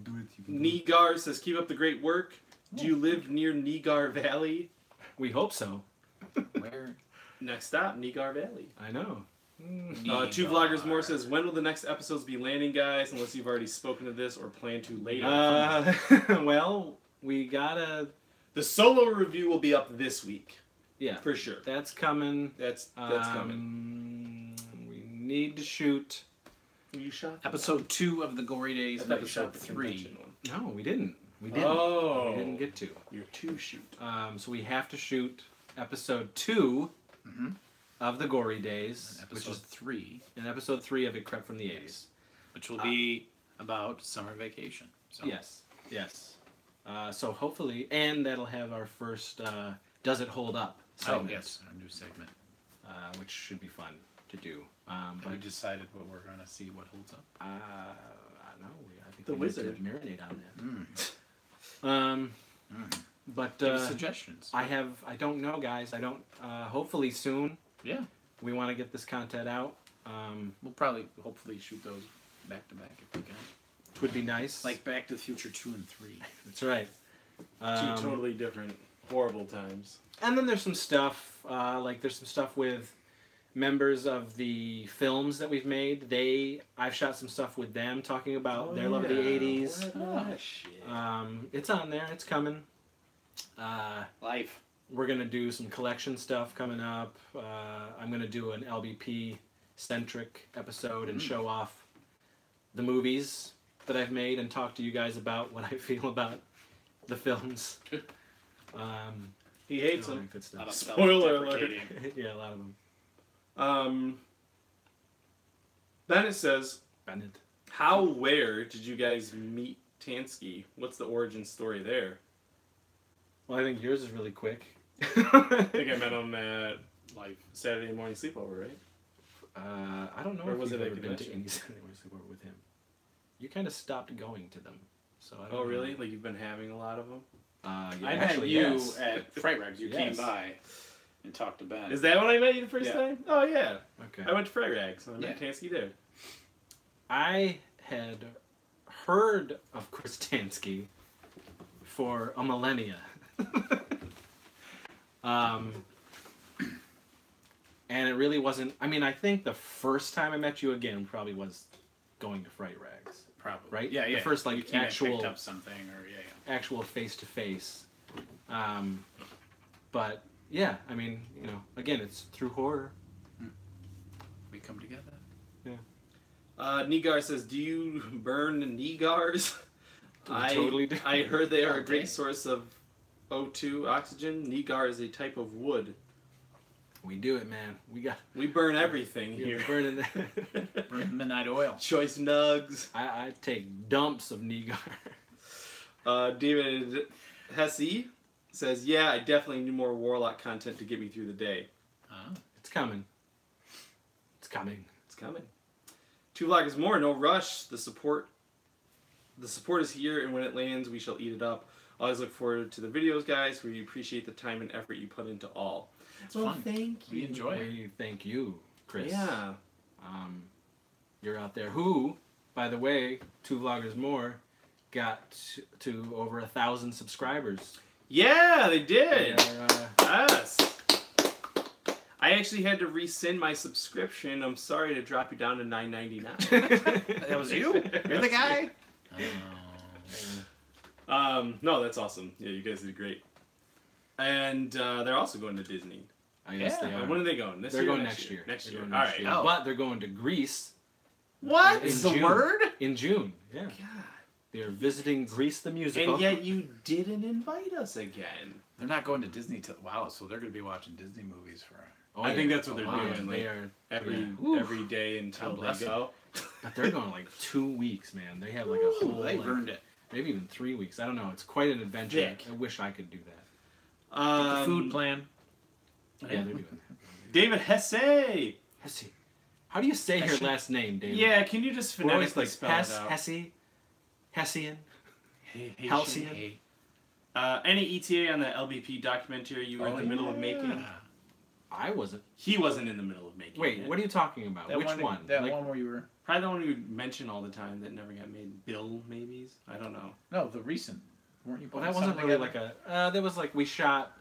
Do it. You can do it. Nigar says, "Keep up the great work." Do you live near Nigar Valley? We hope so. Where? Next stop, Nigar Valley. I know. Two Vloggers More says, when will the next episodes be landing, guys? Unless you've already spoken to this or plan to later. Well, we gotta... The solo review will be up this week. Yeah. For sure. That's coming. That's coming. We need to shoot... You shot episode 2 of the Gory Days and episode 3. No, we didn't. We didn't. Oh. We didn't get to. You're 2 shoot. So we have to shoot episode 2 of the Gory Days. And episode 3. And episode 3 of It Crept from the 80s. Which will be about summer vacation. So. Yes. Yes. So hopefully, and that'll have our first Does It Hold Up segment. Oh, yes. Our new segment. Which should be fun to do. Have we decided what we're going to see what holds up? I don't know. I think The we Wizard. need to marinate on that. But Give us suggestions. I don't know, guys. I don't. Hopefully soon. Yeah. We want to get this content out. We'll probably, hopefully, shoot those back to back if we can. Which would be nice. Like Back to the Future 2 and 3. That's right. 2 totally different, horrible times. And then there's some stuff. There's some stuff with members of the films that we've made. I've shot some stuff with them talking about their love of the 80s. Shit. It's on there. It's coming. Life. We're going to do some collection stuff coming up. I'm going to do an LBP-centric episode and show off the movies that I've made and talk to you guys about what I feel about the films. He hates them. Good stuff. Spoiler alert. Yeah, a lot of them. Then it says, Bennett. where did you guys meet Tansky? What's the origin story there? Well, I think yours is really quick. I think I met him at like Saturday morning sleepover, right? I don't know Or if was you've it at ever been to convention? any Saturday morning sleepover with him. You kind of stopped going to them, so I don't Oh, know. really? Like you've been having a lot of them? Yeah, I met actually, you yes. at Fright Rags. You Yes. came by and talked to Ben. Is that when I met you the first Yeah. time? Oh yeah. Okay. I went to Frag Rags and I met Yeah. Tansky there. I had heard of Chris Tansky for a millennia. And it really wasn't... I mean, I think the first time I met you again probably was going to Fright Rags. Probably. Right? Yeah, yeah. The first, like, You came and actual... picked up something, or actual face-to-face. But, yeah, I mean, again, it's through horror. we come together. Nigar says, do you burn Nigars? Totally do. I heard they are a Okay. great source of O2 oxygen. Nigar is a type of wood. We do it, man. We burn everything You're here. burning that. Burn midnight oil. Choice nugs. I take dumps of Nigar. David Hesse says, yeah, I definitely need more Warlock content to get me through the day. It's coming. It's coming. It's coming. 2 Vloggers More, no rush. The support is here, and when it lands, we shall eat it up. Always look forward to the videos, guys. We appreciate the time and effort you put into all. It's fun. Thank We enjoy it. We thank you, Chris. Yeah. You're out there. Who, by the way, 2 Vloggers More got to over 1,000 subscribers. Yeah, they did. They are, Yes. I actually had to rescind my subscription. I'm sorry to drop you down to $9.99. That was you? You're the guy? No, that's awesome. Yeah, you guys did great. And they're also going to Disney. I guess Yeah. they are. When are they going? This They're year or going next year. Next They're year. going All next right. year. Oh. But they're going to Greece What? In It's the June. word? in June. Yeah. God. They're visiting Greece the musical. And yet you didn't invite us again. They're not going to Disney till... Wow, so they're going to be watching Disney movies for... Oh, I think that's what they're Oh, doing. They Like, are. every day until God they bless go. But they're going like 2 weeks, man. They have like a whole. They've like, earned it. Maybe even 3 weeks. I don't know. It's quite an adventure. Dick. I wish I could do that. The food plan. Yeah, they're doing that. David Hesse. Hesse. How do you say her Hesse. last name, David? Yeah, can you just We're always phonetically like spell Hesse, it out? Hesse, Hessian. Hey, Halcyon. hey. Any ETA on the LBP documentary you were in the middle of making? I wasn't. He wasn't in the middle of making Wait, it. what are you talking about? That Which one? one? That Like, one where you were... Probably the one you mention all the time that never got made. Bill, maybe? I don't know. No, the recent. Weren't you Well, putting that wasn't something really together? like a. That was like we shot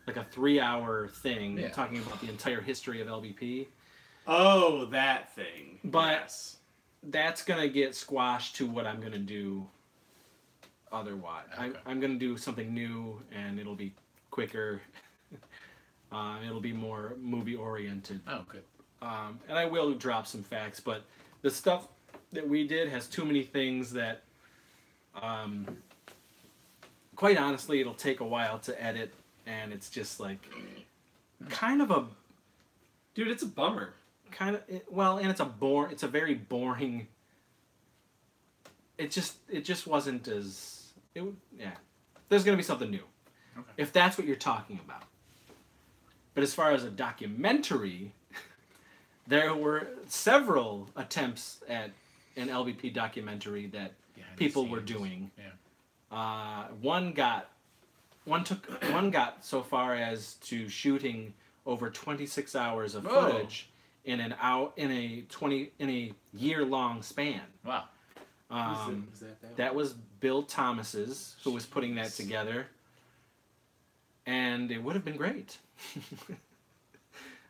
like a 3-hour thing Yeah. talking about the entire history of LBP. Oh, that thing. But yes. that's gonna get squashed to what I'm gonna do otherwise. Okay. I'm gonna do something new, and it'll be quicker. It'll be more movie oriented. Oh, good. And I will drop some facts, but the stuff that we did has too many things that, quite honestly, it'll take a while to edit, and it's just like kind of a Dude, it's a bummer. and it's it's a very boring. It just wasn't as yeah. There's gonna be something new, Okay. if that's what you're talking about. But as far as a documentary, there were several attempts at an LVP documentary that Behind the people were scenes. doing. Yeah. One got so far as to shooting over 26 hours of Whoa. footage in a year-long span. Wow. Was That was Bill Thomas's, who was putting that together, and it would have been great.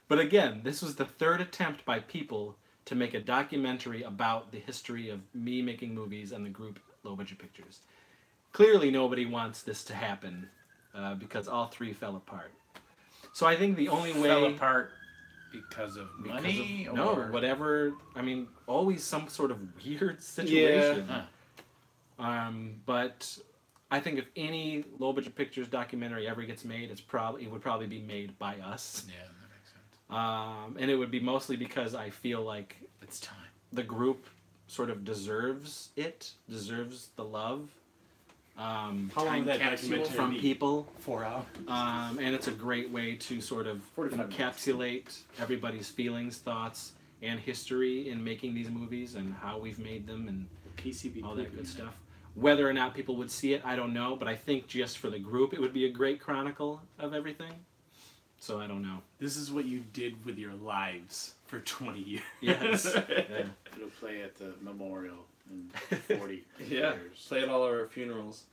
But again, this was the third attempt by people to make a documentary about the history of me making movies and the group Low Budget Pictures. Clearly nobody wants this to happen because all three fell apart. So I think the only way... Fell apart because of money? No, or... whatever. I mean, always some sort of weird situation. Huh. But I think if any Low Budget Pictures documentary ever gets made, it would probably be made by us. Yeah, that makes sense. And it would be mostly because I feel like It's time. the group sort of deserves the love How long would that capsule documentary from be? people. 4 hours. And it's a great way to sort of 45 encapsulate everybody's feelings, thoughts, and history in making these movies and how we've made them and PCB. all that good stuff. Whether or not people would see it, I don't know, but I think just for the group, it would be a great chronicle of everything. So I don't know. This is what you did with your lives for 20 years. Yes. Yeah. It'll play at the memorial in 40 Yeah, years. play at all our funerals.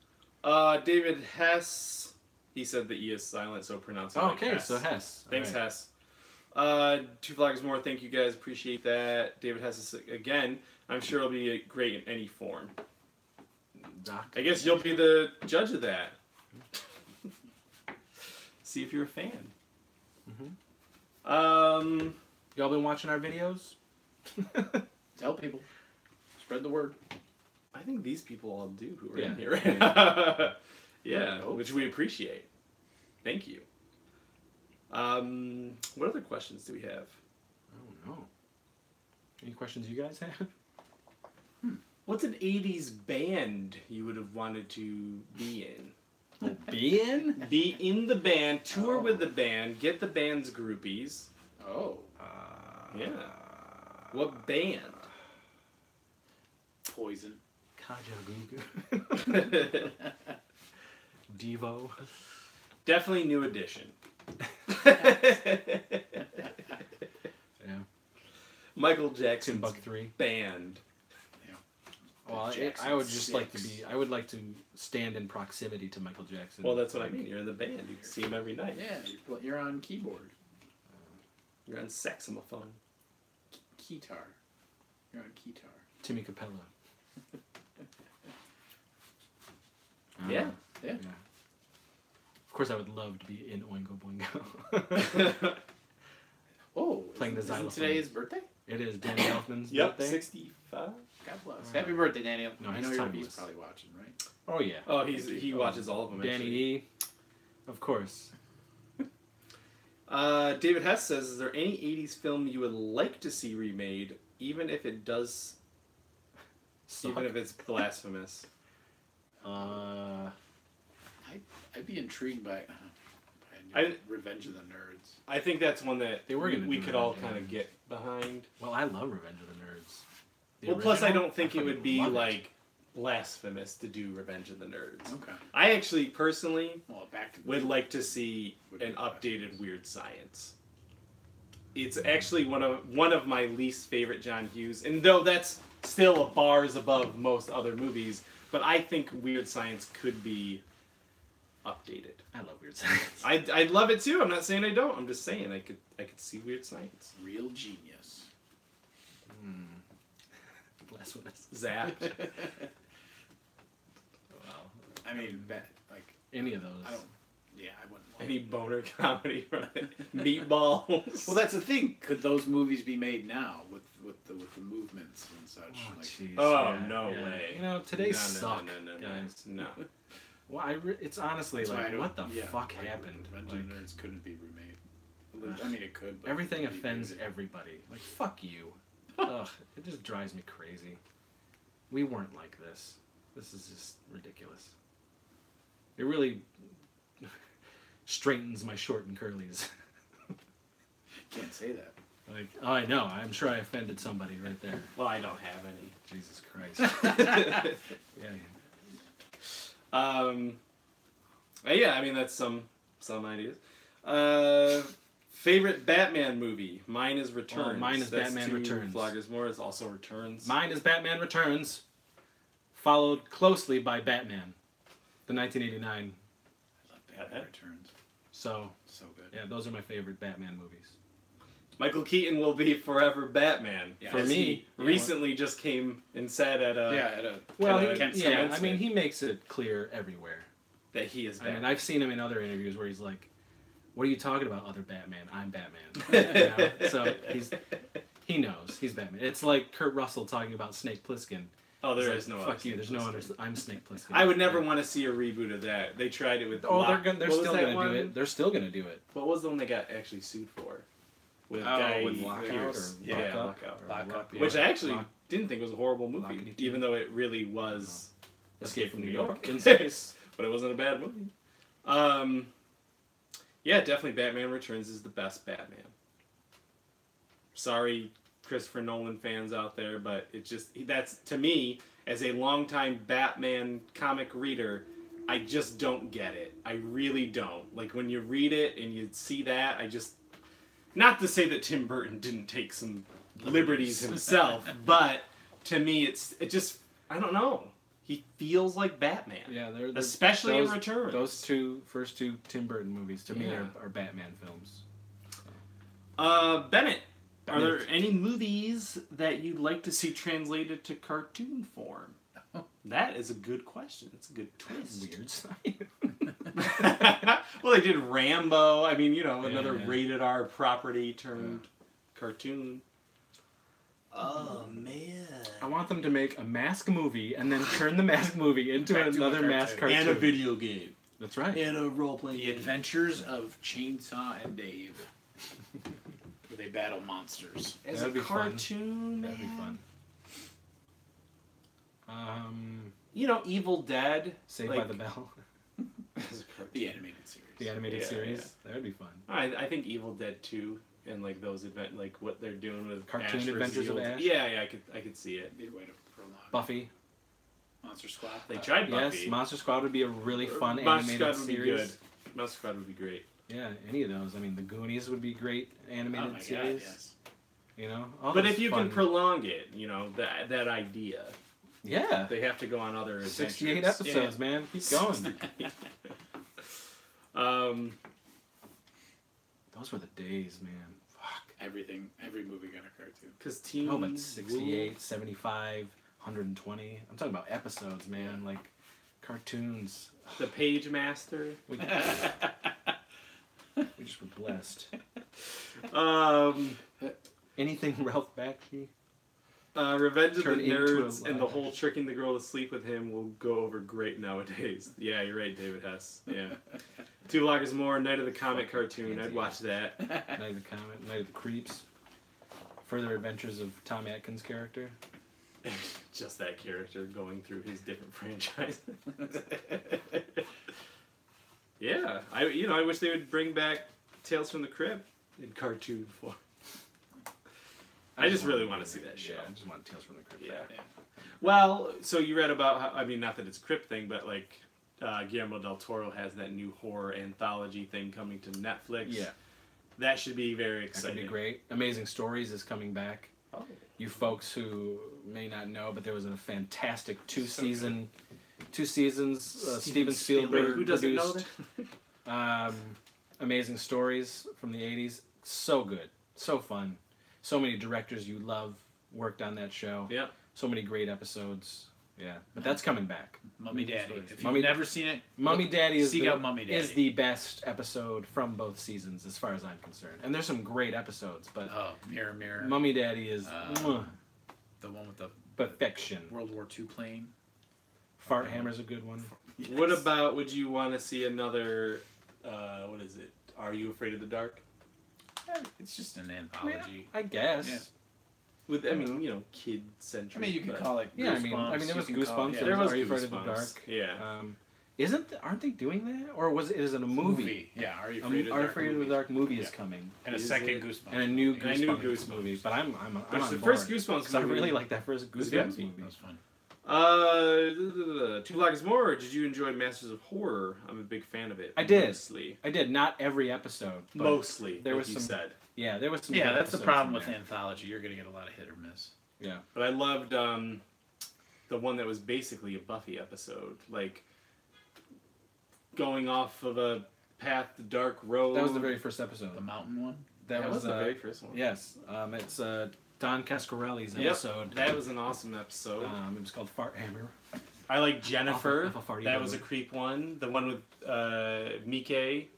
David Hess, he said the E is silent, so pronounce it like Okay, Hess. so Hess. Thanks, All right. Hess. Two Vloggers More, thank you guys, appreciate that. David Hess is, again, I'm sure it'll be great in any form. Doc. I guess you'll be the judge of that. See if you're a fan. Mm-hmm. Y'all been watching our videos? Tell people. Spread the word. I think these people all do who are Yeah. in here. Yeah, which we appreciate. Thank you. What other questions do we have? I don't know. Any questions you guys have? What's an 80s band you would have wanted to be in? Be in? Be in the band, tour with the band, get the band's groupies. Oh. Yeah. What band? Poison. Kaja Devo. Definitely New Edition. Yeah. Michael Jackson's Timbuk 3. band. Well, I would just like to be. I would like to stand in proximity to Michael Jackson. Well, that's what I mean. You're in the band. You can see him every night. Yeah, you're on keyboard. You're on saxophone. Keytar. You're on keytar. Timmy Capella. Yeah. Yeah. Of course, I would love to be in Oingo Boingo. Oh, Playing the isn't xylophone. today his birthday? It is Danny Elfman's Yep, birthday. 65. God bless. Happy birthday, Daniel. No, I he's know he's timeless. probably watching, right? Oh yeah. Oh, he watches all of them. Danny Actually. E. Of course. David Hess says, "Is there any '80s film you would like to see remade, even if it does, even if it's blasphemous?" I'd be intrigued by Revenge of the Nerds. I think that's one that They were gonna we do could all Revenge of kind the of Nerds. get behind. Well, I love Revenge of the Nerds. The Well, plus I original? don't think it would fucking be love it. like blasphemous to do Revenge of the Nerds. Okay. I actually personally Well, back to would like to see Would be an blasphemous. updated Weird Science. It's actually one of my least favorite John Hughes, and though that's still a bars above most other movies, but I think Weird Science could be updated. I love Weird Science. I love it too. I'm not saying I don't. I'm just saying I could see Weird Science. Real genius. Blasphemous. Zapped. Well, I mean, like any of those. I don't. Yeah, I wouldn't. Want Any boner comedy from it. Meatballs. Well, that's the thing. Could those movies be made now with the movements and such? Oh, like, jeez. Oh, Yeah, no yeah. way. You know, today's No, suck, no. guys. No. Well, it's honestly that's why I like, don't- what the yeah, fuck like, happened? Revenge Like, of the Nerds couldn't be remade. I mean, it could. But everything it couldn't be offends remade. everybody. Like, fuck you. Ugh, it just drives me crazy. We weren't like this. This is just ridiculous. It really straightens my short and curlies. Can't say that. Like, oh, I know. I'm sure I offended somebody right there. Well, I don't have any. Jesus Christ. Yeah, I mean that's some ideas. Favorite Batman movie? Mine is Returns. Oh, mine is That's Batman two Returns. Vloggers more is also Returns. Mine is Batman Returns, followed closely by Batman, the 1989. I love Batman Batman? Returns. So, So good. yeah, those are my favorite Batman movies. Michael Keaton will be forever Batman. Yeah, For as me, he yeah. recently just came and said at At a Well, Kinda he, Kent yeah, Summer's I mean, thing. he makes it clear everywhere. that he is I Batman. mean, I've seen him in other interviews where he's like, "What are you talking about, other Batman? I'm Batman." You know? So he knows he's Batman. It's like Kurt Russell talking about Snake Plissken. oh, there He's is like, no. fuck other you. There's Snake no Plissken. other. I'm Snake Plissken. I would never Yeah. want to see a reboot of that. They tried it with. Oh, Lock- they're what was still that gonna one? do it. They're still gonna do it. What was the one they got actually sued for? With with Lockout Pierce. or yeah, Lockup? Lockout. Or Lockup, yeah. Which I actually Lock- didn't think was a horrible movie, Lockety even though it really was Escape from New York. in space, but it wasn't a bad movie. Yeah, definitely Batman Returns is the best Batman. Sorry, Christopher Nolan fans out there, but that's to me as a longtime Batman comic reader, I just don't get it. I really don't. Like when you read it and you see that, not to say that Tim Burton didn't take some liberties himself, but to me it just I don't know. He feels like Batman. Yeah, they're Especially in Returns. Those first two Tim Burton movies to me are Batman films. Bennett, are there any movies that you'd like to see translated to cartoon form? That is a good question. It's a good twist. Weird science. Well, they did Rambo. I mean, another yeah. rated R property turned cartoon. Oh man! I want them to make a Mask movie and then turn the Mask movie into Back to a another Mask cartoon. And a video game. That's right. And a role playing The game. Adventures of Chainsaw and Dave. Where they battle monsters. As That'd a be fun. cartoon, That'd be man. fun. Evil Dead. Saved by the Bell. As a cartoon. The animated series. The animated Yeah, series. yeah. That would be fun. I think Evil Dead 2 and like those what they're doing with Cartoon Ash versus Adventures of Evil- Ash? Yeah, I could see it. They'd way to prolong. Buffy. Monster Squad. They tried Buffy. Yes, Monster Squad would be a really fun Monster animated Squad would series. be good. Monster Squad would be great. Yeah, any of those. I mean, the Goonies would be great animated Oh my series. god, yes. You know, all But those if you fun... can prolong it, that idea, yeah, they have to go on other adventures. 68 episodes, man. Keep going. Those were the days, man. Fuck. Every movie got a cartoon. Because teens. Oh, but 68, 75, 120. I'm talking about episodes, man. Like cartoons. The Page Master. We just were blessed. Anything Ralph Bakshi? Revenge of the Turn into Nerds a and the live whole tricking the girl to sleep with him will go over great nowadays. Yeah, you're right, David Hess. Yeah. Two Vloggers More, Night of the Comet cartoon. I'd watch that. Night of the Comet, Night of the Creeps. Further Adventures of Tom Atkins' character. Just that character going through his different franchises. Yeah, I wish they would bring back Tales from the Crypt in cartoon form. I just really want to see that show. Yeah, I just want Tales from the Crypt. Yeah. back. Well, so you read about how, not that it's Crypt thing, but like Guillermo del Toro has that new horror anthology thing coming to Netflix. Yeah. That should be very That exciting. could be great. Amazing Stories is coming back. Oh. You folks who may not know, but there was a fantastic two-season 2 seasons. Steven Spielberg Who doesn't know produced. that? Amazing stories from the 80s. So good. So fun. So many directors you love worked on that show. Yeah. So many great episodes. Yeah. But that's coming back. Mummy Daddy. If Mummy- you've never seen it, Mummy Daddy is seek out Mummy Daddy. is the best episode from both seasons as far as I'm concerned. And there's some great episodes, but Oh, Mirror Mirror. Mummy Daddy is The one with the perfection. World War II plane. Fart Hammer's a good one. What about, would you want to see another, what is it? Are You Afraid of the Dark? It's just an anthology. I guess. Yeah. With, I mean, you know, kid-centric. I mean, you could but- call it Yeah, Goosebumps. there was you can call Goosebumps. it- There was Are You Afraid of the Goosebumps. Dark? Yeah. Aren't they doing that? Or is it a movie? Yeah, Are You Afraid of the Are You Dark? Afraid of the movie. Dark movie Yeah. is coming. And a Is second it? Goosebumps. And a new And a new Goosebumps, Goosebumps. movie. But I'm There's on the board. first Goosebumps Because I movie. really like that first Was Goosebumps good. movie. That was fun. 2 Block is More. Did you enjoy Masters of Horror? I'm a big fan of it. I did. Mostly. I did. Not every episode. But Mostly. there like was you some- said. Yeah, there was some. Yeah, good that's the episodes problem in with there. anthology. You're going to get a lot of hit or miss. Yeah. But I loved the one that was basically a Buffy episode. Like, going off of a path, the dark road. That was the very first episode. The mountain one? That was the very first one. Yes. It's Don Cascarelli's Yep, episode. that was an awesome episode. It was called Fart Hammer. I like Jennifer. Off of Farty That was a Road. creep one. The one with Mike.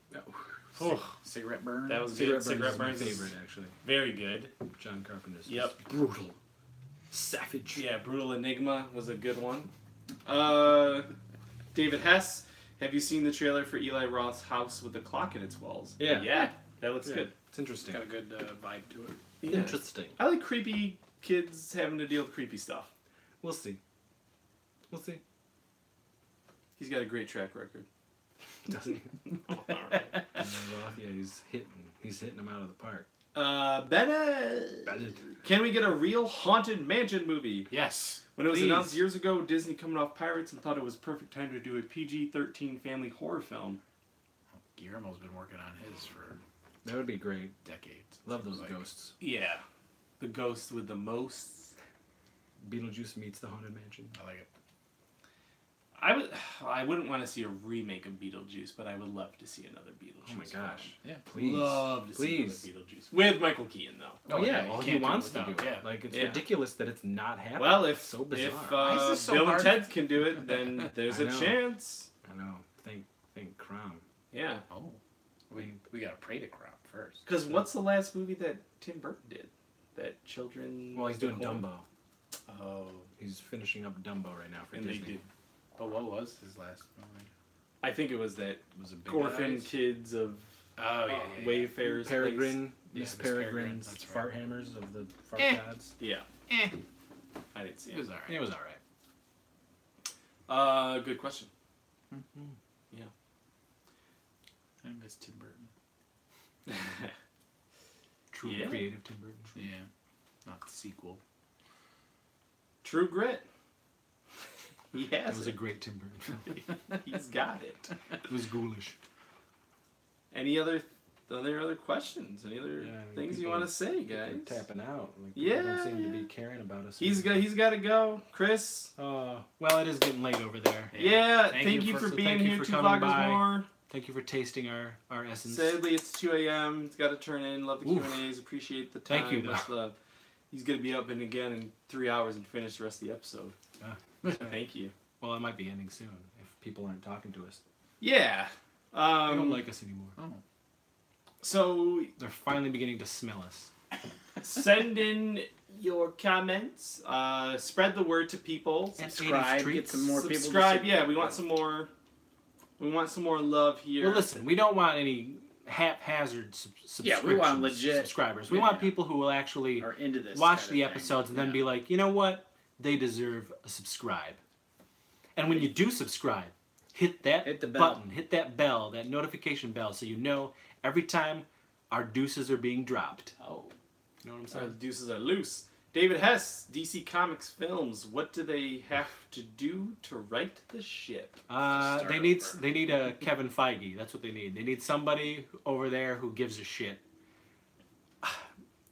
Oh, Cigarette burn? that was good. Cigarette Cigarette Burns Burns is is my favorite, actually. very good. John Carpenter's. Yep. Brutal. Savage. Yeah, Brutal Enigma was a good one. David Hess, have you seen the trailer for Eli Roth's House with the Clock in its Walls? Yeah. Yeah, that looks Yeah. good. It's interesting. Got a good vibe to it. Yeah. Interesting. I like creepy kids having to deal with creepy stuff. We'll see. We'll see. He's got a great track record. Doesn't he? Alright. Yeah, he's hitting them out of the park. Bennett. Can we get a real Haunted Mansion movie? Yes. When it was Please. announced years ago, Disney coming off Pirates and thought it was perfect time to do a PG-13 family horror film. Guillermo's been working on his for That would be great. decades. Love those Like, ghosts. Yeah. The ghost with the most. Beetlejuice meets the Haunted Mansion. I like it. I wouldn't want to see a remake of Beetlejuice, but I would love to see another Beetlejuice. Oh my gosh. Yeah. Please. Love to Please. see another Beetlejuice. With Michael Keaton, though. Oh, yeah. you Well, can't he do it wants to do without- it. yeah. Like, it's Yeah. ridiculous that it's not happening. Well, if It's so bizarre. if Why is this so Bill hard? and Ted can do it, then there's I a know. chance. I know. Thank Crown. Yeah. Oh. We got to pray to crop first. Because what's the last movie that Tim Burton did? That children. Well, he's doing Corn? Dumbo. Oh. He's finishing up Dumbo right now for And they Disney. did. But what was his last movie? I think it was that Was it Big orphan Eyes? kids of Oh, yeah. Wayfarers. Peregrine, Yeah, Miss Miss Peregrine, Peregrine's that's right. Fart Hammers of the Fart Eh. Gods. Yeah. Eh. I didn't see It it. was alright. It was alright. Good question. I think it's Tim Burton. True Yeah. creative Tim Burton. Yeah. Not the sequel. True Grit. He It has was a it. great Tim Burton film. He's got it. It was ghoulish. Any other questions? Any other Yeah, things you people- want to say, People are guys? tapping out. Like, people don't seem to Yeah. be caring about us. He's got to go, Chris. Well, it is getting late over there. Yeah, Thank thank you you for so being thank you here. for 2 coming bloggers by. more. Thank you for tasting our essence. Sadly, it's 2 a.m. He's got to turn in. Love the Oof. Q&As. Appreciate the time. Thank you, though. Much love. He's gonna be up and again in 3 hours and finish the rest of the episode. Thank you. Well, it might be ending soon if people aren't talking to us. Yeah. They don't like us anymore. Oh. So They're finally beginning to smell us. send in your comments. Spread the word to people. And Subscribe. 80s Get treats. some more people. to Subscribe. Yeah, we want some more. We want some more love here. Well, listen, we don't want any haphazard Yeah, we want subscriptions, legit- subscribers. We yeah. want people who will actually Are into this. watch kind the of thing. episodes and then Yeah. be like, you know what? They deserve a subscribe. And when you do subscribe, hit that Hit the bell. button, hit that bell, that notification bell, so you know every time our deuces are being dropped. Oh. You know what I'm The saying? deuces are loose. David Hess, DC Comics Films. What do they have to do to right the ship? Start They need over. a Kevin Feige. That's what they need. They need somebody over there who gives a shit.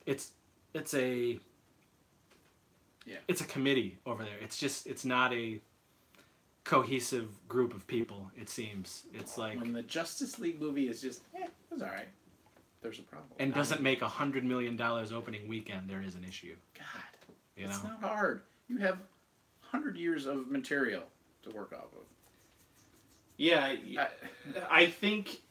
It's a Yeah. it's a committee over there. It's not a cohesive group of people. It seems it's like when the Justice League movie is just, it was all right. There's a problem. and doesn't make $100 million opening weekend. There is an issue. God, You it's know, not hard. You have 100 years of material to work off of. Yeah, I think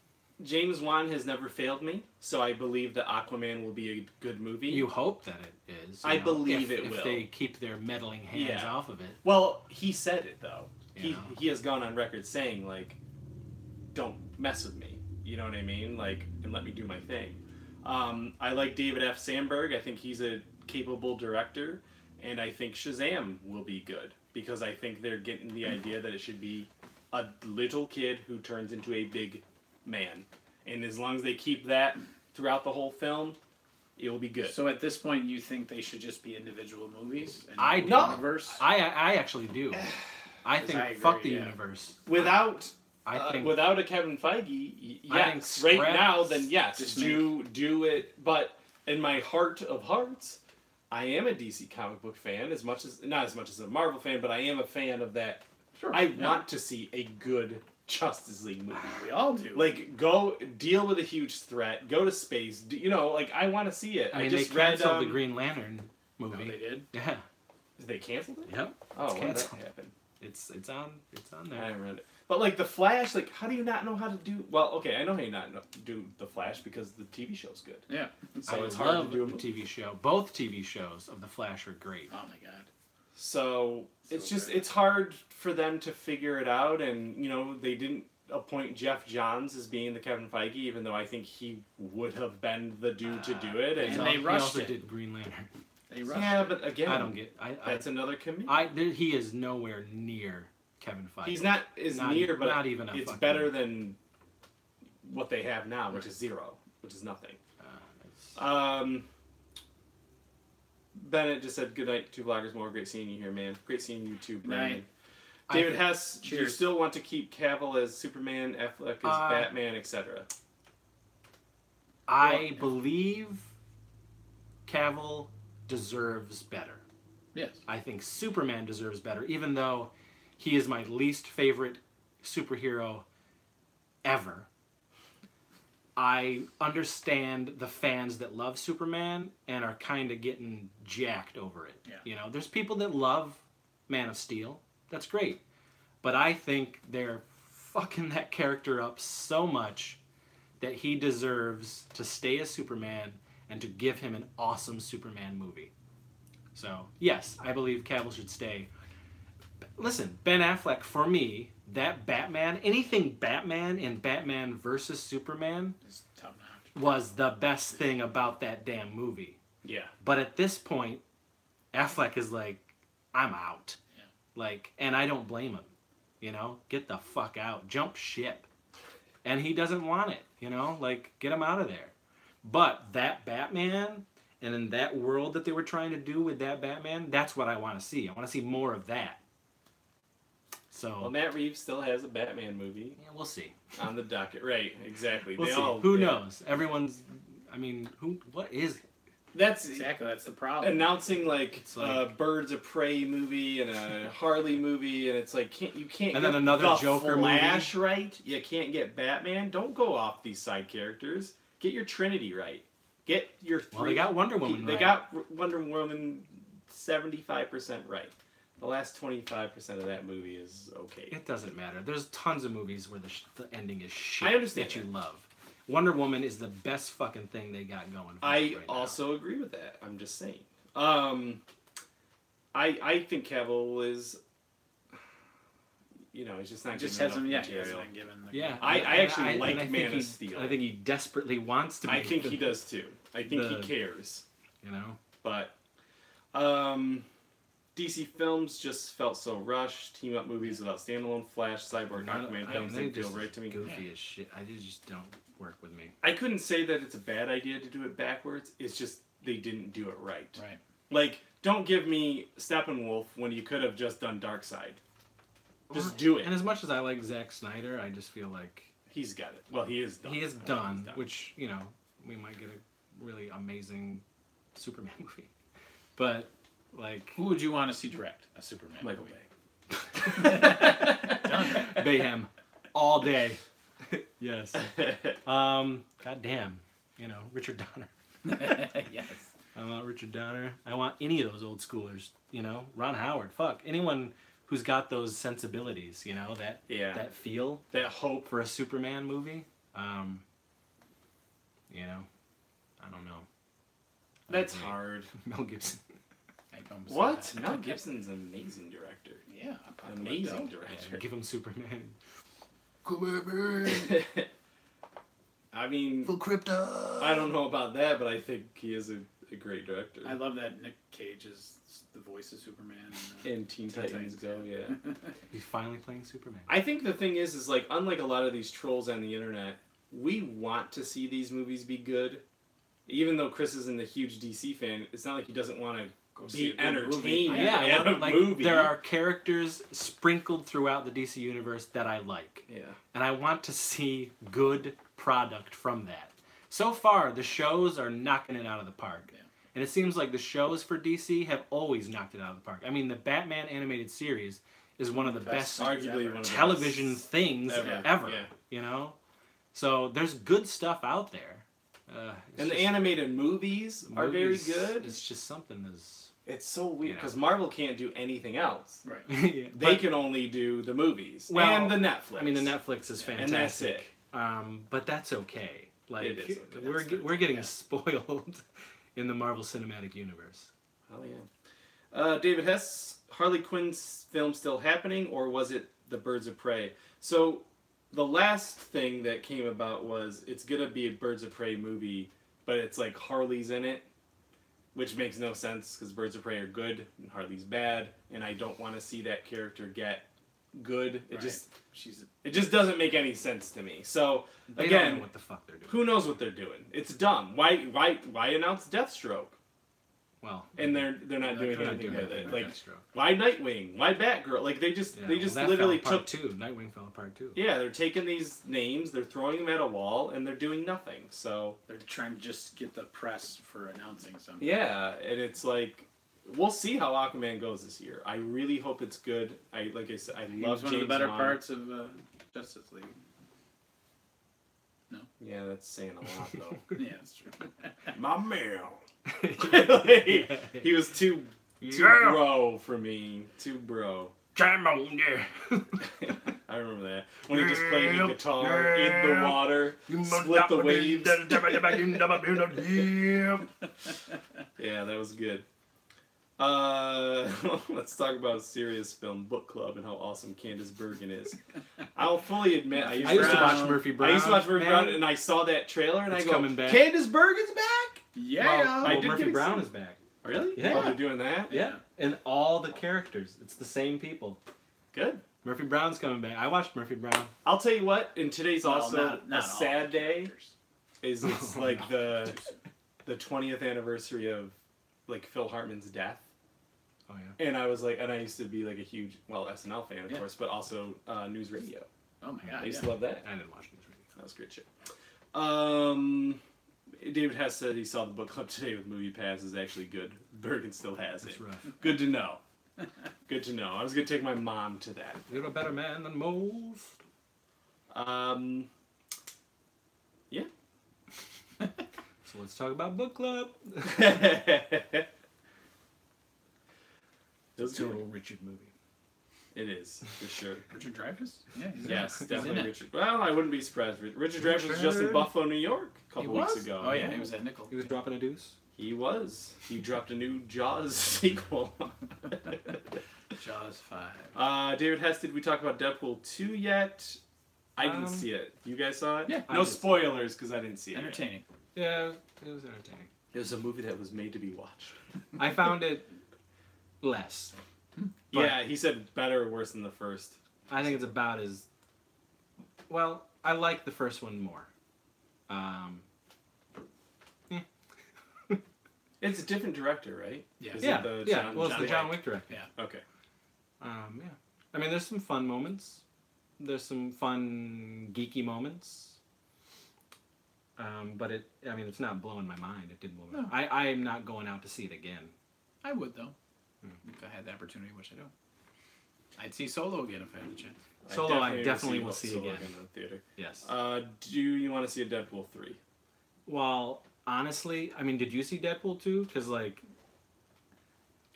James Wan has never failed me, so I believe that Aquaman will be a good movie. you hope that it is. I believe if will. If they keep their meddling hands off of it. Well, he said it though. You know? He has gone on record saying like, "Don't mess with me." You know what I mean? Like, and let me do my thing. I like David F. Sandberg. I think he's a capable director, and I think Shazam will be good because I think they're getting the idea that it should be a little kid who turns into a big man, and as long as they keep that throughout the whole film, it will be good. So at this point, you think they should just be individual movies? And I the don't. universe? I actually do. I think I agree, fuck the yeah. universe. Without I think without a Kevin Feige, I yes, think right now, scraps- then yes, just do it. But in my heart of hearts, I am a DC comic book fan, not as much as a Marvel fan, but I am a fan of that. Sure. I want to see a good Justice League movie. We all do. Like, go deal with a huge threat, go to space. Like I want to see it. I mean, just they canceled read the Green Lantern no, movie. they did. Yeah. They canceled it. Yep. Oh, when did that canceled. happen? It's on there. I haven't read it. But like the Flash, like how do you not know how to do? Well, okay, I know how you not know, do the Flash because the TV show's good. Yeah. So it's I hard love to do a the movie. TV show. Both TV shows of the Flash are great. Oh my God. So it's just good. it's hard for them to figure it out, and they didn't appoint Jeff Johns as being the Kevin Feige, even though I think he would have been the dude to do it. and So they he rushed also it. did Green Lantern. They rushed yeah, it. but again, I don't get. that's another commitment. He is nowhere near Kevin Feige. He's not as Not near, even- but not even a it's fucking- better than what they have now, which is zero, which is nothing. Bennett just said, "Good night, two vloggers more. Great seeing you here, man. Great seeing you too, Brandon." Night. David Hess, do you Cheers. still want to keep Cavill as Superman, Affleck as Batman, etc.? I believe Cavill deserves better. Yes. I think Superman deserves better, even though he is my least favorite superhero ever. I understand the fans that love Superman and are kind of getting jacked over it. Yeah. There's people that love Man of Steel. That's great. But I think they're fucking that character up so much that he deserves to stay as Superman and to give him an awesome Superman movie. So, yes, I believe Cavill should stay. Listen, Ben Affleck, for me, that Batman, anything Batman and Batman versus Superman It's top notch. was the best thing about that damn movie. Yeah. But at this point, Affleck is like, I'm out. Yeah. Like, and I don't blame him. Get the fuck out. Jump ship. And he doesn't want it, like, get him out of there. But that Batman, and in that world that they were trying to do with that Batman, that's what I want to see. I want to see more of that. So, Well, Matt Reeves still has a Batman movie yeah, we'll see. on the docket. Right, exactly. We'll They see. all- Who yeah. knows? Everyone's, what is That's Exactly. That's the problem. announcing like, It's like- a Birds of Prey movie and a Harley movie, and it's like you can't And get then another the Joker Flash right. You can't get Batman. Don't go off these side characters. Get your Trinity right. Get your three. Well, they got Wonder Woman They right. got Wonder Woman 75% right. The last 25% of that movie is okay. It doesn't matter. There's tons of movies where the ending is shit I understand that you that. love. Wonder Woman is the best fucking thing they got going. For I us right now. also agree with that. I'm just saying. I think Cavill is, he's just not just given hasn't. enough Yeah. material. Hasn't given the Yeah, I actually and like I think Man of he- Steel. I think he desperately wants to. I make think the- he does too. I think he the- cares. You know, But DC films just felt so rushed. Team up movies without standalone Flash, Cyborg, Aquaman films they didn't feel just right to me. goofy as shit. They just don't work with me. I couldn't say that it's a bad idea to do it backwards. It's just they didn't do it right. Right. Like, don't give me Steppenwolf when you could have just done Darkseid. Just do it. And as much as I like Zack Snyder, I just feel like He's got it. Well, he is done. he is He's done. Which we might get a really amazing Superman movie. But like, Who would you want to see direct a Superman Michael movie? Bay. Bayhem all day. Yes. God damn. You know, Richard Donner. Yes. I want Richard Donner. I want any of those old schoolers. You know, Ron Howard. Fuck anyone who's got those sensibilities. You know, that feel, that hope. for a Superman movie. You know, I don't know. That's hard. Mel Gibson. What? Mel Gibson's an amazing director. Yeah, Amazing Yeah, director. give him Superman. I mean, Full Krypton. I don't know about that, but I think he is a great director. I love that Nick Cage is the voice of Superman. And Teen Titans Go, yeah. He's finally playing Superman. I think the thing is like, unlike a lot of these trolls on the internet, we want to see these movies be good. Even though Chris isn't a huge DC fan, it's not like he doesn't want to see be a good movie. entertained. Yeah, at a like movie. there are characters sprinkled throughout the DC universe that I like. Yeah. And I want to see good product from that. So far, the shows are knocking it out of the park. Yeah. And it seems like the shows for DC have always knocked it out of the park. I mean, the Batman animated series is one of the best Arguably one of the television best things ever. ever. Yeah. You know? So there's good stuff out there. And the animated movies are very good. It's just something that's... It's so weird You know. because Marvel can't do anything else. Right. yeah, They but- can only do the movies Well, and the Netflix. I mean, the Netflix is fantastic. And that's it. But that's okay. Like It is okay. we're getting spoiled in the Marvel Cinematic Universe. Oh yeah. David Hess, Harley Quinn's film still happening, or was it the Birds of Prey? So the last thing that came about was it's gonna be a Birds of Prey movie, but it's like Harley's in it, which makes no sense because Birds of Prey are good and Harley's bad, and I don't want to see that character get good. It Right. just doesn't make any sense to me. So They don't again, know what the fuck they're doing. who knows what they're doing? It's dumb. Why announce Deathstroke? Well, And they're not doing they're not anything doing with anything it. with Like, Deathstroke. why Nightwing? Why Batgirl? Like they just Yeah, that literally fell apart took. too. Nightwing fell apart too. Yeah, they're taking these names, they're throwing them at a wall, and they're doing nothing. So They're trying to just get the press for announcing something. yeah, and it's like we'll see how Aquaman goes this year. I really hope it's good. Like I said, I He love was one James of the better Wan. parts of Justice League. Yeah, that's saying a lot though. Yeah, that's true. My man. He was too bro for me. Too bro. Jam on, yeah. I remember that. When he just played the guitar in the water, split the waves. Yeah, that was good. Let's talk about a serious film, Book Club, and how awesome Candace Bergen is. I'll fully admit, I used to watch Brown. Murphy Brown. I used to watch Murphy man. Brown, and I saw that trailer, and It's I go, coming back. Candace Bergen's back? Yeah. I Well, did Murphy get Brown excited. is back. Really? Yeah. Oh, they're doing that? Yeah, and all the characters. It's the same people. Good. Murphy Brown's coming back. I watched Murphy Brown. I'll tell you what, and today's Well, also not a all sad the day. characters. Is it's like the 20th anniversary of like Phil Hartman's death. Oh yeah. And I was like, and I used to be like a huge, SNL fan, of Yeah. course, but also news radio. Oh my god. I used yeah. to love that. I didn't watch this radio. That was a great shit. David Hess said he saw the book club today with Movie Pass is actually good. Bergen still has it. It's rough. Good to know. Good to know. I was gonna take my mom to that. You're a better man than most. Yeah. So let's talk about book club. It was good. Total Richard movie. It is for sure. Richard Dreyfuss? Yeah. He's Yes, in it. definitely He's in it. Richard. Well, I wouldn't be surprised. Richard Dreyfuss was just in Buffalo, New York a couple He weeks was? ago. Oh yeah, he was at Nickel. He was dropping a deuce. He was. He dropped a new Jaws sequel. Jaws 5. David Hess, did we talk about Deadpool 2 yet? I didn't Um, see it. You guys saw it? Yeah. No I did. spoilers, because I didn't see it. yet. Entertaining. Yeah, it was entertaining. It was a movie that was made to be watched. I found it less. But- Yeah, he said better or worse than the first. I think it's about as well. I like the first one more. It's a different director, right? Yeah. Is Yeah, it the yeah. John- Well, it's the John John Wick? Wick director. Yeah. Okay. Yeah. I mean, there's some fun moments. There's some fun geeky moments. But it's not blowing my mind. It didn't blow my No. mind. I am not going out to see it again. I would though. If I had the opportunity, which I don't. I'd see Solo again if I had the chance. Solo, I definitely will see Solo again. in the theater. Yes. Do you want to see a Deadpool 3? Well, honestly, I mean, did you see Deadpool 2? Because, like,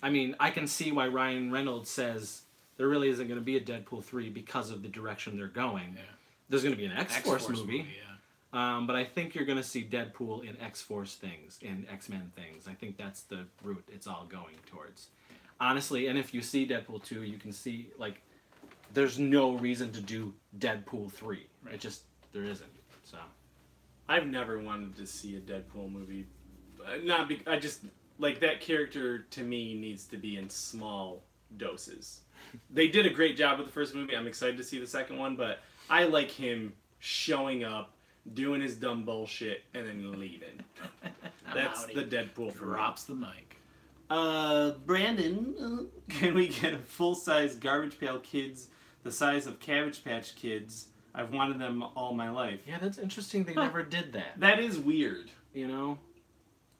I mean, I can see why Ryan Reynolds says there really isn't going to be a Deadpool 3 because of the direction they're going. Yeah. There's going to be an X-Force movie. Yeah. But I think you're going to see Deadpool in X-Force things, in X-Men things. I think that's the route it's all going towards. Honestly, and if you see Deadpool 2, you can see, like, there's no reason to do Deadpool 3. Right. It just, there isn't. So. I've never wanted to see a Deadpool movie. I just, like, that character, to me, needs to be in small doses. They did a great job with the first movie. I'm excited to see the second one, but I like him showing up, doing his dumb bullshit, and then leaving. That's the Deadpool for me. Drops the mic. Brandon, can we get a full-size Garbage Pail Kids the size of Cabbage Patch Kids? I've wanted them all my life. Yeah, that's interesting. They never did that. That is weird. You know,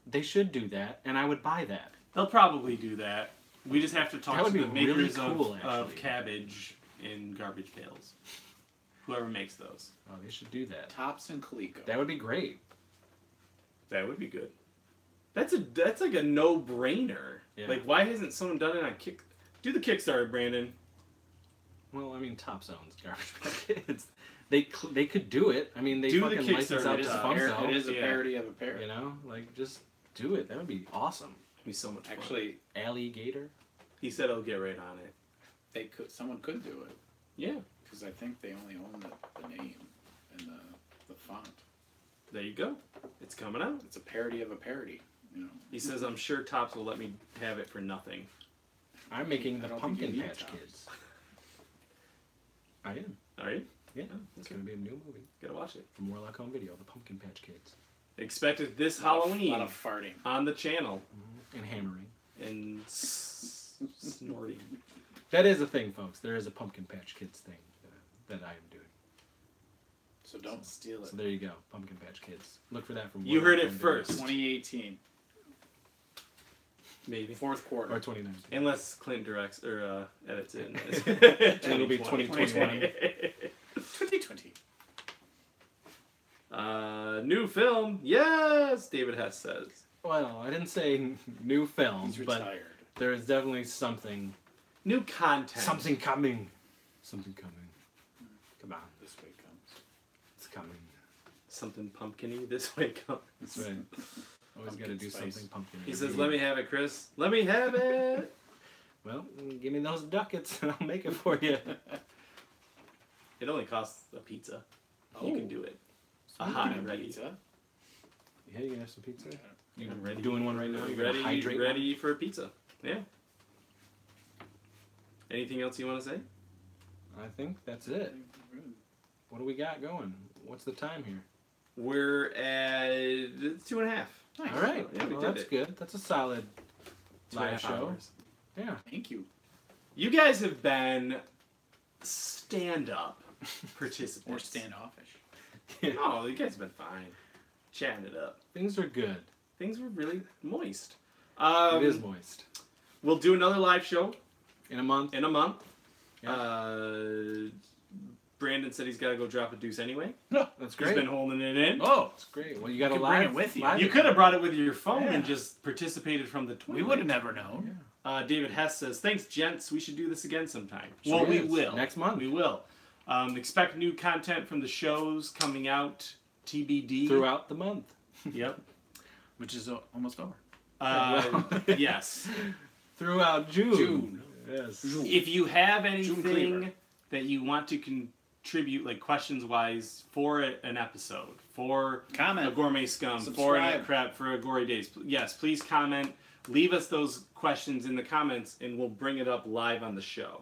they should do that, and I would buy that. They'll probably do that. We just have to talk That would to the be really makers cool, of actually. cabbage in Garbage Pails. Whoever makes those. Oh, they should do that. Tops and Coleco. That would be great. That would be good. That's like a no-brainer. Yeah. Like, why hasn't someone done it on Kick? Do the Kickstarter, Brandon. Well, I mean, Top owns Garbage Pail Kids. They could do it. I mean, they Do the fucking license Kickstarter. out It to is a Funko. It is a Yeah. parody of a parody. You know, like, just do it. That would be awesome. It'd be so much fun. Actually, Alligator. He said he'll get right on it. someone could do it Yeah. because I think they only own the name and the font. There you go. It's coming out. It's a parody of a parody. You know. He says, I'm sure Topps will let me have it for nothing. I'm making I the don't think you Pumpkin need Patch Tops. Kids. I am. All right? Yeah. Oh, It's okay. going to be a new movie Gotta watch it. from Warlock Home Video, the Pumpkin Patch Kids. Expect it this A Halloween lot of farting. on the channel. And hammering. And snorting. That is a thing, folks. There is a Pumpkin Patch Kids thing that I am doing. So don't steal it. So there you go. Pumpkin Patch Kids. Look for that from You Warlock heard it Home Video. first. 2018, Maybe. fourth quarter. Or 2019. Unless Clint directs or edits it. It'll be 2021. 2020. New film. Yes, David Hess says. Well, I didn't say new film, He's but retired. there is definitely something. New content. Something coming. Something coming. Come on. This way comes. It's coming. Something pumpkin-y this way comes. That's right. Always got to Pumpkin do spice. something pumpkin. He says, let me have it, Chris. Let me have it. Well, give me those ducats and I'll make it for you. It only costs a pizza. Oh. You can do it. Speaking Hot of and ready. pizza, Yeah, you gonna have some pizza? You I'm ready. doing one right now? You gonna Ready, hydrate ready for pizza. Yeah. Anything else you want to say? one? I think that's it. What do we got going? What's the time here? We're at 2.5. Nice. All right. Yeah, we well, did that's it. good. That's a solid 2.5 live show. hours. Yeah. Thank you. You guys have been stand-up participants. Or standoffish. Oh, you guys have been fine. Chatting it up. Things are good. Things were really moist. It is moist. We'll do another live show In a month. in a month. Yeah. Brandon said he's got to go drop a deuce anyway. That's He's great. been holding it in. Oh, That's great. Well, you got You a could bring live it with you. live You could have brought it with your phone Yeah. and just participated from the we tournament. would have never known. David Hess says, thanks, gents. We should do this again sometime. Sure well, we is. will. Next month. We will. Expect new content from the shows coming out. TBD. throughout the month. Yep. Which is almost over. Yes. Throughout June. June. Yes. If you have June anything Cleaver. that you want to contribute, like questions-wise, for an episode, for a Comment. Gourmet Scum, for Subscribe. a crap, for a Gory Days, yes, please comment. Leave us those questions in the comments, and we'll bring it up live on the show.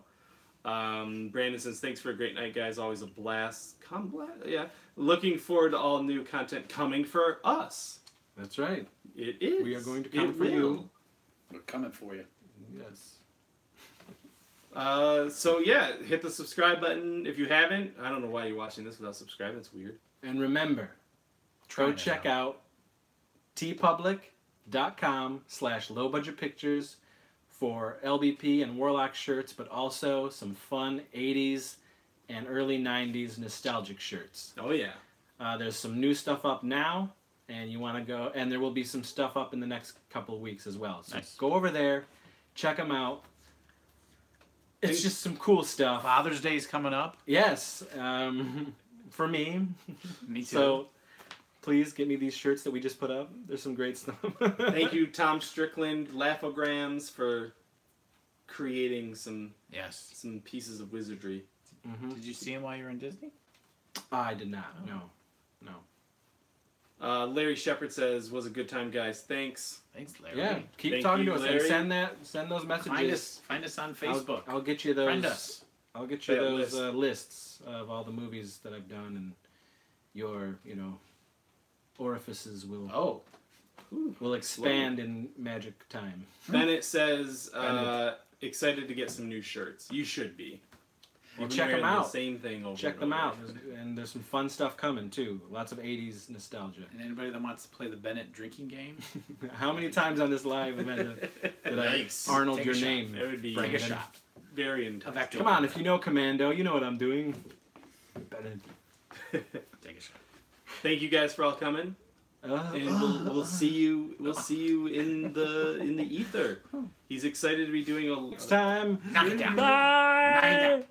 Brandon says, thanks for a great night, guys. Always a blast. Yeah. Looking forward to all new content coming for us. That's right. It is. We are going to come It for will. you. We're coming for you. Yes. So yeah, hit the subscribe button if you haven't. I don't know why you're watching this without subscribing. It's weird. And remember, go check out tpublic.com/lowbudgetpictures for LBP and Warlock shirts, but also some fun 80s and early 90s nostalgic shirts. Oh yeah. There's some new stuff up now, and you want to go, and there will be some stuff up in the next couple of weeks as well. So Nice. go over there, check them out. It's just some cool stuff. Father's Day's coming up. Yes, for me. Me too. So please get me these shirts that we just put up. There's some great stuff. Thank you, Tom Strickland, Laughograms, for creating some Yes. pieces of wizardry. Mhm. Did you see him while you were in Disney? I did not. No. Larry Shepard says, "Was a good time, guys. Thanks." Thanks, Larry. Yeah, keep Thank talking you, to us Larry. and send those messages. Find us on Facebook. I'll get you those. Friend us. I'll get you That those list. lists of all the movies that I've done, and your orifices will expand in magic time. Bennett says, Bennett. "Excited to get some new shirts. You should be. Well, You've been check them wearing the out. Same thing over. Check and them over. out, and there's some fun stuff coming too. Lots of '80s nostalgia. And anybody that wants to play the Bennett drinking game, How many times on this live did I Yikes. Arnold Take a your shot. name? It would be take a Brandon? shot. very intense. Come on, if you know Commando, you know what I'm doing. Bennett. Take a shot. Thank you guys for all coming, and we'll see you. We'll see you in the ether. He's excited to be doing a Next time. Knock it down. Bye. Knock it down.